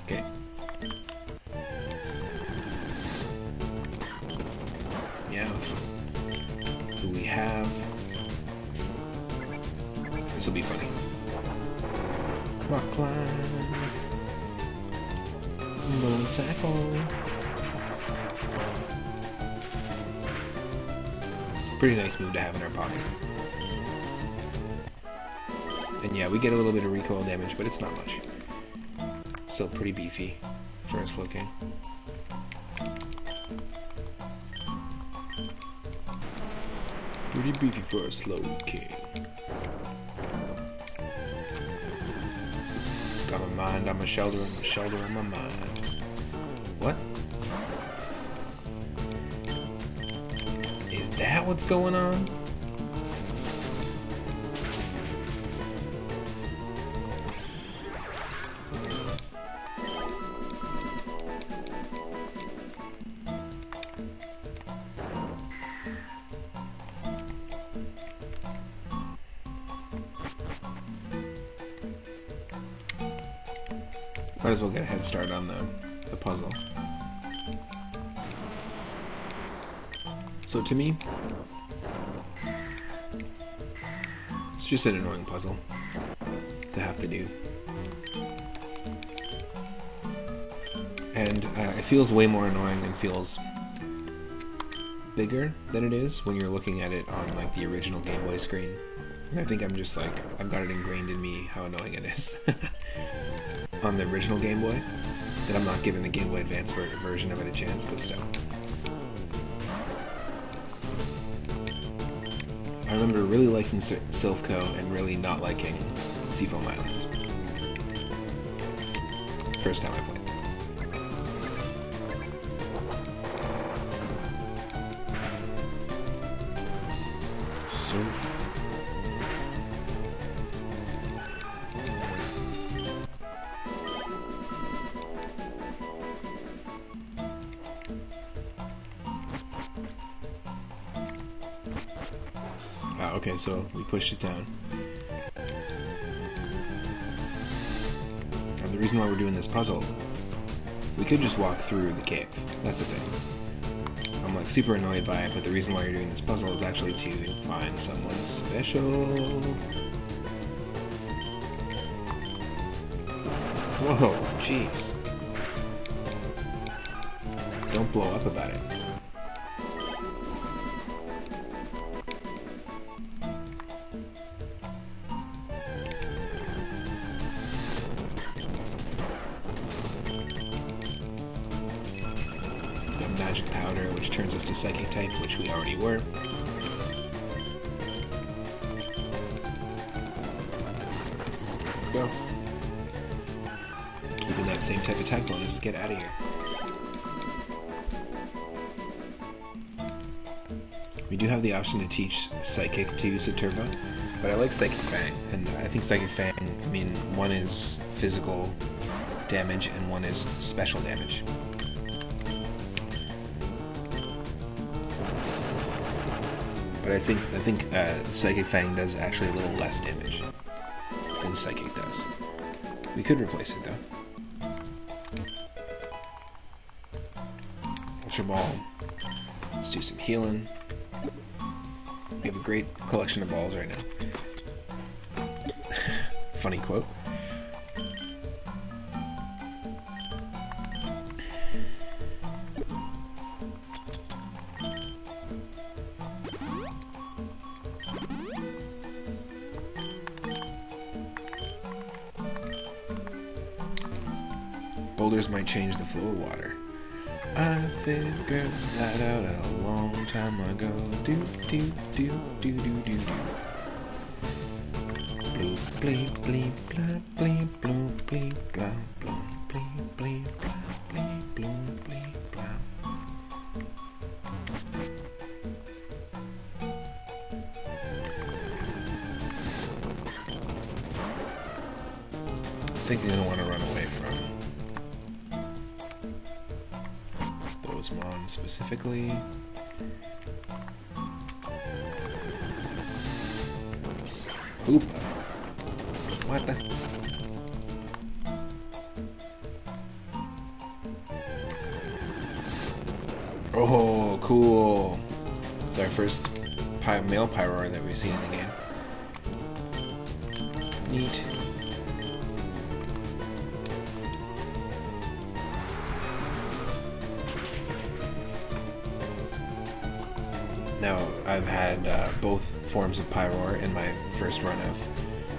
Okay. Yeah. Who we have? This will be funny. Rock climb. Moon tackle. Pretty nice move to have in our pocket. And yeah, we get a little bit of recoil damage, but it's not much. Still pretty beefy for a Slowking. Pretty beefy for a Slowking. Got my mind on my shoulder and my shoulder on my mind. What? Is that what's going on? Might as well get a head start on the puzzle. So to me, it's just an annoying puzzle to have to do. And it feels way more annoying and feels bigger than it is when you're looking at it on like the original Game Boy screen. And I think I'm just like, I've got it ingrained in me how annoying it is on the original Game Boy, that I'm not giving the Game Boy Advance version of it a chance, but still. I remember really liking Silphco and really not liking Seafoam Islands. First time I played. Surf. Okay, so we pushed it down. And the reason why we're doing this puzzle, we could just walk through the cave. That's the thing. I'm like super annoyed by it, but the reason why you're doing this puzzle is actually to find someone special. Whoa, jeez. Don't blow up about it. Magic powder, which turns us to psychic type, which we already were. Let's go. Keeping that same type of attack bonus. Get out of here. We do have the option to teach Psychic to Saturva, but I like Psychic Fang, and I think Psychic Fang, I mean, one is physical damage and one is special damage. But I think Psychic Fang does actually a little less damage than Psychic does. We could replace it though. Ultra Ball. Let's do some healing. We have a great collection of balls right now. Funny quote. Boulders might change the flow of water. I figured that out a long time ago. Do do do do do do do. Bloop bleep bleep blah bleep bloop bleep blah bloop bleep bleep blah bleep bloop bleep blah. I think you're gonna want to run away from Mon specifically. Oop. What the? Oh, cool. It's our first male Pyroar that we've seen in the game. Neat. Now, I've had both forms of Pyroar in my first run of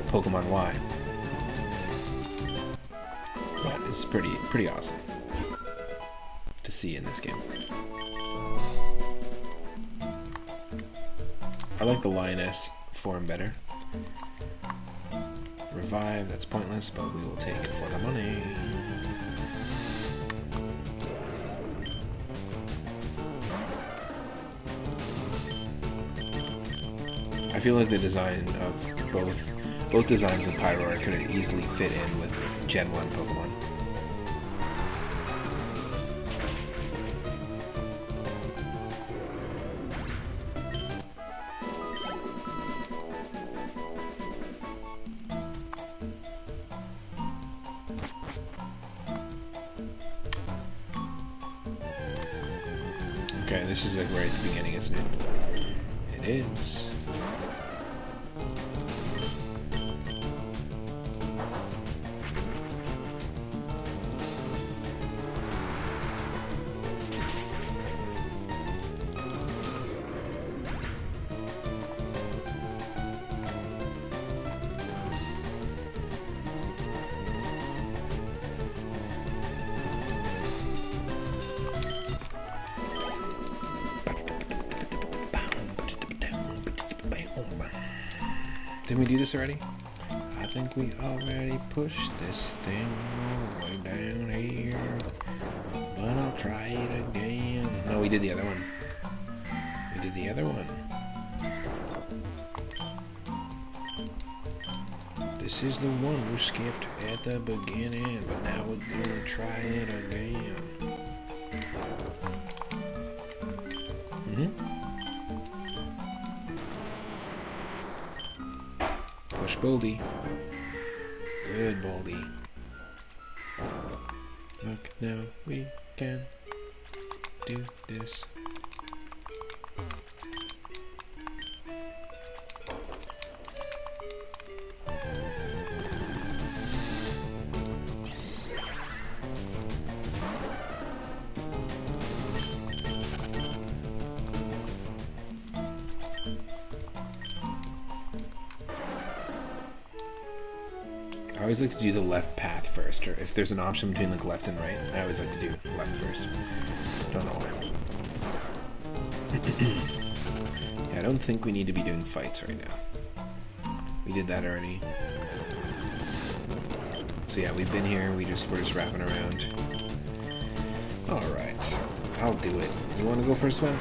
Pokemon Y. But it's pretty awesome to see in this game. I like the Lioness form better. Revive, that's pointless, but we will take it for the money. I feel like the design of both designs of Pyroar could easily fit in with Gen 1 Pokemon. Okay, this is like right at the beginning, isn't it? It is. Didn't we do this already? I think we already pushed this thing all the way down here. But I'll try it again. No, we did the other one. We did the other one. This is the one we skipped at the beginning, but now we're gonna try it again. Push Boldy. Good Boldy. Look, now we can do this. I always like to do the left path first, or if there's an option between like left and right, I always like to do left first. Don't know why. Yeah, I don't think we need to be doing fights right now. We did that already. So yeah, we've been here, we're just wrapping around. Alright, I'll do it. You wanna go first, man?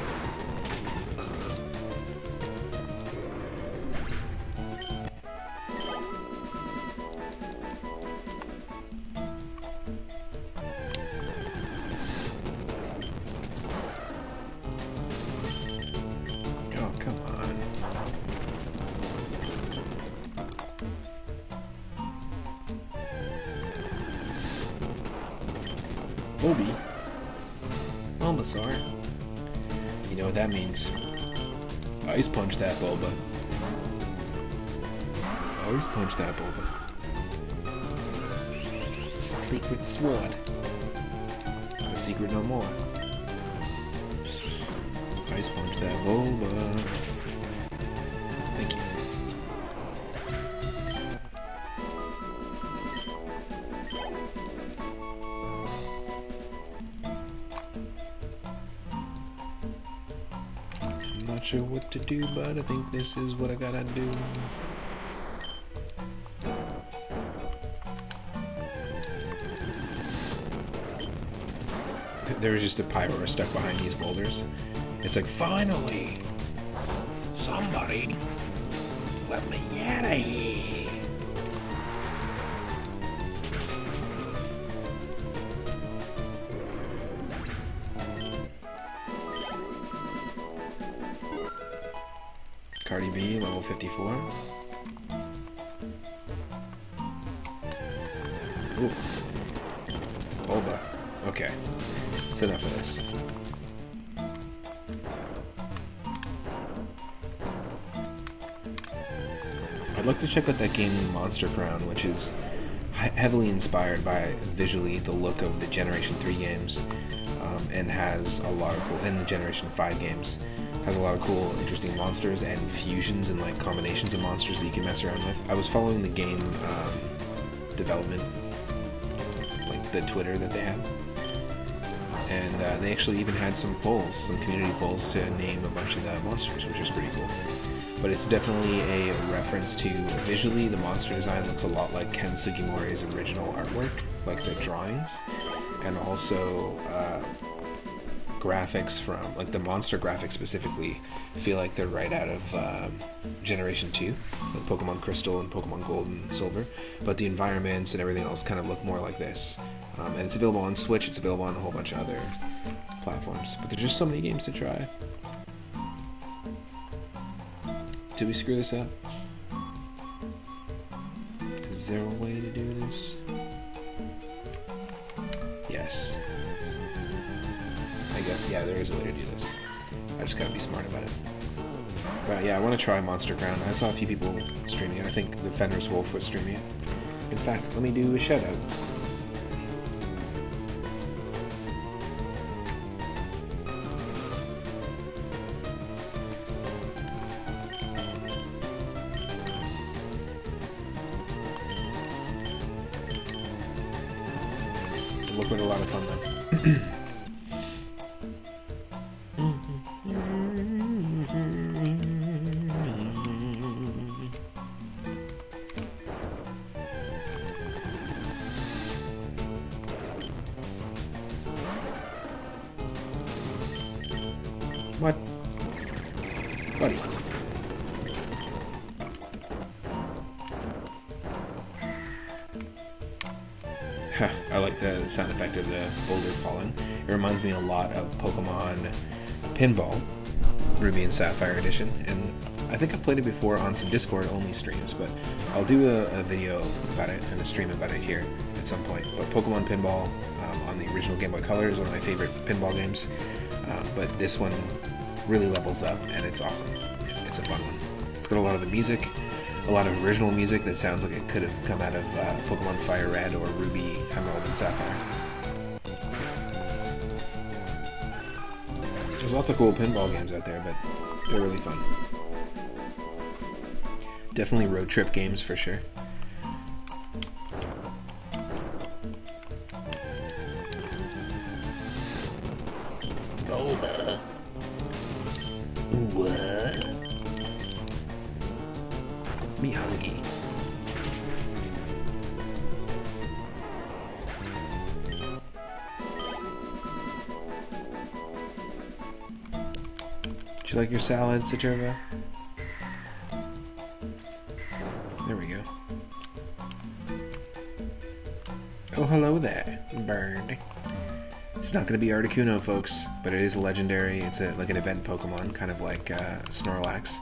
Obi? Bulbasaur? You know what that means. Ice punch that Bulba. Ice punch that Bulba. Secret sword. Not a secret no more. Ice punch that Bulba. Thank you. Not sure what to do, but I think this is what I gotta do. There was just a pyro stuck behind these boulders. It's like, finally! Somebody! Let me out of here! Cardi B, level 54. Ooh. Bulba. Okay. That's enough of this. I'd like to check out that game Monster Crown, which is heavily inspired by visually the look of the Generation 3 games, and has a lot of cool, and the Generation 5 games. Has a lot of cool, interesting monsters and fusions and like combinations of monsters that you can mess around with. I was following the game development, like the Twitter that they had, and they actually even had some polls, some community polls to name a bunch of the monsters, which is pretty cool. But it's definitely a reference to, visually, the monster design looks a lot like Ken Sugimori's original artwork, like the drawings, and also graphics from, like the monster graphics specifically, feel like they're right out of Generation 2, like Pokemon Crystal and Pokemon Gold and Silver, but the environments and everything else kind of look more like this. And it's available on Switch, it's available on a whole bunch of other platforms, but there's just so many games to try. Did we screw this up? Is there a way to do this? Yes. I guess, yeah, there is a way to do this. I just gotta be smart about it. But yeah, I want to try Monster Crown. I saw a few people streaming it. I think the Fenris Wolf was streaming it. In fact, let me do a shout out. It looked like a lot of fun though. What? Buddy. I like the sound effect of the boulder falling. It reminds me a lot of Pokemon Pinball, Ruby and Sapphire Edition, and I think I've played it before on some Discord-only streams, but I'll do a video about it and a stream about it here at some point. But Pokemon Pinball on the original Game Boy Color is one of my favorite pinball games, but this one really levels up, and it's awesome. It's a fun one. It's got a lot of the music, a lot of original music that sounds like it could have come out of Pokemon Fire Red or Ruby, Emerald, and Sapphire. There's lots of cool pinball games out there, but they're really fun. Definitely road trip games for sure. Boba. What? Me hungry. Do you like your salad, Saturva? There we go. Oh, hello there, bird. It's not going to be Articuno, folks, but it is a legendary. It's like an event Pokemon, kind of like Snorlax.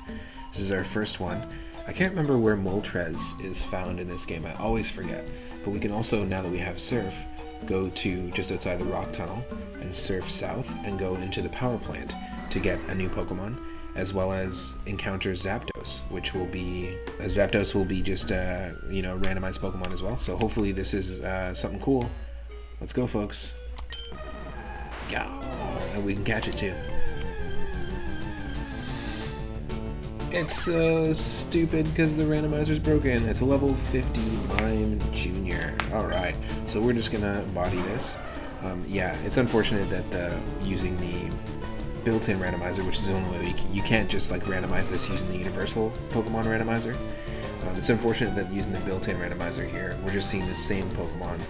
This is our first one. I can't remember where Moltres is found in this game. I always forget. But we can also, now that we have Surf, go to just outside the rock tunnel and surf south and go into the power plant to get a new Pokemon, as well as encounter Zapdos, which will be Zapdos will be just you know, randomized Pokemon as well. So hopefully this is something cool. Let's go, folks. Yeah, and we can catch it too. It's so stupid because the randomizer's broken. It's a level 50 Mime Junior. Alright, so we're just gonna body this. Yeah, it's unfortunate that using the built-in randomizer, which is the only way you can't just like randomize this using the universal Pokemon randomizer. It's unfortunate that using the built-in randomizer here, we're just seeing the same Pokemon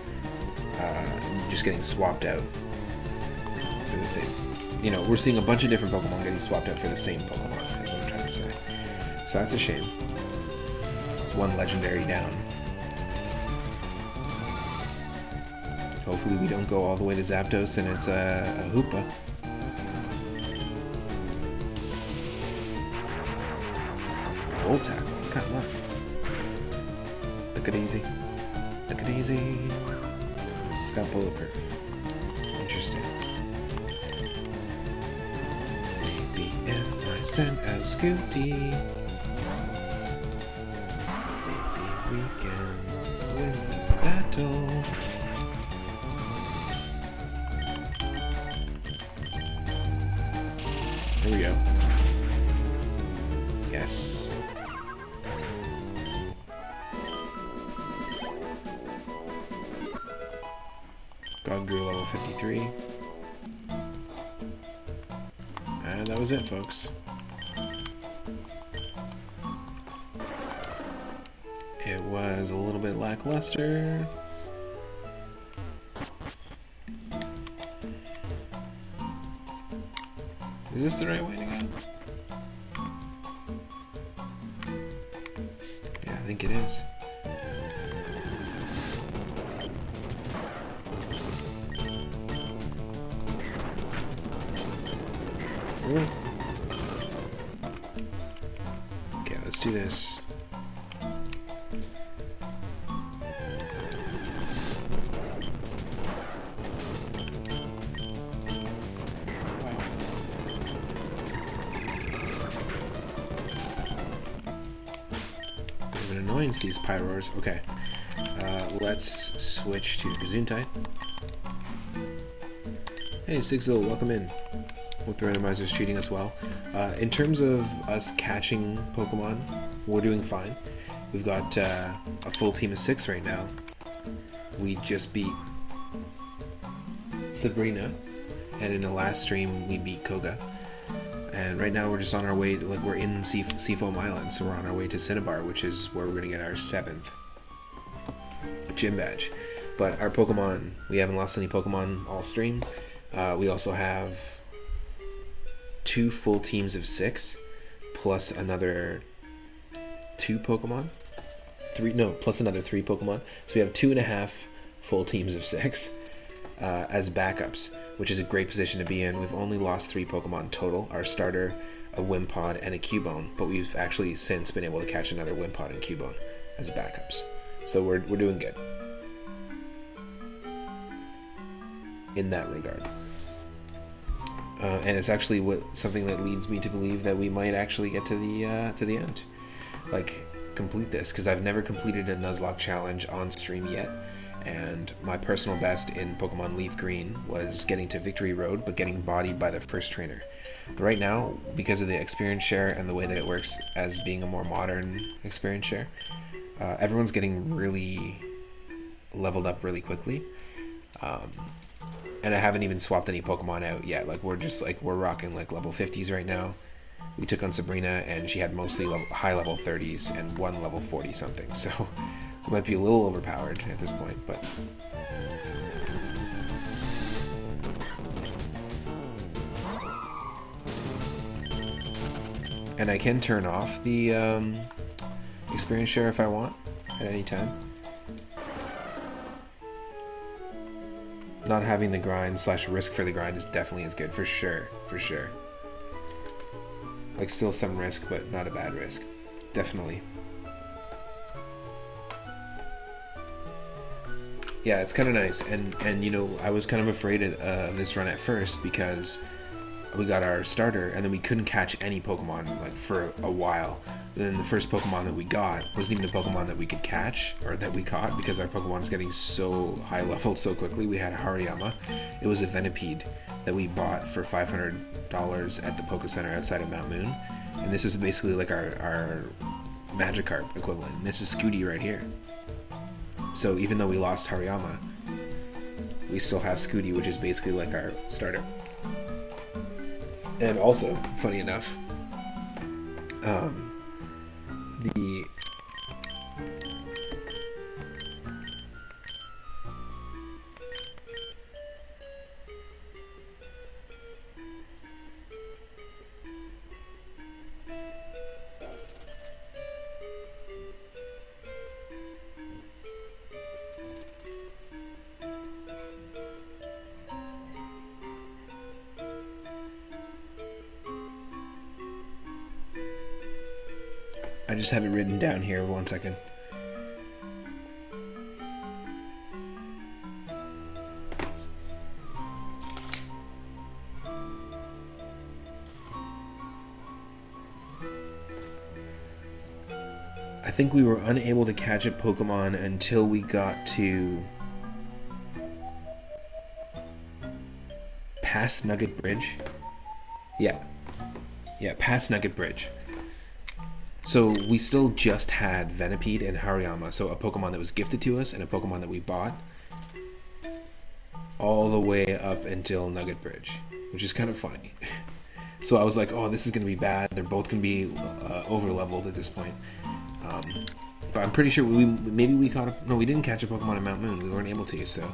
just getting swapped out for the same. You know, we're seeing a bunch of different Pokemon getting swapped out for the same Pokemon, is what I'm trying to say. So that's a shame. It's one legendary down. Hopefully we don't go all the way to Zapdos and it's a Hoopa. Volt Tackle, come on. Look at easy. Look at easy. It's got bulletproof. Interesting. Maybe if I send out Scooty, maybe we can win the battle. Here we go. Yes. God grew level 53. And that was it, folks. It was a little bit lackluster. Is this the right way to go? Yeah, I think it is. Ooh. Okay, let's do this. Annoyance, these Pyroars. Okay, let's switch to Gesundheit. Hey, Sigzil, welcome in. Hope the randomizer's treating us well. In terms of us catching Pokemon, we're doing fine. We've got a full team of 6 right now. We just beat Sabrina, and in the last stream we beat Koga. And right now we're just on our way, like we're in Seafoam Island, so we're on our way to Cinnabar, which is where we're going to get our 7th gym badge. But our Pokemon, we haven't lost any Pokemon all stream. We also have 2 full teams of 6 plus another 2 Pokemon. Plus another 3 Pokemon. So we have 2.5 full teams of 6 as backups, which is a great position to be in. We've only lost 3 Pokemon total. Our starter, a Wimpod, and a Cubone, but we've actually since been able to catch another Wimpod and Cubone as backups. So we're doing good in that regard. And it's actually something that leads me to believe that we might actually get to the end, like complete this, because I've never completed a Nuzlocke challenge on stream yet, and my personal best in Pokemon Leaf Green was getting to Victory Road, but getting bodied by the first trainer. But right now, because of the experience share and the way that it works as being a more modern experience share, everyone's getting really leveled up really quickly. And I haven't even swapped any Pokemon out yet. Like we're rocking like level 50s right now. We took on Sabrina and she had mostly high level 30s and 1 level 40 something. So we might be a little overpowered at this point, but and I can turn off the experience share if I want at any time. Not having the grind / risk for the grind is definitely as good, for sure. Like still some risk, but not a bad risk. Definitely. Yeah, it's kind of nice, and you know, I was kind of afraid of this run at first because we got our starter and then we couldn't catch any Pokemon like for a while. Then the first Pokemon that we got wasn't even a Pokemon that we could catch or that we caught because our Pokemon was getting so high leveled so quickly. We had Hariyama. It was a Venipede that we bought for $500 at the Poke Center outside of Mount Moon, and this is basically like our Magikarp equivalent. And this is Scooty right here. So even though we lost Hariyama, we still have Scooty, which is basically like our starter. And also, funny enough, I just have it written down here, 1 second. I think we were unable to catch a Pokemon until we got to past Nugget Bridge. Yeah, past Nugget Bridge. So we still just had Venipede and Hariyama, so a Pokemon that was gifted to us and a Pokemon that we bought, all the way up until Nugget Bridge, which is kind of funny. So I was like, oh, this is going to be bad. They're both going to be over-leveled at this point. But I'm pretty sure we didn't catch a Pokemon in Mount Moon. We weren't able to, so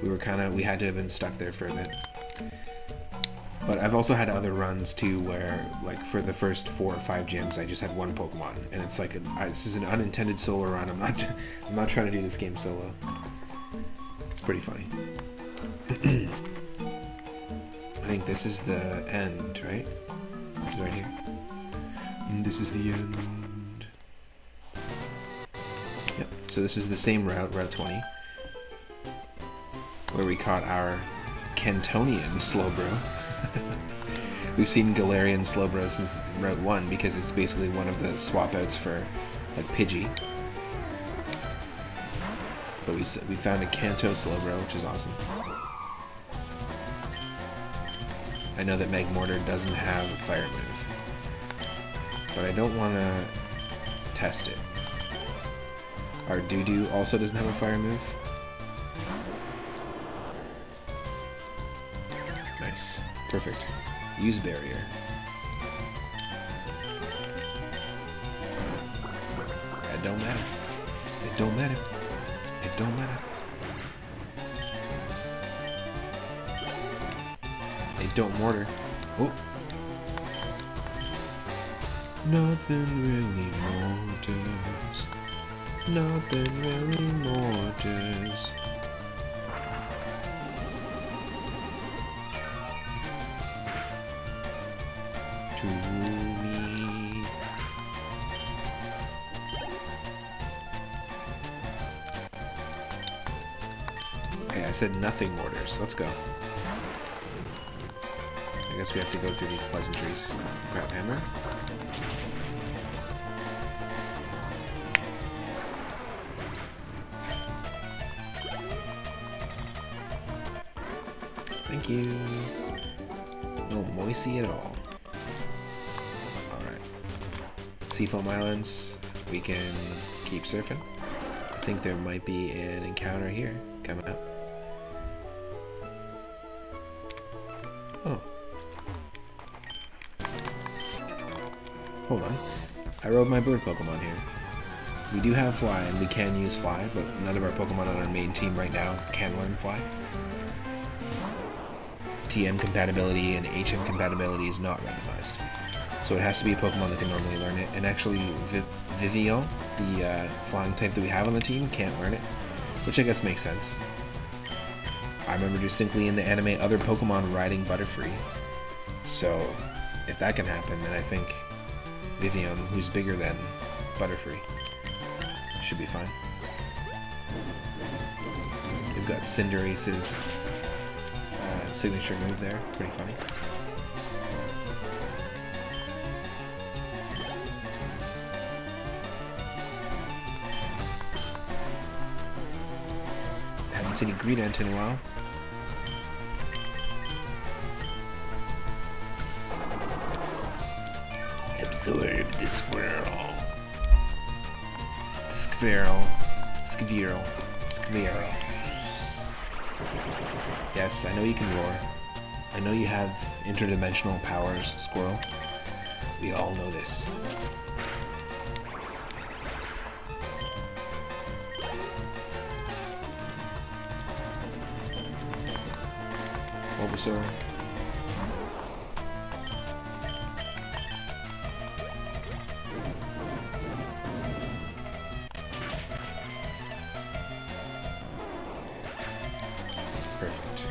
we had to have been stuck there for a bit. But I've also had other runs too where, like, for the first 4 or 5 gyms, I just had 1 Pokemon, and it's like this is an unintended solo run. I'm not trying to do this game solo. It's pretty funny. I think this is the end, right? It's right here. And this is the end. Yep. So this is the same route, Route 20, where we caught our Cantonian Slowbro. We've seen Galarian Slowbro since Route 1 because it's basically one of the swap outs for like Pidgey. But we found a Kanto Slowbro, which is awesome. I know that Magmortar doesn't have a fire move, but I don't want to test it. Our Doo-Doo also doesn't have a fire move. Nice. Perfect. Use barrier. It don't matter. It don't matter. It don't matter. It don't mortar. Oh. Nothing really matters. Nothing really matters. To me. Hey, I said nothing mortars. Let's go. I guess we have to go through these pleasantries. Grab hammer. Thank you. No moisty at all. Alright. Seafoam Islands. We can keep surfing. I think there might be an encounter here coming up. Oh. Hold on. I rode my bird Pokemon here. We do have Fly, and we can use Fly, but none of our Pokemon on our main team right now can learn Fly. TM compatibility and HM compatibility is not randomized. So it has to be a Pokemon that can normally learn it. And actually, Vivillon, the flying type that we have on the team, can't learn it. Which I guess makes sense. I remember distinctly in the anime other Pokemon riding Butterfree. So, if that can happen, then I think Vivillon, who's bigger than Butterfree, should be fine. We've got Cinderace's signature move there. Pretty funny. Haven't seen a Greedent in a while. Absorb the squirrel. The squirrel. Squirrel. Squirrel. Yes, I know you can roar. I know you have interdimensional powers, Squirrel. We all know this. Bulbasaur. Perfect.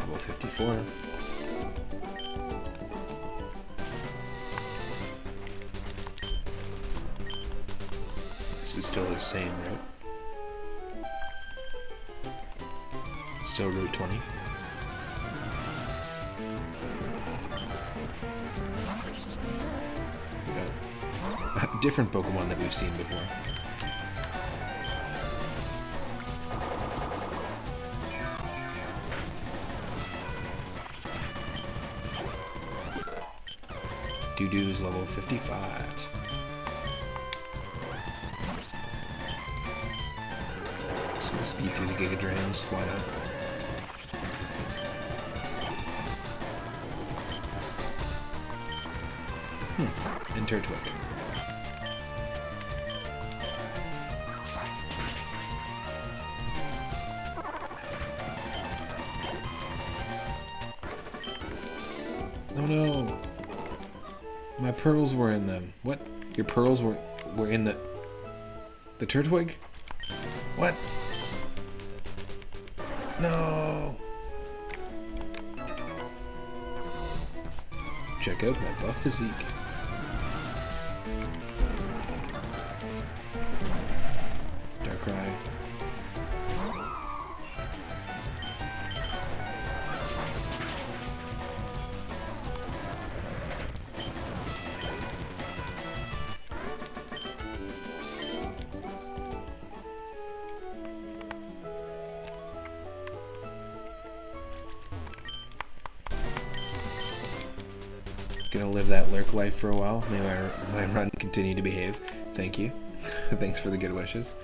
Level 54. This is still the same route. Still Route 20. We got a different Pokemon that we've seen before. Doodoo's level 55. Just gonna speed through the Giga Drains, why not? And Turtwig. Oh no! My pearls were in them. What? Your pearls were in the Turtwig? What? No! Check out my buff physique. Darkrai. Gonna live that lurk life for a while. May my run continue to behave. Thank you. Thanks for the good wishes.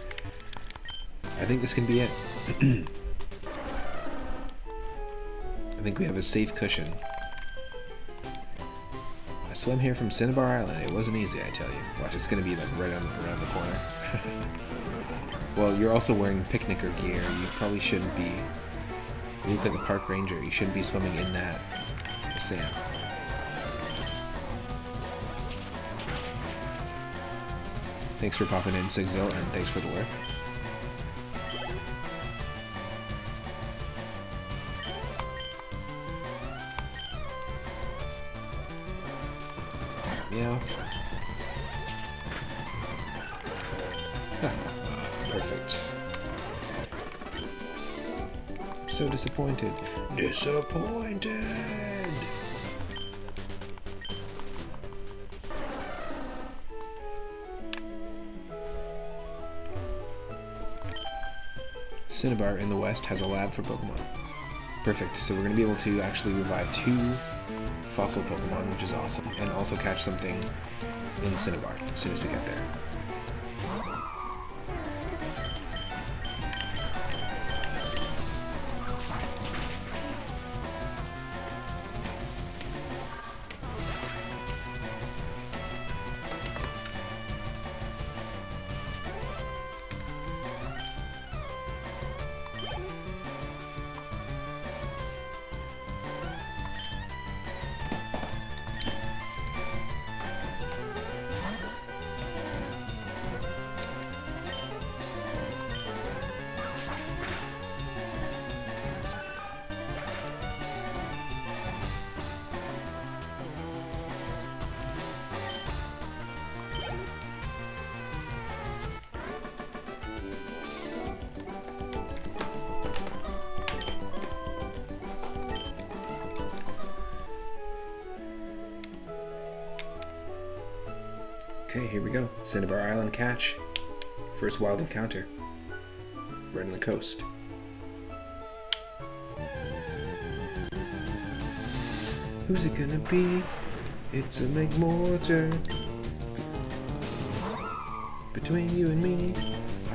I think this can be it. I think we have a safe cushion. I swam here from Cinnabar Island. It wasn't easy, I tell you. Watch, it's gonna be like right around the corner. Well, you're also wearing picnicker gear. You probably shouldn't be You look like a park ranger. You shouldn't be swimming in that. Just saying. Thanks for popping in, Sigzil, and thanks for the lurk. Meow. Perfect. I'm so disappointed. Disappointed! Cinnabar in the west has a lab for Pokemon. Perfect, so we're going to be able to actually revive 2 fossil Pokemon, which is awesome, and also catch something in Cinnabar as soon as we get there. Okay, here we go. Cinnabar Island catch. First wild encounter. Right on the coast. Who's it gonna be? It's a McMortar. Between you and me,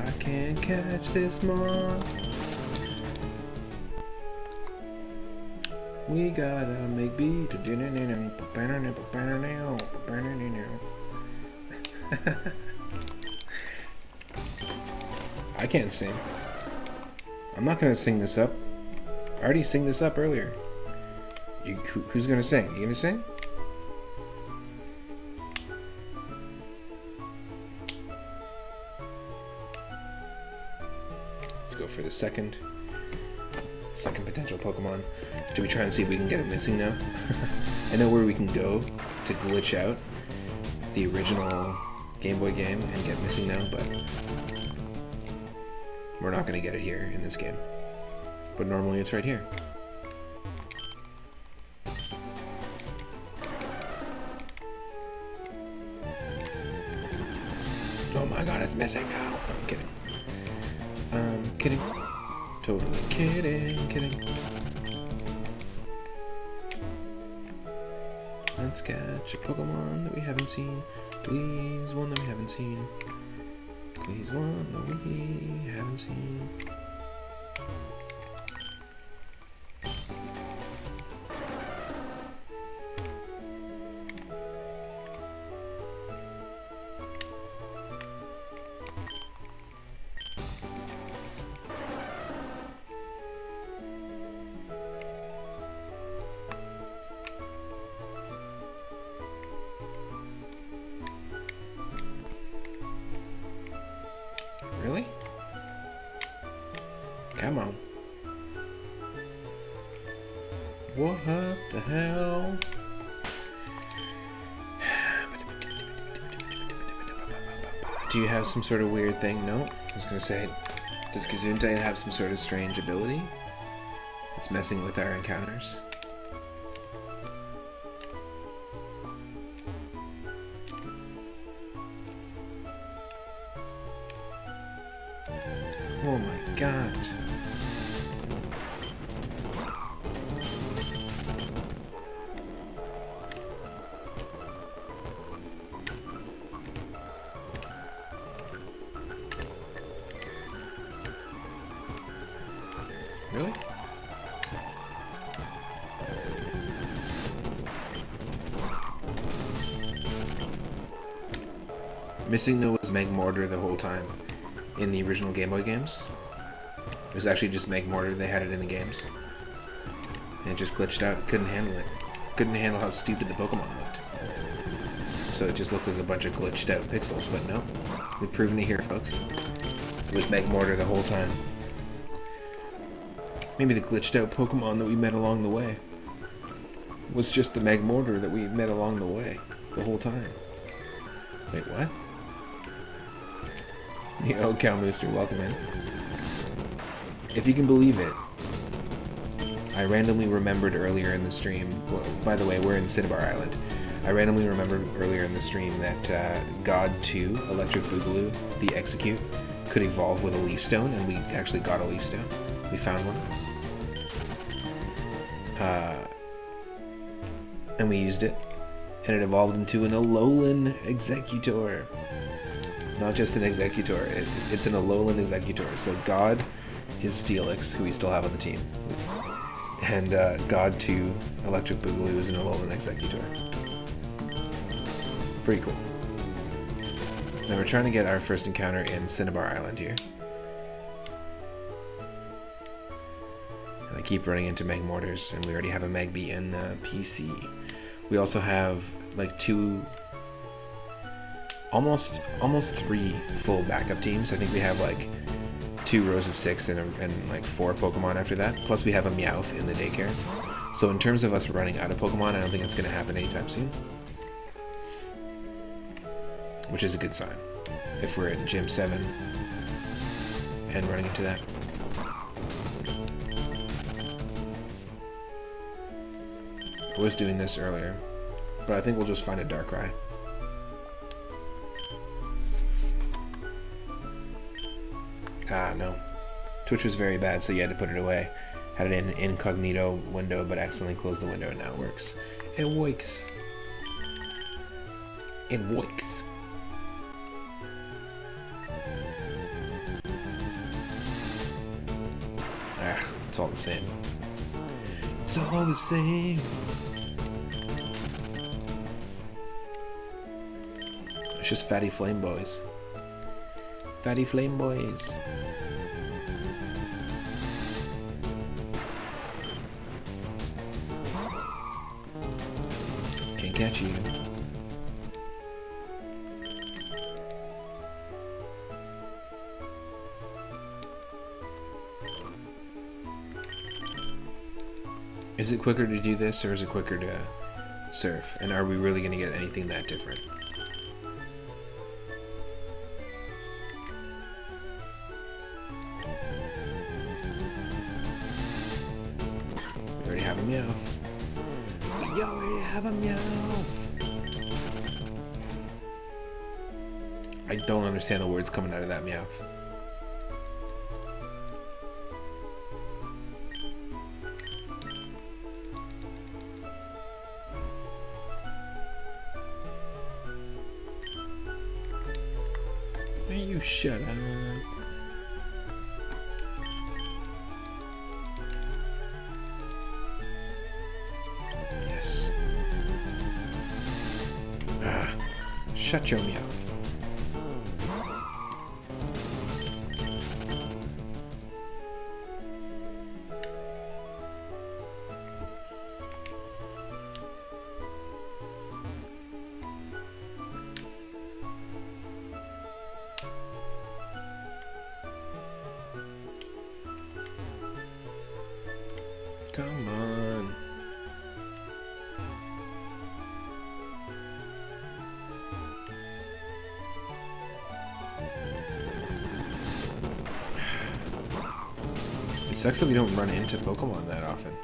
I can't catch this moth. We gotta make beat to dinner. I can't sing. I'm not gonna sing this up. I already sang this up earlier. Who's gonna sing? You gonna sing? Let's go for the second potential Pokemon. Should we try and see if we can get it missing now? I know where we can go to glitch out the original Game Boy game and get missing now, but we're not going to get it here in this game. But normally it's right here. Oh my god, it's missing now. No, I'm kidding. Kidding. Totally kidding. Let's catch a Pokemon that we haven't seen. Please, one that we haven't seen. Please, one that we haven't seen. Really? Come on. What the hell? Do you have some sort of weird thing? No? I was gonna say, does Gesundheit have some sort of strange ability? It's messing with our encounters. Oh my god. Really? Missing though was Magmortar the whole time in the original Game Boy games. It was actually just Magmortar, they had it in the games. and it just glitched out. It couldn't handle it. Couldn't handle how stupid the Pokemon looked. So it just looked like a bunch of glitched out pixels, but no. We've proven it here, folks. It was Magmortar the whole time. Maybe the glitched out Pokemon that we met along the way was just the Magmortar that we met along the way the whole time. Wait, what? Yo, Calmooster, welcome in. If you can believe it, I randomly remembered earlier in the stream, well, by the way, we're in Cinnabar Island. I randomly remembered earlier in the stream that God 2, Electric Boogaloo, the Execute, could evolve with a Leaf Stone, and we actually got a Leaf Stone. We found one. And we used it, and it evolved into an Alolan Executor. Not just an Executor, it's an Alolan Executor. So God is Steelix, who we still have on the team. And God 2, Electric Boogaloo, is an Alolan Executor. Pretty cool. Now we're trying to get our first encounter in Cinnabar Island here. And I keep running into Magmortars, and we already have a Magby in PC. We also have like almost 3 full backup teams. I think we have like 2 rows of 6 and like 4 Pokemon after that. Plus we have a Meowth in the daycare. So in terms of us running out of Pokemon, I don't think it's going to happen anytime soon. Which is a good sign. If we're at Gym 7 and running into that. I was doing this earlier, but I think we'll just find a Darkrai. Ah, no. Twitch was very bad, so you had to put it away. Had it in an incognito window, but accidentally closed the window, and now it works. It works. It works. Ah, it's all the same. It's all the same. It's just Fatty Flame Boys. Fatty Flame Boys. Can't catch you. Is it quicker to do this, or is it quicker to surf? And are we really going to get anything that different? We already have a Meowth. We already have a Meowth. I don't understand the words coming out of that Meowth. You shut up. Yes. Ah, shut your mouth. Come on. It sucks that we don't run into Pokemon that often.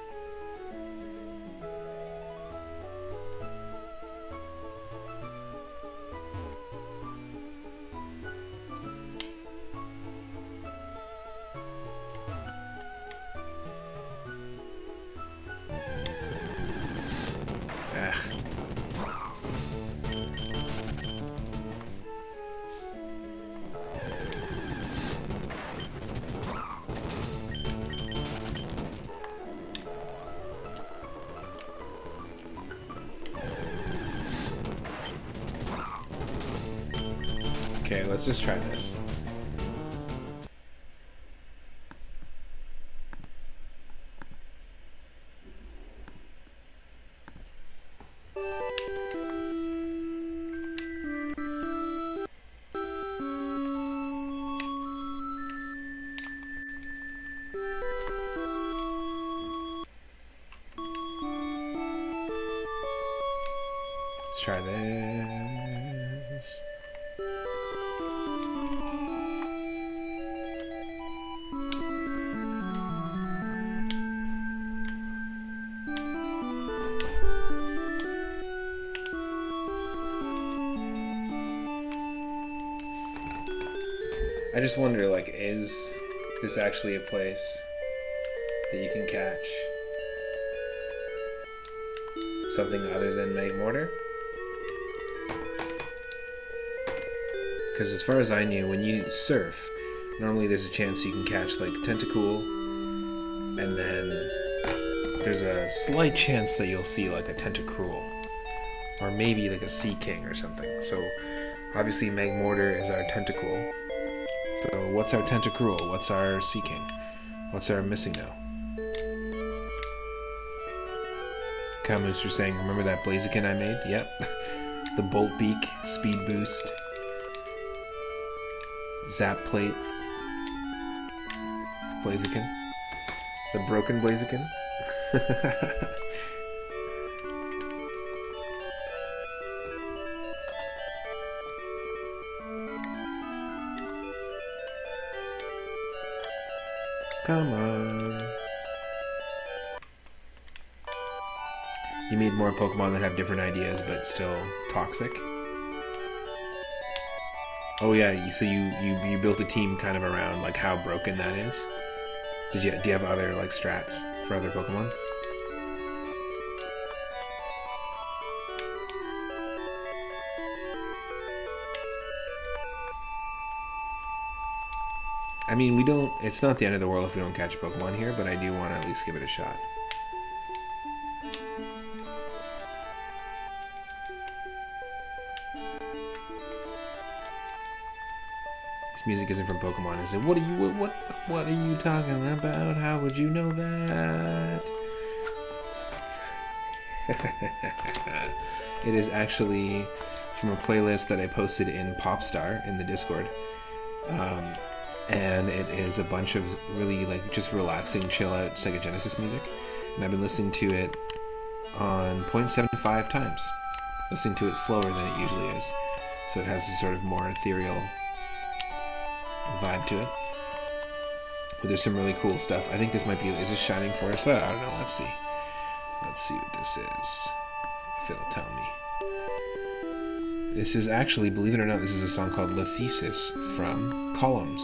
Okay, let's just try this. Let's try this. I just wonder, like, is this actually a place that you can catch something other than Magmortar? Because as far as I knew, when you surf, normally there's a chance you can catch, like, Tentacool, and then there's a slight chance that you'll see, like, a Tentacruel, or maybe, like, a Sea King or something. So, obviously Magmortar is our Tentacool. So, what's our Tentacruel? What's our Sea King? What's our missing now? Kamooster saying, remember that Blaziken I made? Yep. The Bolt Beak, Speed Boost, Zap Plate, Blaziken. The Broken Blaziken. Come on. You made more Pokemon that have different ideas but still toxic? Oh yeah, so you built a team kind of around like how broken that is? Do you have other like strats for other Pokemon? I mean, it's not the end of the world if we don't catch a Pokemon here, but I do want to at least give it a shot. This music isn't from Pokemon, is it? What are you talking about? How would you know that? It is actually from a playlist that I posted in Popstar in the Discord. And it is a bunch of really like just relaxing, chill out Sega Genesis music, and I've been listening to it on 0.75 times, listening to it slower than it usually is, so it has a sort of more ethereal vibe to it. But there's some really cool stuff. I think this might be, is this Shining Forest? I don't know. Let's see what this is, if it'll tell me. This is actually, believe it or not, this is a song called La Thesis from Columns.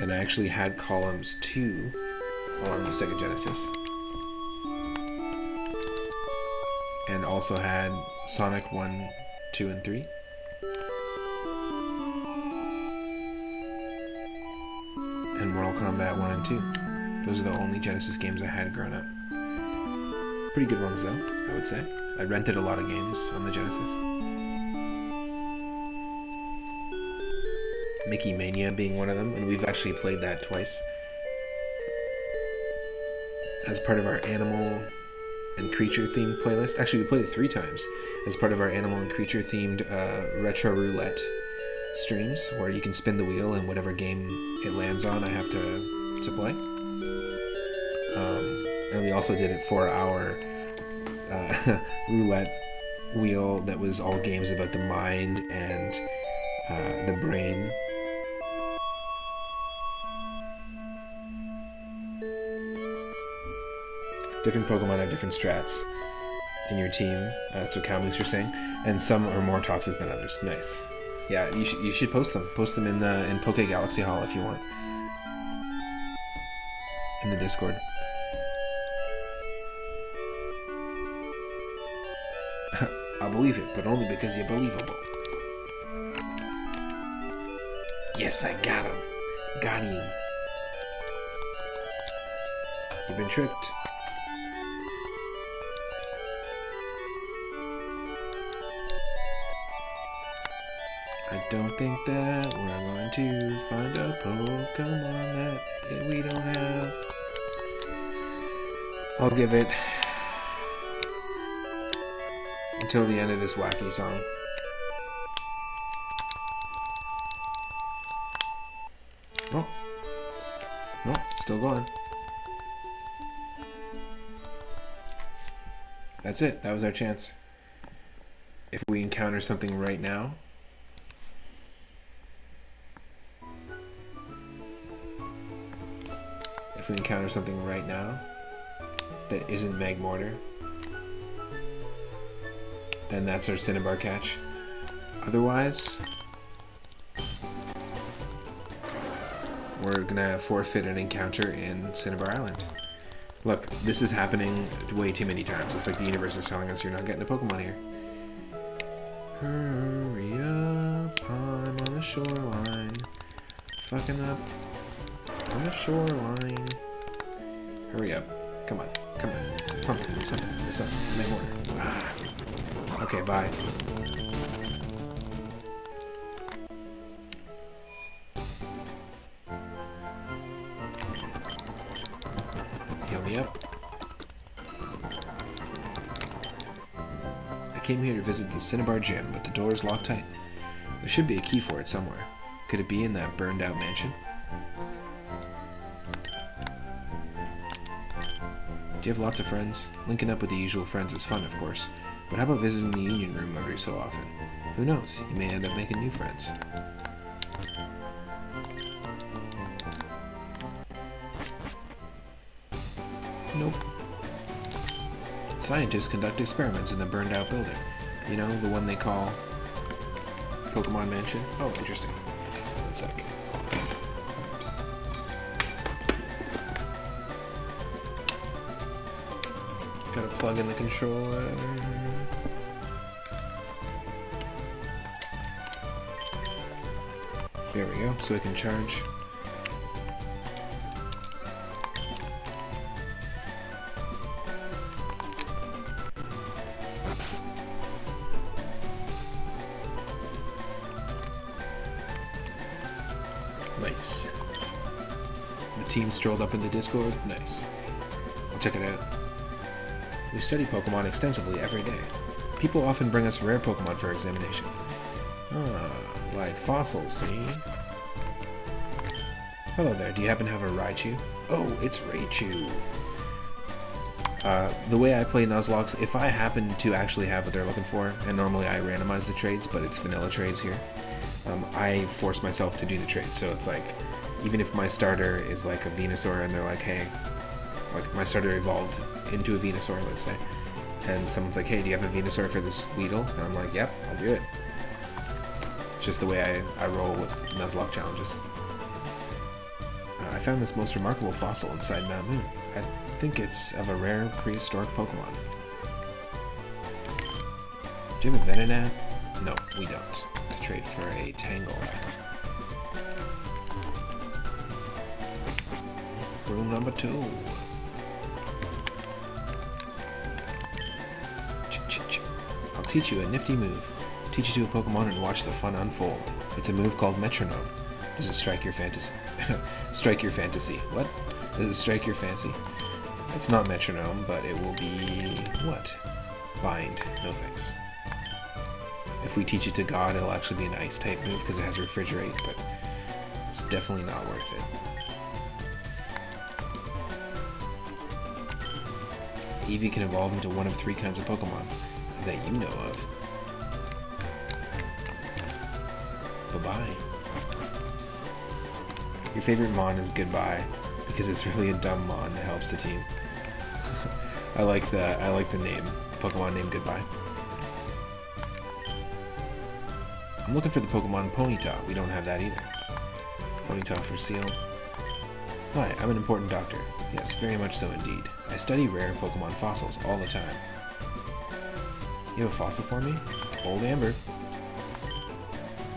And I actually had Columns 2 on the Sega Genesis. And also had Sonic 1, 2, and 3. And Mortal Kombat 1 and 2. Those are the only Genesis games I had growing up. Pretty good ones though, I would say. I rented a lot of games on the Genesis. Mickey Mania being one of them, and we've actually played that twice as part of our animal and creature themed playlist. Actually, we played it 3 times as part of our animal and creature themed retro roulette streams, where you can spin the wheel and whatever game it lands on, I have to play. And we also did it for our roulette wheel that was all games about the mind and the brain. Different Pokemon have different strats in your team. That's what Kamooster saying. And some are more toxic than others. Nice. Yeah, you should post them. Post them in Poke Galaxy Hall if you want. In the Discord. I'll believe it, but only because you're believable. Yes, I got him. Got him. You've been tricked. I don't think that we're going to find a Pokemon that we don't have. I'll give it until the end of this wacky song. Oh. No, it's still going. That's it. That was our chance. if we encounter something right now, that isn't Magmortar, then that's our Cinnabar catch. Otherwise, we're gonna forfeit an encounter in Cinnabar Island. Look, this is happening way too many times. It's like the universe is telling us you're not getting a Pokemon here. Hurry up, I'm on the shoreline. Fucking up on the shoreline. Hurry up. Come on. Something. Magmortar. Ah. Okay, bye. Heal me up. I came here to visit the Cinnabar Gym, but the door is locked tight. There should be a key for it somewhere. Could it be in that burned out mansion? Do you have lots of friends? Linking up with the usual friends is fun, of course. But how about visiting the Union Room every so often? Who knows? You may end up making new friends. Nope. Scientists conduct experiments in the burned out building. You know, the one they call Pokemon Mansion? Oh, interesting. One sec. Gotta plug in the controller. There we go, so it can charge. Nice. The team strolled up in the Discord. Nice. I'll check it out. We study Pokemon extensively every day. People often bring us rare Pokemon for examination. Ah, like fossils, see? Hello there, do you happen to have a Raichu? Oh, it's Raichu! The way I play Nuzlocke, if I happen to actually have what they're looking for, and normally I randomize the trades, but it's vanilla trades here, I force myself to do the trade. So it's like, even if my starter is like a Venusaur and they're like, hey, like my starter evolved into a Venusaur, let's say, and someone's like, hey, do you have a Venusaur for this Weedle? And I'm like, yep, I'll do it. It's just the way I roll with Nuzlocke challenges. I found this most remarkable fossil inside Mount Moon. I think it's of a rare prehistoric Pokemon. Do you have a Venonat? No, we don't. To trade for a Tangle. Room number 2. I'll teach you a nifty move. Teach you to a Pokemon and watch the fun unfold. It's a move called Metronome. Does it strike your fantasy? Strike your fantasy. What? Does it strike your fancy? It's not Metronome, but it will be... what? Bind. No thanks. If we teach it to God, it'll actually be an Ice-type move because it has Refrigerate, but it's definitely not worth it. Eevee can evolve into one of 3 kinds of Pokemon that you know of. Bye-bye. Your favorite Mon is Goodbye because it's really a dumb Mon that helps the team. I like the name, Pokemon named Goodbye. I'm looking for the Pokemon Ponyta. We don't have that either. Ponyta for Seal. Hi, I'm an important doctor. Yes, very much so indeed. I study rare Pokemon fossils all the time. You have a fossil for me? Old Amber.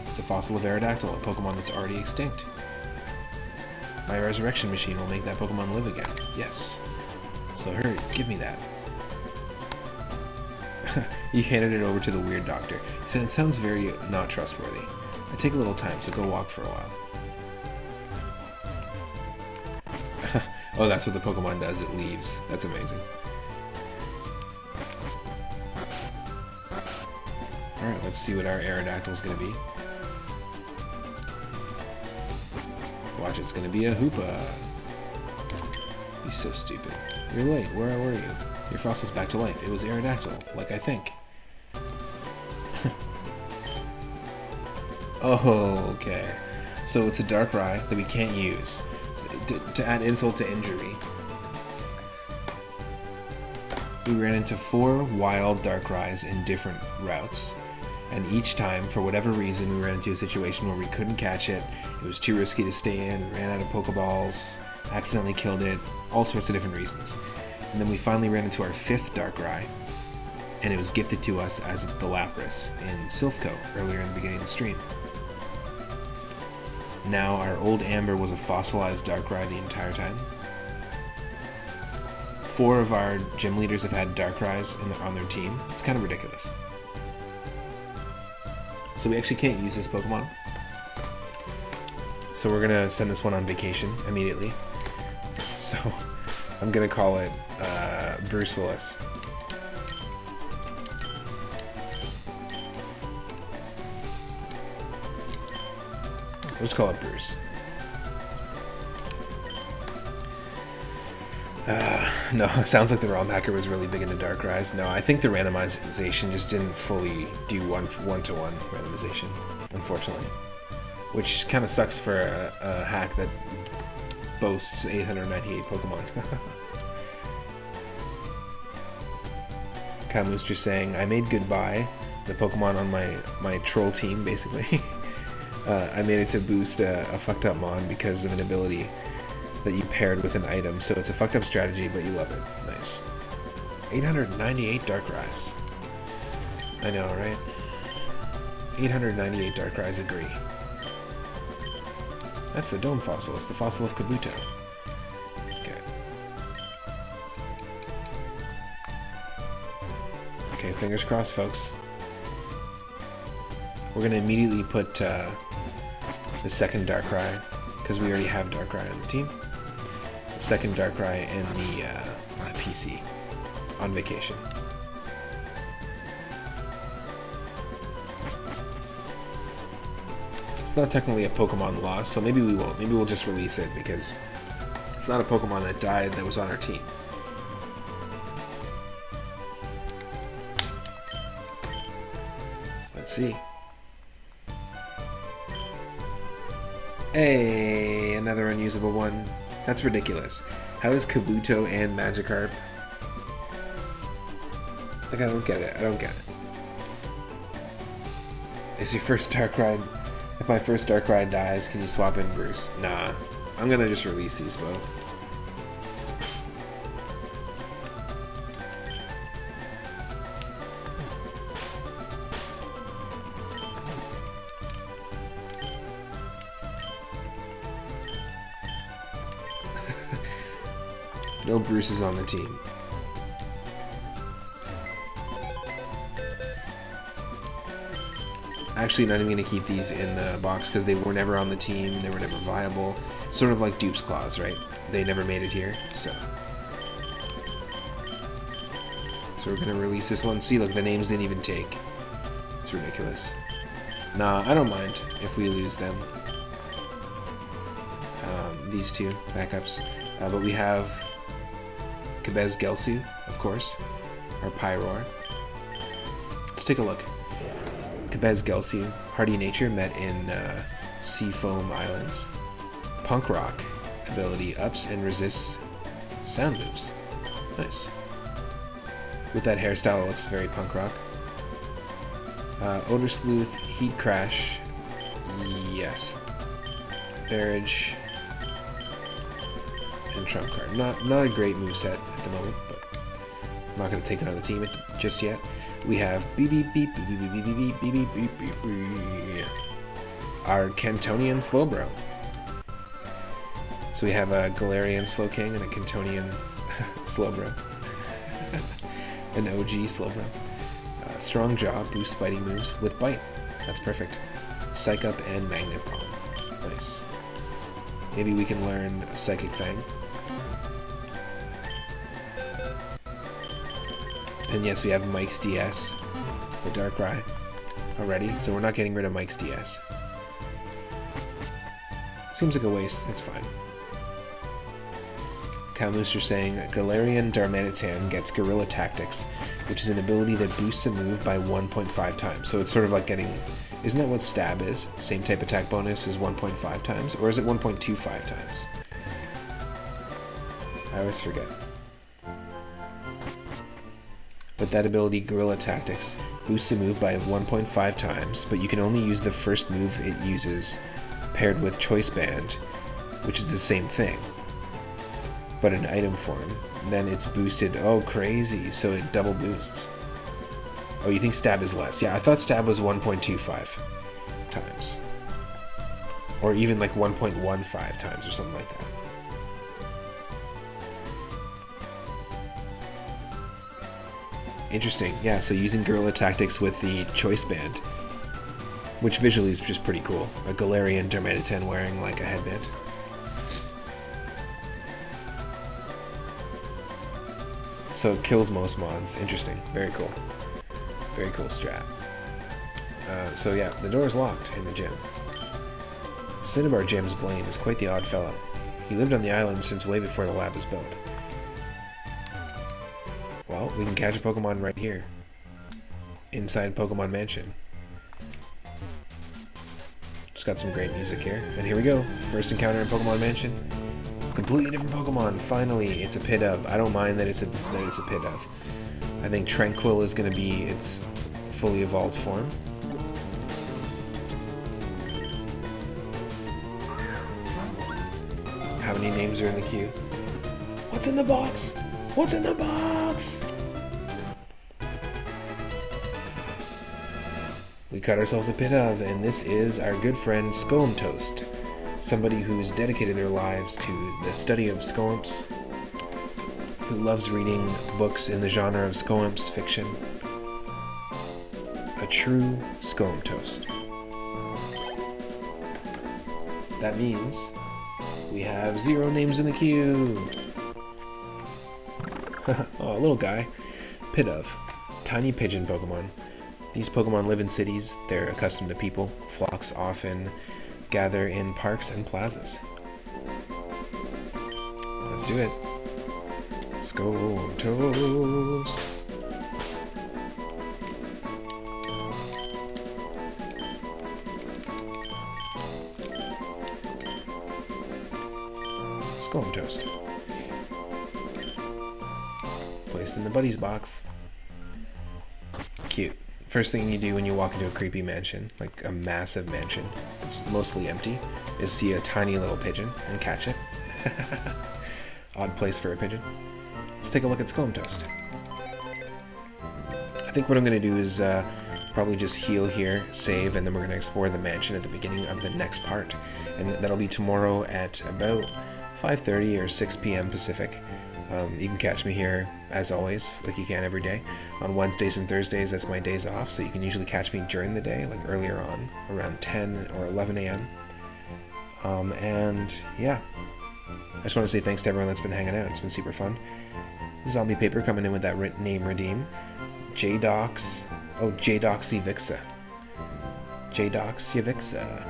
It's a fossil of Aerodactyl, a Pokemon that's already extinct. My resurrection machine will make that Pokemon live again. Yes. So hurry, give me that. You handed it over to the weird doctor. He said it sounds very not trustworthy. I take a little time, so go walk for a while. Oh, that's what the Pokemon does, it leaves. That's amazing. Alright, let's see what our Aerodactyl's gonna be. Watch, it's gonna be a Hoopa. You're so stupid. You're late, where were you? Your fossil's back to life. It was Aerodactyl, like I think. Oh, okay. So it's a Darkrai that we can't use. To add insult to injury, we ran into 4 wild Darkrai's in different routes. And each time, for whatever reason, we ran into a situation where we couldn't catch it. It was too risky to stay in, ran out of Pokeballs, accidentally killed it, all sorts of different reasons. And then we finally ran into our 5th Darkrai, and it was gifted to us as the Lapras in Silphco earlier in the beginning of the stream. Now, our old Amber was a fossilized Darkrai the entire time. 4 of our gym leaders have had Darkrai's on their team. It's kind of ridiculous. So we actually can't use this Pokemon. So we're gonna send this one on vacation immediately. So I'm gonna call it Bruce Willis. Let's call it Bruce. No, it sounds like the ROM hacker was really big into Darkrai's. No, I think the randomization just didn't fully do one-to-one randomization, unfortunately. Which kind of sucks for a hack that boasts 898 Pokemon. Kamooster saying, I made Goodbye, the Pokemon on my troll team, basically. I made it to boost a fucked up Mon because of an ability that you paired with an item, so it's a fucked up strategy, but you love it. Nice. 898 Darkrai's. I know, right? 898 Darkrai's agree. That's the Dome Fossil. It's the fossil of Kabuto. Okay. Okay, fingers crossed, folks. We're gonna immediately put the second Darkrai, because we already have Darkrai on the team. The second Darkrai in the PC on vacation. It's not technically a Pokemon loss, so maybe we won't. Maybe we'll just release it because it's not a Pokemon that died that was on our team. Let's see. Hey, another unusable one. That's ridiculous. How is Kabuto and Magikarp? Like, I don't get it. I don't get it. Is your first Darkrai... If my first Darkrai dies, can you swap in Bruce? Nah. I'm gonna just release these both. No Bruces on the team. Actually, not even going to keep these in the box because they were never on the team. They were never viable. Sort of like Dupe's Claws, right? They never made it here, so we're going to release this one. See, look, the names didn't even take. It's ridiculous. Nah, I don't mind if we lose them. These two backups. But we have Kabez Gelsu, of course, or Pyroar. Let's take a look. Kabez Gelsu, Hardy Nature, met in Seafoam Islands. Punk Rock ability ups and resists sound moves. Nice. With that hairstyle, it looks very punk rock. Odor Sleuth, Heat Crash, yes. Barrage, and Trump Card. Not a great moveset at the moment, but I'm not going to take another team just yet. We have beep beep beep beep beep beep beep beep beep beep beep beep. Our Cantonian Slowbro. So we have a Galarian Slowking and a Cantonian Slowbro. An OG Slowbro. Strong Jaw, boosts biting moves with Bite. That's perfect. Psych Up and Magnet Palm. Nice. Maybe we can learn Psychic Fang. And yes, we have Mike's DS, the Darkrai, already, so we're not getting rid of Mike's DS. Seems like a waste, it's fine. Kamooster saying, Galarian Darmanitan gets Guerrilla Tactics, which is an ability that boosts a move by 1.5 times. So it's sort of like getting Isn't that what stab is? Same type attack bonus is 1.5 times? Or is it 1.25 times? I always forget. But that ability, Guerrilla Tactics, boosts a move by 1.5 times, but you can only use the first move it uses paired with Choice Band, which is the same thing, but in item form. Then it's boosted. Oh, crazy. So it double boosts. Oh, you think stab is less? Yeah, I thought stab was 1.25 times. Or even like 1.15 times or something like that. Interesting. Yeah, so using Guerrilla Tactics with the Choice Band, which visually is just pretty cool. A Galarian Darmanitan wearing like a headband. So it kills most mons. Interesting. Very cool. Very cool strat. So yeah, the door is locked in the gym. Cinnabar Gem's Blaine is quite the odd fellow. He lived on the island since way before the lab was built. Well, we can catch a Pokemon right here. Inside Pokemon Mansion. Just got some great music here. And here we go. First encounter in Pokemon Mansion. Completely different Pokemon. Finally, it's a Pidove. I don't mind that it's a Pidove. I think Tranquil is going to be its fully evolved form. How many names are in the queue? What's in the box? What's in the box? We cut ourselves a Pidove, and this is our good friend Skomtost. Somebody who has dedicated their lives to the study of Skomps, who loves reading books in the genre of Skomps fiction. A true Skomtost. That means we have 0 names in the queue. Oh, little guy. Pidove. Tiny pigeon Pokemon. These Pokemon live in cities. They're accustomed to people. Flocks often gather in parks and plazas. Let's do it. Skomtost. Skomtost. Placed in the buddies box. Cute. First thing you do when you walk into a creepy mansion, like a massive mansion, it's mostly empty, is see a tiny little pigeon and catch it. Odd place for a pigeon. Let's take a look at Skomtost. I think what I'm going to do is probably just heal here, save, and then we're going to explore the mansion at the beginning of the next part. And that'll be tomorrow at about 5:30 or 6 p.m. Pacific. You can catch me here, as always, like you can every day. On Wednesdays and Thursdays, that's my days off, so you can usually catch me during the day, like earlier on, around 10 or 11 a.m. And yeah, I just want to say thanks to everyone that's been hanging out. It's been super fun. Zombie Paper coming in with that name redeem. J-Dox. Oh, J-Doxyvixa. J-Doxyvixa.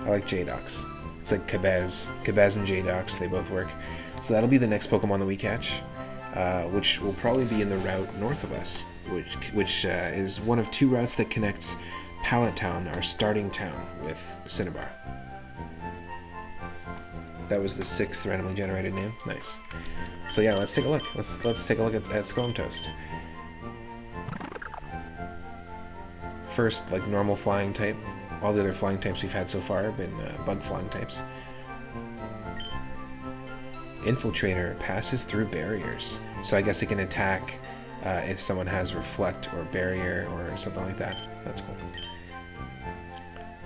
I like J-Dox. It's like Kabaz. Kabaz and J-Dox, they both work. So that'll be the next Pokemon that we catch, which will probably be in the route north of us, which is one of 2 routes that connects Pallet Town, our starting town, with Cinnabar. That was the 6th randomly generated name. Nice. So yeah, let's take a look. Let's take a look at Skomtost. First, like normal flying type. All the other flying types we've had so far have been bug flying types. Infiltrator passes through barriers, so I guess it can attack if someone has Reflect or Barrier or something like that. That's cool.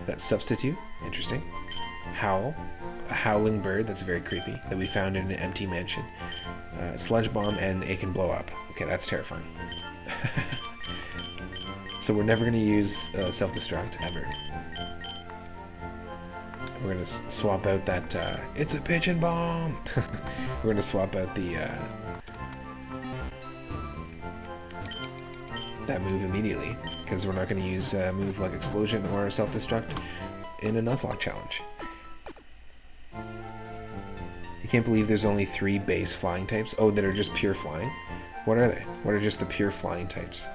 Got Substitute, interesting. Howl, a howling bird that's very creepy that we found in an empty mansion. Sludge Bomb, and it can blow up. Okay, that's terrifying. So we're never going to use Self-Destruct ever. We're going to swap out that, it's a pigeon bomb! We're going to swap out the, that move immediately, because we're not going to use a move like Explosion or Self-Destruct in a Nuzlocke challenge. I can't believe there's only 3 base flying types. Oh, that are just pure flying? What are they? What are just the pure flying types?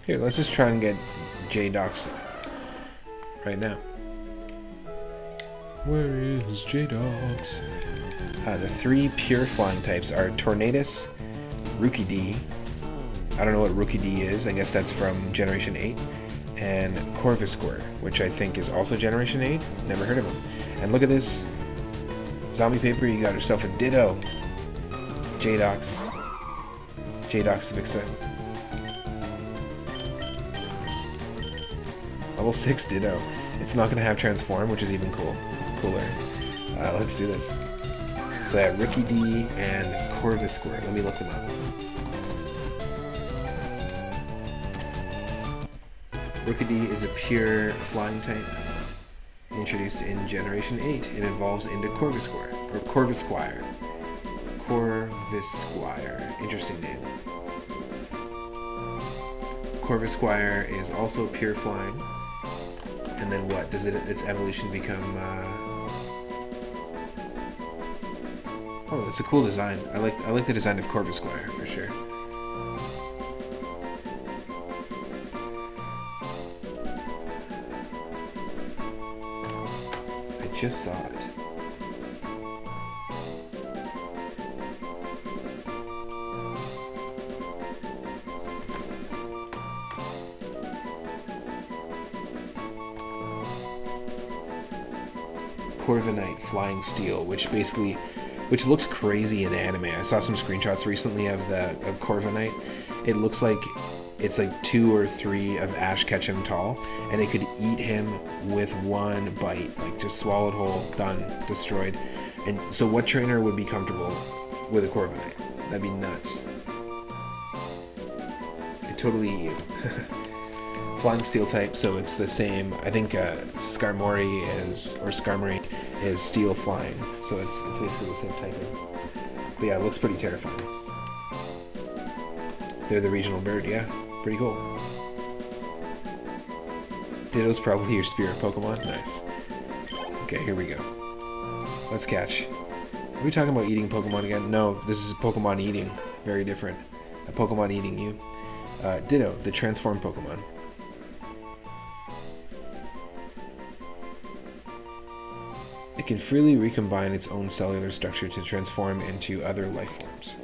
Here, let's just try and get J-Dox right now. Where is J-Dox? The 3 pure flying types are Tornadus, Rookidee. I don't know what Rookidee is. I guess that's from Generation 8. And Corvisquire, which I think is also Generation 8. Never heard of him. And look at this. Zombie Paper, you got yourself a Ditto. J-Dox. J-Dox Fuchsia. Level 6 Ditto. It's not going to have Transform, which is even cooler. Let's do this. So I have Rookidee and Corvisquire. Let me look them up. Rookidee is a pure flying type, introduced in Generation 8. It evolves into Corvisquire, or Corvisquire. Corvisquire. Interesting name. Corvisquire is also pure flying. And then what? Does its evolution become... Oh, it's a cool design. I like the design of Corvisquire, for sure. I just saw it. Corviknight Flying Steel, which looks crazy in anime. I saw some screenshots recently of Corviknight. It looks like it's like 2 or 3 of Ash Ketchum tall, and it could eat him with one bite, like just swallowed whole, done, destroyed. And so what trainer would be comfortable with a Corviknight? That'd be nuts. It'd totally eat you. Flying Steel type, so it's the same. I think Skarmory is Steel Flying, so it's basically the same typing. But yeah, it looks pretty terrifying. They're the regional bird, yeah, pretty cool. Ditto's probably your spirit Pokemon, nice. Okay, here we go. Let's catch. Are we talking about eating Pokemon again? No, this is Pokemon eating, very different. A Pokemon eating you. Ditto, the transformed Pokemon. It can freely recombine its own cellular structure to transform into other life forms.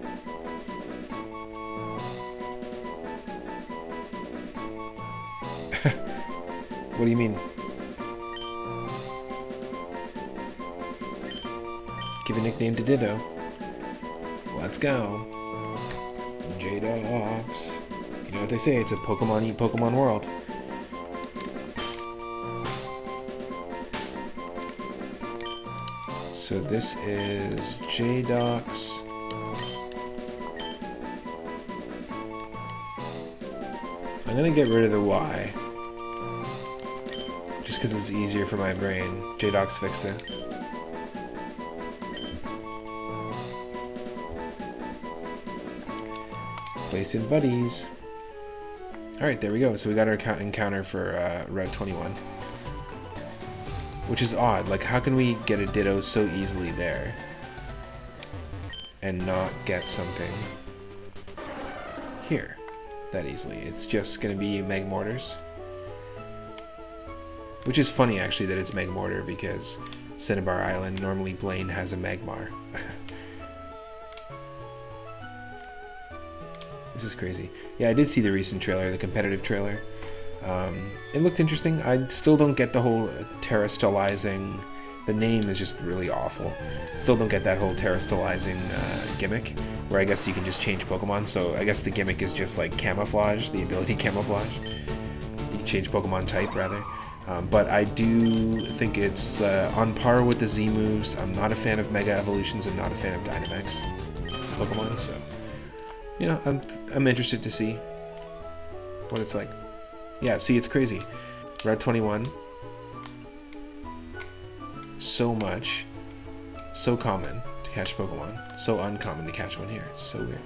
What do you mean? Give a nickname to Ditto. Let's go. J-Dox. You know what they say, it's a Pokemon eat Pokemon world. So this is J-Dox. I'm gonna get rid of the Y. Just because it's easier for my brain. J-Dox Fuchsia. Place in buddies. Alright, there we go. So we got our encounter for Route 21. Which is odd. Like, how can we get a Ditto so easily there and not get something here that easily? It's just going to be Magmortars. Which is funny, actually, that it's Magmortar, because Cinnabar Island, normally Blaine has a Magmar. This is crazy. Yeah, I did see the recent trailer, the competitive trailer. It looked interesting. I still don't get the whole terastallizing. The name is just really awful. Still don't get that whole terastallizing gimmick, where I guess you can just change Pokemon. So I guess the gimmick is just like camouflage, the ability camouflage. You can change Pokemon type, rather. But I do think it's on par with the Z moves. I'm not a fan of Mega Evolutions and not a fan of Dynamax Pokemon, so you know, I'm interested to see what it's like. Yeah, see, it's crazy. Route 21. So much. So common to catch Pokemon. So uncommon to catch one here. It's so weird.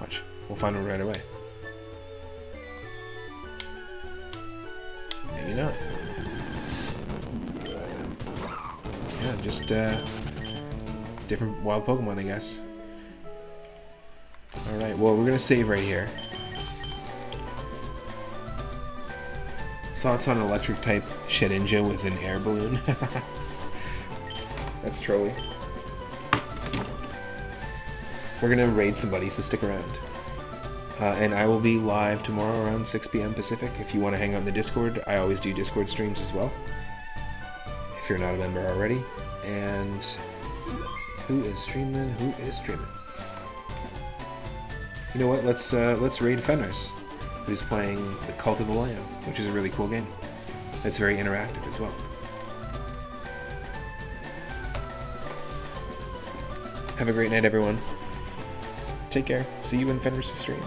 Watch. We'll find one right away. Maybe not. Yeah, just different wild Pokemon, I guess. Alright, well, we're going to save right here. Thoughts on electric type Shedinja with an air balloon? That's trolly. We're gonna raid somebody, so stick around. And I will be live tomorrow around 6 p.m. Pacific. If you want to hang out in the Discord, I always do Discord streams as well. If you're not a member already. And who is streaming? Who is streaming? You know what? Let's raid Fenris, who's playing the Cult of the Lamb, which is a really cool game. It's very interactive as well. Have a great night, everyone. Take care. See you in Fenris' stream.